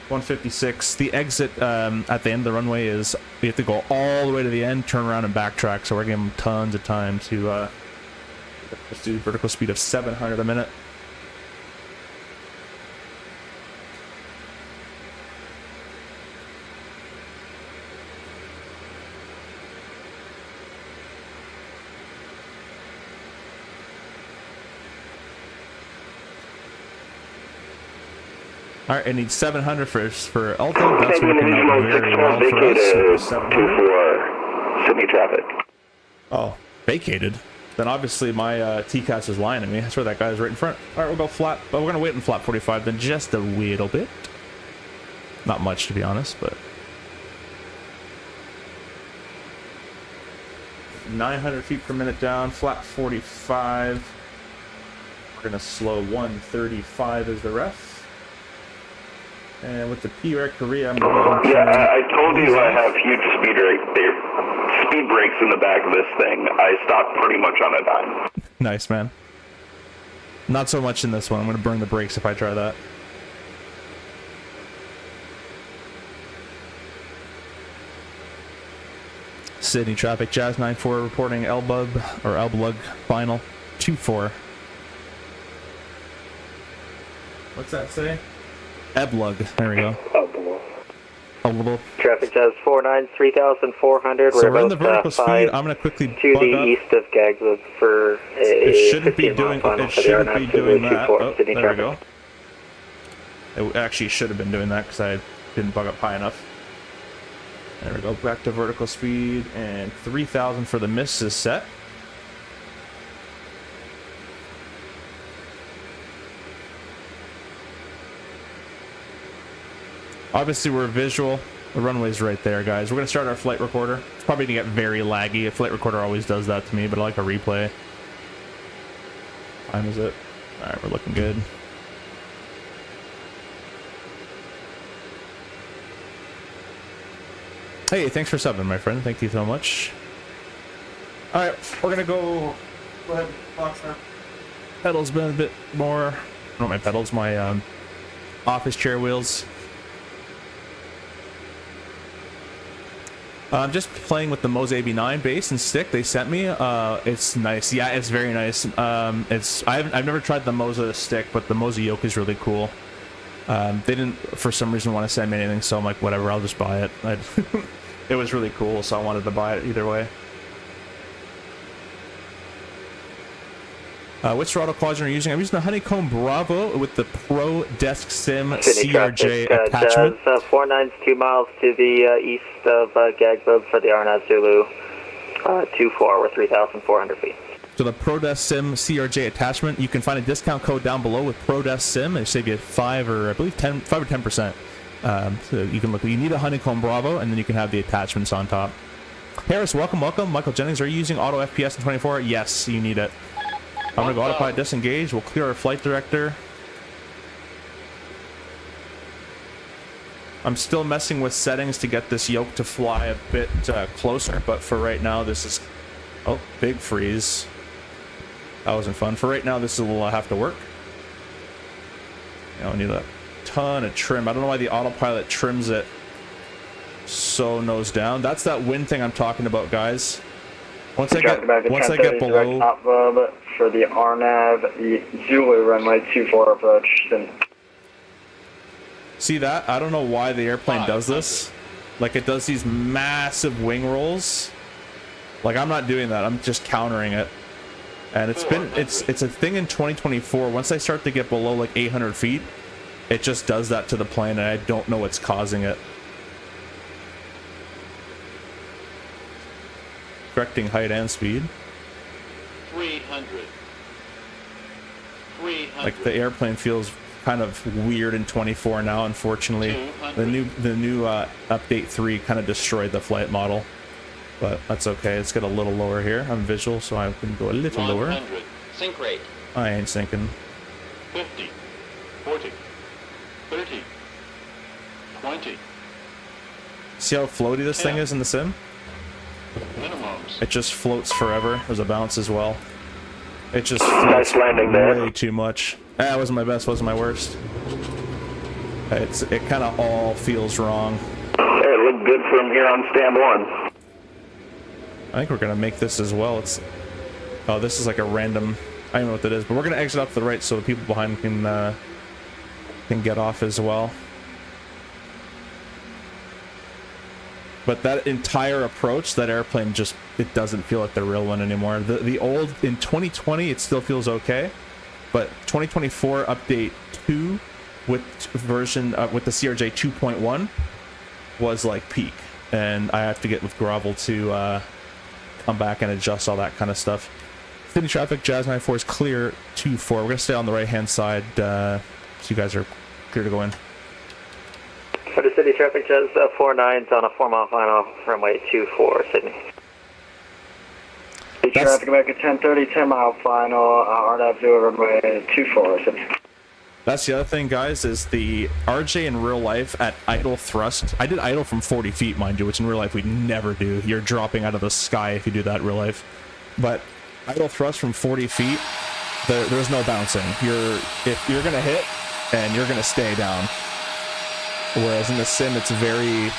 156. The exit at the end of the runway is we have to go all the way to the end, turn around and backtrack, so we're giving them tons of time to let's do vertical speed of 700 a minute. All right, I need 700 for Alto. That's working out very well for us. 700. Sydney traffic. Oh, vacated. Then obviously my TCAS is lying to me. I swear that guy's right in front. All right, we'll go flat. But we're going to wait in flat 45 then just a little bit. Not much, to be honest, but... 900 feet per minute down, flat 45. We're going to slow 135 as the ref. And with the PUR Korea, I'm going to... Yeah, I told you I have huge speed brakes in the back of this thing. I stopped pretty much on a dime. Nice, man. Not so much in this one. I'm going to burn the brakes if I try that. Sydney traffic, Jazz 94 reporting Elblug final 24. What's that say? Eblug. There we go. Elblug. Traffic Jazz 49, 3,400. So we're in the vertical speed. I'm going to quickly to the up. east of Gagwood for It shouldn't be doing that. Oh, there we go. It actually should have been doing that because I didn't bug up high enough. There we go, back to vertical speed, and 3,000 for the miss is set. Obviously, we're visual. The runway's right there, guys. We're going to start our flight recorder. It's probably going to get very laggy. A flight recorder always does that to me, but I like a replay. Time is it? All right, we're looking good. Hey, thanks for subbing, my friend. Thank you so much. All right, we're gonna go ahead and box our pedals been a bit more. Not my pedals, my office chair wheels. I'm just playing with the Moza AB9 base and stick they sent me. It's nice. Yeah, it's very nice. I've never tried the Moza stick, but the Moza yoke is really cool. They didn't, for some reason, want to send me anything, so I'm like, whatever, I'll just buy it. It was really cool, so I wanted to buy it either way. Which throttle quadrant are you using? I'm using the Honeycomb Bravo with the Pro Desk Sim CRJ attachment. Jazz 49's 2 miles to the east of Gagwood for the Arnav Zulu 24. We're 3,400 feet. So the Pro Desk Sim CRJ attachment, you can find a discount code down below with Pro Desk Sim. They save you 5 or 10%. So you can look. You need a Honeycomb Bravo, and then you can have the attachments on top. Harris, welcome. Michael Jennings, are you using auto FPS in 24? Yes, you need it. I'm gonna go autopilot disengage. We'll clear our flight director. I'm still messing with settings to get this yoke to fly a bit closer, but for right now, this is... Oh, big freeze. That wasn't fun. For right now, this will have to work. I need a ton of trim. I don't know why the autopilot trims it so nose down. That's that wind thing I'm talking about, guys. Once I get below... for the Arnav, the Zulu runway 24 approach. See that? I don't know why the airplane does this. Like, it does these massive wing rolls. Like, I'm not doing that. I'm just countering it. And it's a thing in 2024. Once I start to get below like 800 feet, it just does that to the plane, and I don't know what's causing it. Correcting height and speed. 300. Like, the airplane feels kind of weird in 24 now, unfortunately. The new update 3 kind of destroyed the flight model. But that's okay. Let's get a little lower here. I'm visual, so I can go a little lower. Sync rate. I ain't sinking. 50, 40, 30, 20. See how floaty this thing is in the sim? Minimums. It just floats forever. There's a bounce as well. It just Nice floats landing there. way too much. That wasn't my best, wasn't my worst. It kind of all feels wrong. Hey, it looked good from here on stand 1. I think we're gonna make this as well. Oh, this is like a random... I don't know what that is, but we're gonna exit up to the right so the people behind can get off as well. But that entire approach, that airplane just, it doesn't feel like the real one anymore. The old, in 2020, it still feels okay, but 2024 update 2 with version, with the CRJ 2.1 was like peak. And I have to get with Grovel to come back and adjust all that kind of stuff. City traffic, Jazz 94 is clear 2-4. We're gonna stay on the right-hand side, so you guys are clear to go in. For the City traffic, Jazz 49's on a 4-mile final, runway 24, Sydney. traffic, America 1030, 10 mile final, RNAV 0 runway 24. That's the other thing, guys, is the RJ in real life at idle thrust. I did idle from 40 feet, mind you, which in real life we'd never do. You're dropping out of the sky if you do that in real life. But idle thrust from 40 feet, there's no bouncing. If you're gonna hit, and you're gonna stay down. Whereas in the sim, it's very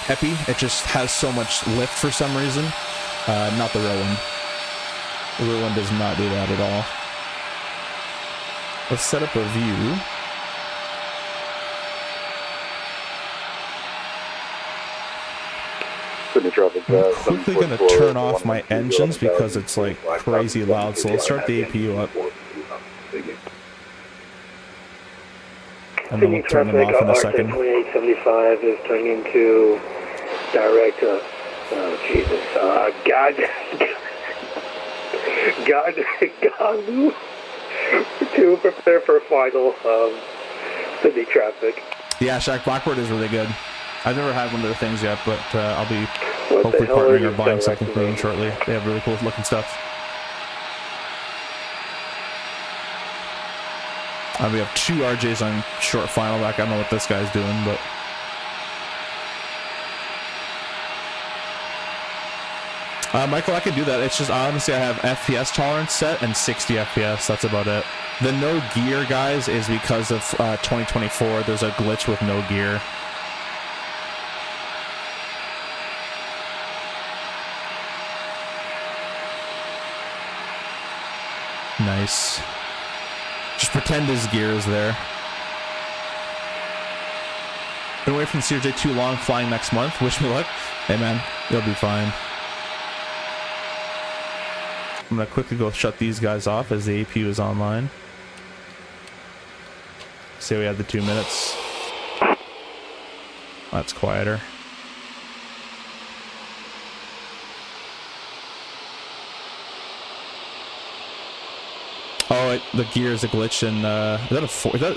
peppy. It just has so much lift for some reason. Not the real one. The real one does not do that at all. Let's set up a view. I'm quickly going to turn off my engines because it's like crazy loud, so let's start the APU up. And then we'll turn them off in a second. 2875 is turning to direct, God, to prepare for final Sydney traffic. Yeah, Shaq Blackbird is really good. I've never had one of their things yet, but I'll be hopefully partnering or buying something for them shortly. They have really cool looking stuff. We have 2 RJs on short final back. I don't know what this guy's doing, but... Michael, I can do that. It's just, honestly, I have FPS tolerance set and 60 FPS. That's about it. The no gear, guys, is because of 2024. There's a glitch with no gear. Nice. Just pretend his gear is there. Been away from the CRJ too long, flying next month. Wish me luck. Hey man, you'll be fine. I'm gonna quickly go shut these guys off as the APU is online. Say we had the 2 minutes. That's quieter. Oh, the gear is a glitch in,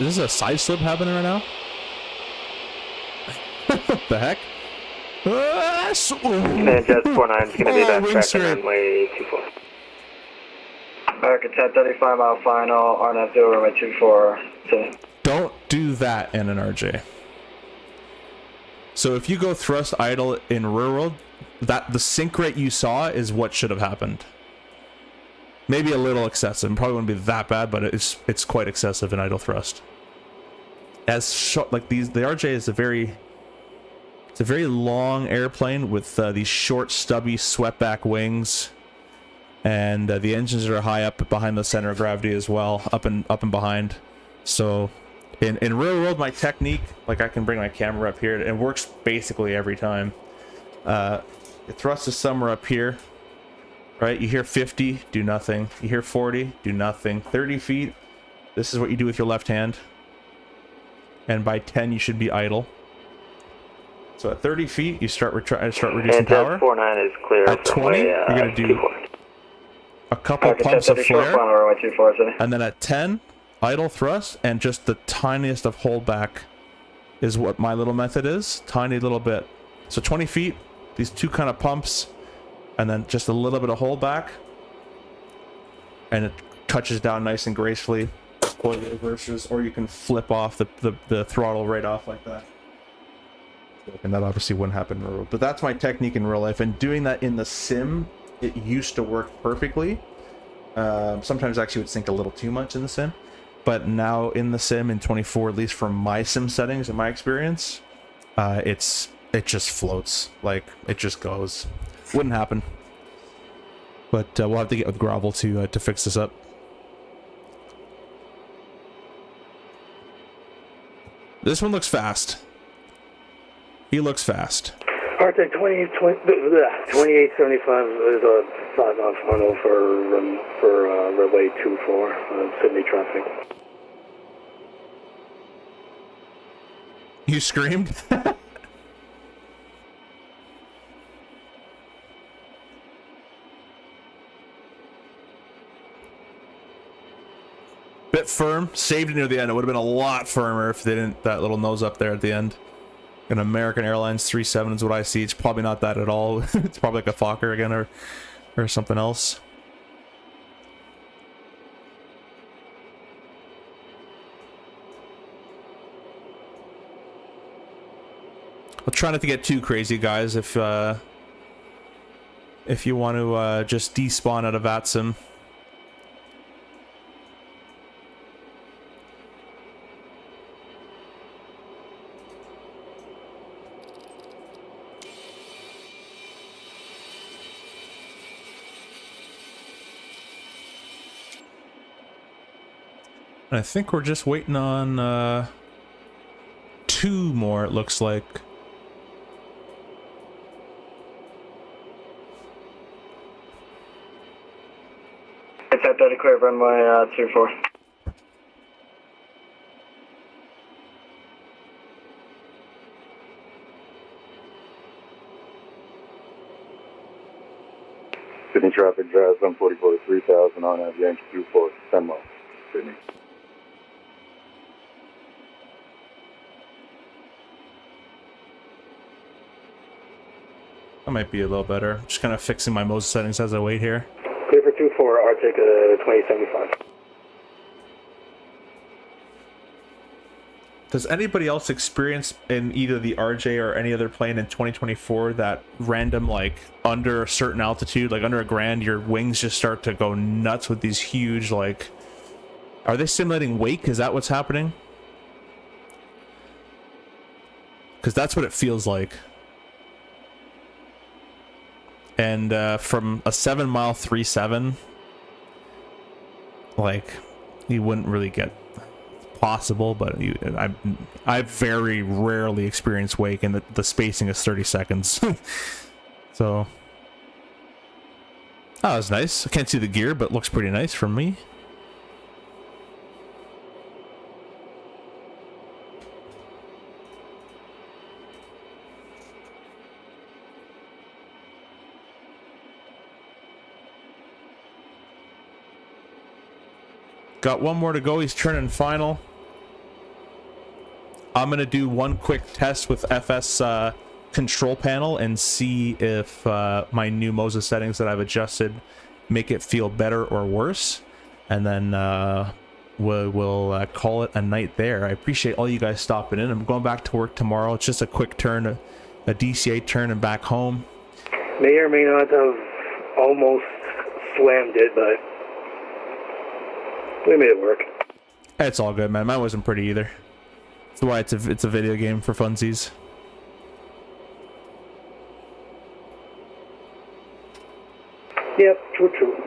is this a side slip happening right now? What the heck? And just 49 is going to be that track on runway 24. America 1035 mile final, RNAV 0 runway 24. Don't do that in an RJ. So if you go thrust idle in rear world, the sync rate you saw is what should have happened. Maybe a little excessive. Probably wouldn't be that bad, but it's quite excessive in idle thrust. As short, like the RJ is a very long airplane with these short, stubby, swept-back wings, and the engines are high up behind the center of gravity as well, up and behind. So, in real world, my technique, like I can bring my camera up here, it works basically every time. Thrust is somewhere up here. Right, you hear 50, do nothing. You hear 40, do nothing. 30 feet, this is what you do with your left hand. And by 10, you should be idle. So at 30 feet, you start reducing power. 49 is clear. At 20, you're going to do a couple pumps of flare. And then at 10, idle thrust, and just the tiniest of holdback is what my little method is. Tiny little bit. So 20 feet, these 2 kind of pumps, and then just a little bit of holdback, and it touches down nice and gracefully, or the reverses, or you can flip off the throttle right off like that. And that obviously wouldn't happen in real life, but that's my technique in real life, and doing that in the sim, it used to work perfectly. Sometimes actually would sync a little too much in the sim, but now in the sim in 24, at least from my sim settings and my experience, it just floats, like it just goes. Wouldn't happen, but we'll have to get with Grovel to fix this up. This one looks fast. He looks fast. Arctic 2875 is a 5-mile funnel for runway 24, Sydney traffic. You screamed? Bit firm, saved it near the end. It would have been a lot firmer if they didn't, that little nose up there at the end. An American Airlines 37 is what I see. It's probably not that at all. It's probably like a Fokker again, or something else. I'll try not to get too crazy, guys. If you want to just despawn out of VATSIM. I think we're just waiting on 2 more, it looks like. It's at that clear runway 24. Sydney traffic drives 144 to 3000 on Yankee 24, 10 miles, Sydney. That might be a little better. Just kind of fixing my Moza settings as I wait here. Clear for 24, Arctic 2075. Does anybody else experience in either the RJ or any other plane in 2024 that random, like, under a certain altitude, like under 1,000, your wings just start to go nuts with these huge, like... Are they simulating wake? Is that what's happening? Because that's what it feels like. And from a 7-mile 37, like, you wouldn't really get possible, but I very rarely experience wake, and the spacing is 30 seconds. So, that was nice. I can't see the gear, but looks pretty nice from me. Got one more to go. He's turning final. I'm going to do one quick test with FS control panel and see if my new Moza settings that I've adjusted make it feel better or worse. And then we'll call it a night there. I appreciate all you guys stopping in. I'm going back to work tomorrow. It's just a quick turn, a DCA turn and back home. May or may not have almost slammed it, but we made it work. It's all good, man. Mine wasn't pretty either. That's why it's a video game for funsies. Yep, true.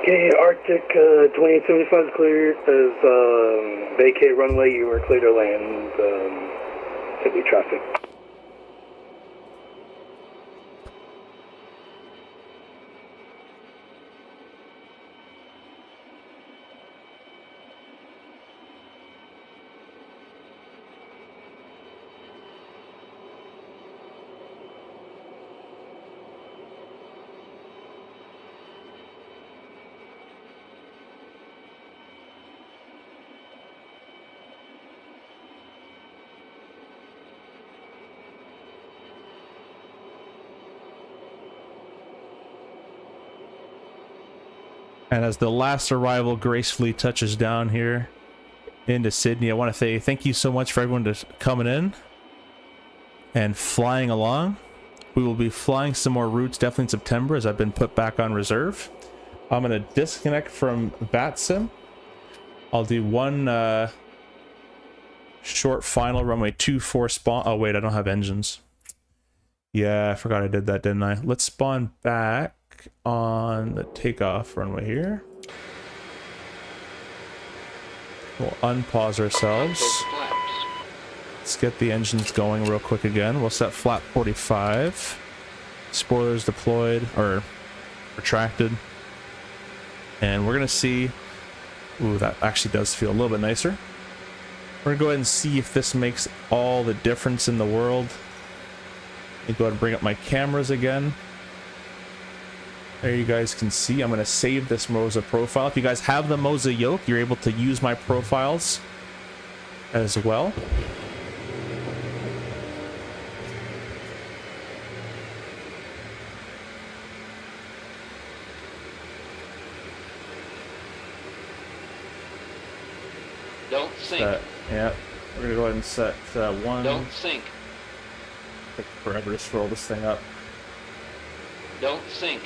Okay, Arctic 2875 is clear. As vacate runway, you are clear to land. City traffic. And as the last arrival gracefully touches down here into Sydney, I want to say thank you so much for everyone just coming in and flying along. We will be flying some more routes definitely in September as I've been put back on reserve. I'm going to disconnect from VATSIM. I'll do one short final runway 24 spawn. Oh wait, I don't have engines. Yeah, I forgot I did that, didn't I? Let's spawn back on the takeoff runway here. We'll unpause ourselves. Let's get the engines going real quick again. We'll set flap 45. Spoilers deployed or retracted. And we're gonna see. Ooh, that actually does feel a little bit nicer. We're gonna go ahead and see if this makes all the difference in the world. Let me go ahead and bring up my cameras again. There you guys can see. I'm going to save this Moza profile. If you guys have the Moza yoke, you're able to use my profiles as well. Don't sink. Yeah, we're gonna go ahead and set one. Don't sink. Take forever to roll this thing up. Don't sink.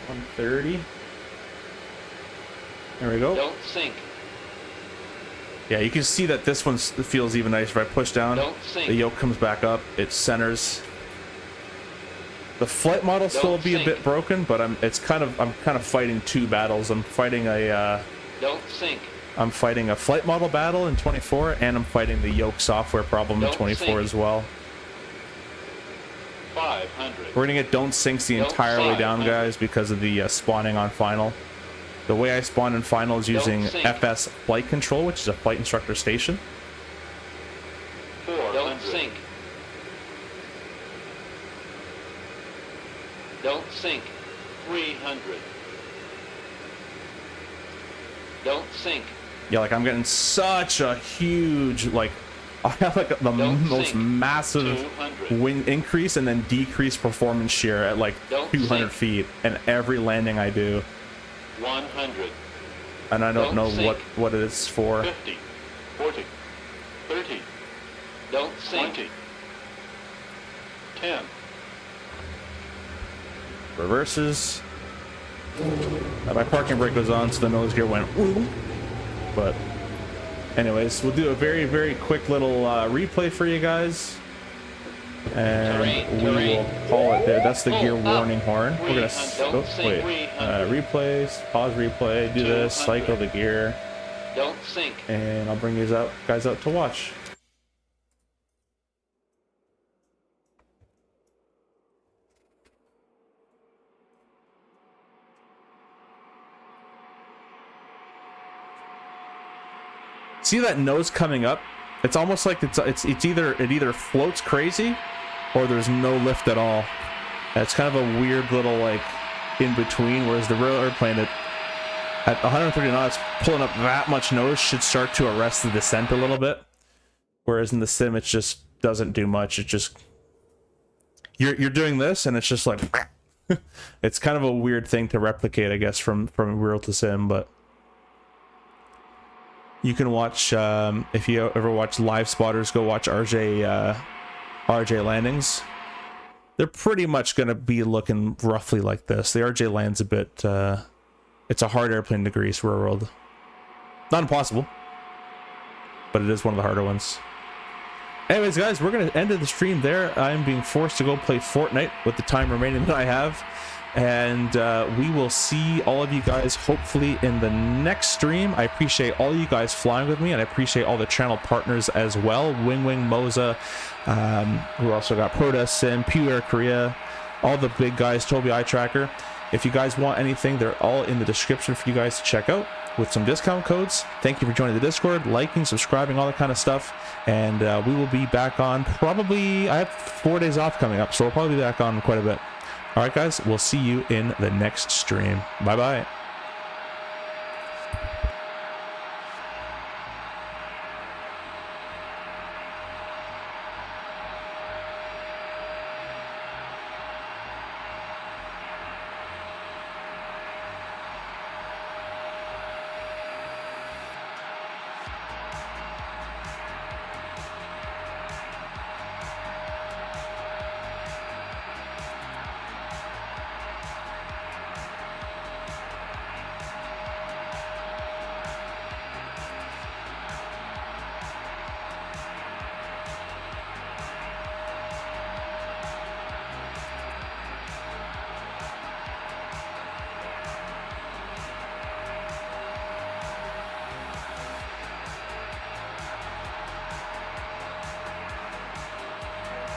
130. There we go. Don't sink. Yeah, you can see that this one feels even nicer. If I push down, Don't sink. the yoke comes back up. It centers. The flight model still Don't be a sink. bit broken, but I'm kind of fighting two battles. I'm fighting Don't sink. I'm fighting a flight model battle in 24, and I'm fighting the yoke software problem in Don't 24 sink. as well. 500. We're gonna get don't sinks the Don't entire way down, 500. guys, because of the spawning on final. The way I spawn in final is using sink. FS flight control, which is a flight instructor station. 400. Don't sink. Don't sink. 300. Don't sink. Yeah, like I'm getting such a huge, like, I have like the Don't most sink. massive 200. wind increase and then decrease performance share at like Don't 200 sink. feet in every landing I do. 100. And I don't Don't know sink. what it is for. 50. 40. 30. Don't sink. 20. 10. Reverses. My parking brake was on, so the nose gear went woo. But anyways, we'll do a very, very quick little replay for you guys. And we will call it there. That's the gear warning horn. We're gonna replays, pause replay, do this, cycle the gear, Don't sink. and I'll bring these guys out to watch. See that nose coming up? It's almost like it either floats crazy or there's no lift at all. It's kind of a weird little like in between, whereas the real airplane at 130 knots pulling up that much nose should start to arrest the descent a little bit. Whereas in the sim it just doesn't do much. It just you're doing this and it's just like it's kind of a weird thing to replicate, I guess, from real to sim, but you can watch, if you ever watch Live Spotters, go watch RJ landings. They're pretty much going to be looking roughly like this. The RJ lands a bit, it's a hard airplane to grease, real world. Not impossible, but it is one of the harder ones. Anyways, guys, we're going to end the stream there. I'm being forced to go play Fortnite with the time remaining that I have. And we will see all of you guys hopefully in the next stream. I appreciate all you guys flying with me, and I appreciate all the channel partners as well. Winwing, Moza, we also got Protest Sim, Pew Air Korea, all the big guys, Toby Eye Tracker. If you guys want anything, they're all in the description for you guys to check out with some discount codes. Thank you for joining the Discord, liking, subscribing, all that kind of stuff. And we will be back on probably, I have 4 days off coming up, so we'll probably be back on quite a bit. All right, guys, we'll see you in the next stream. Bye-bye.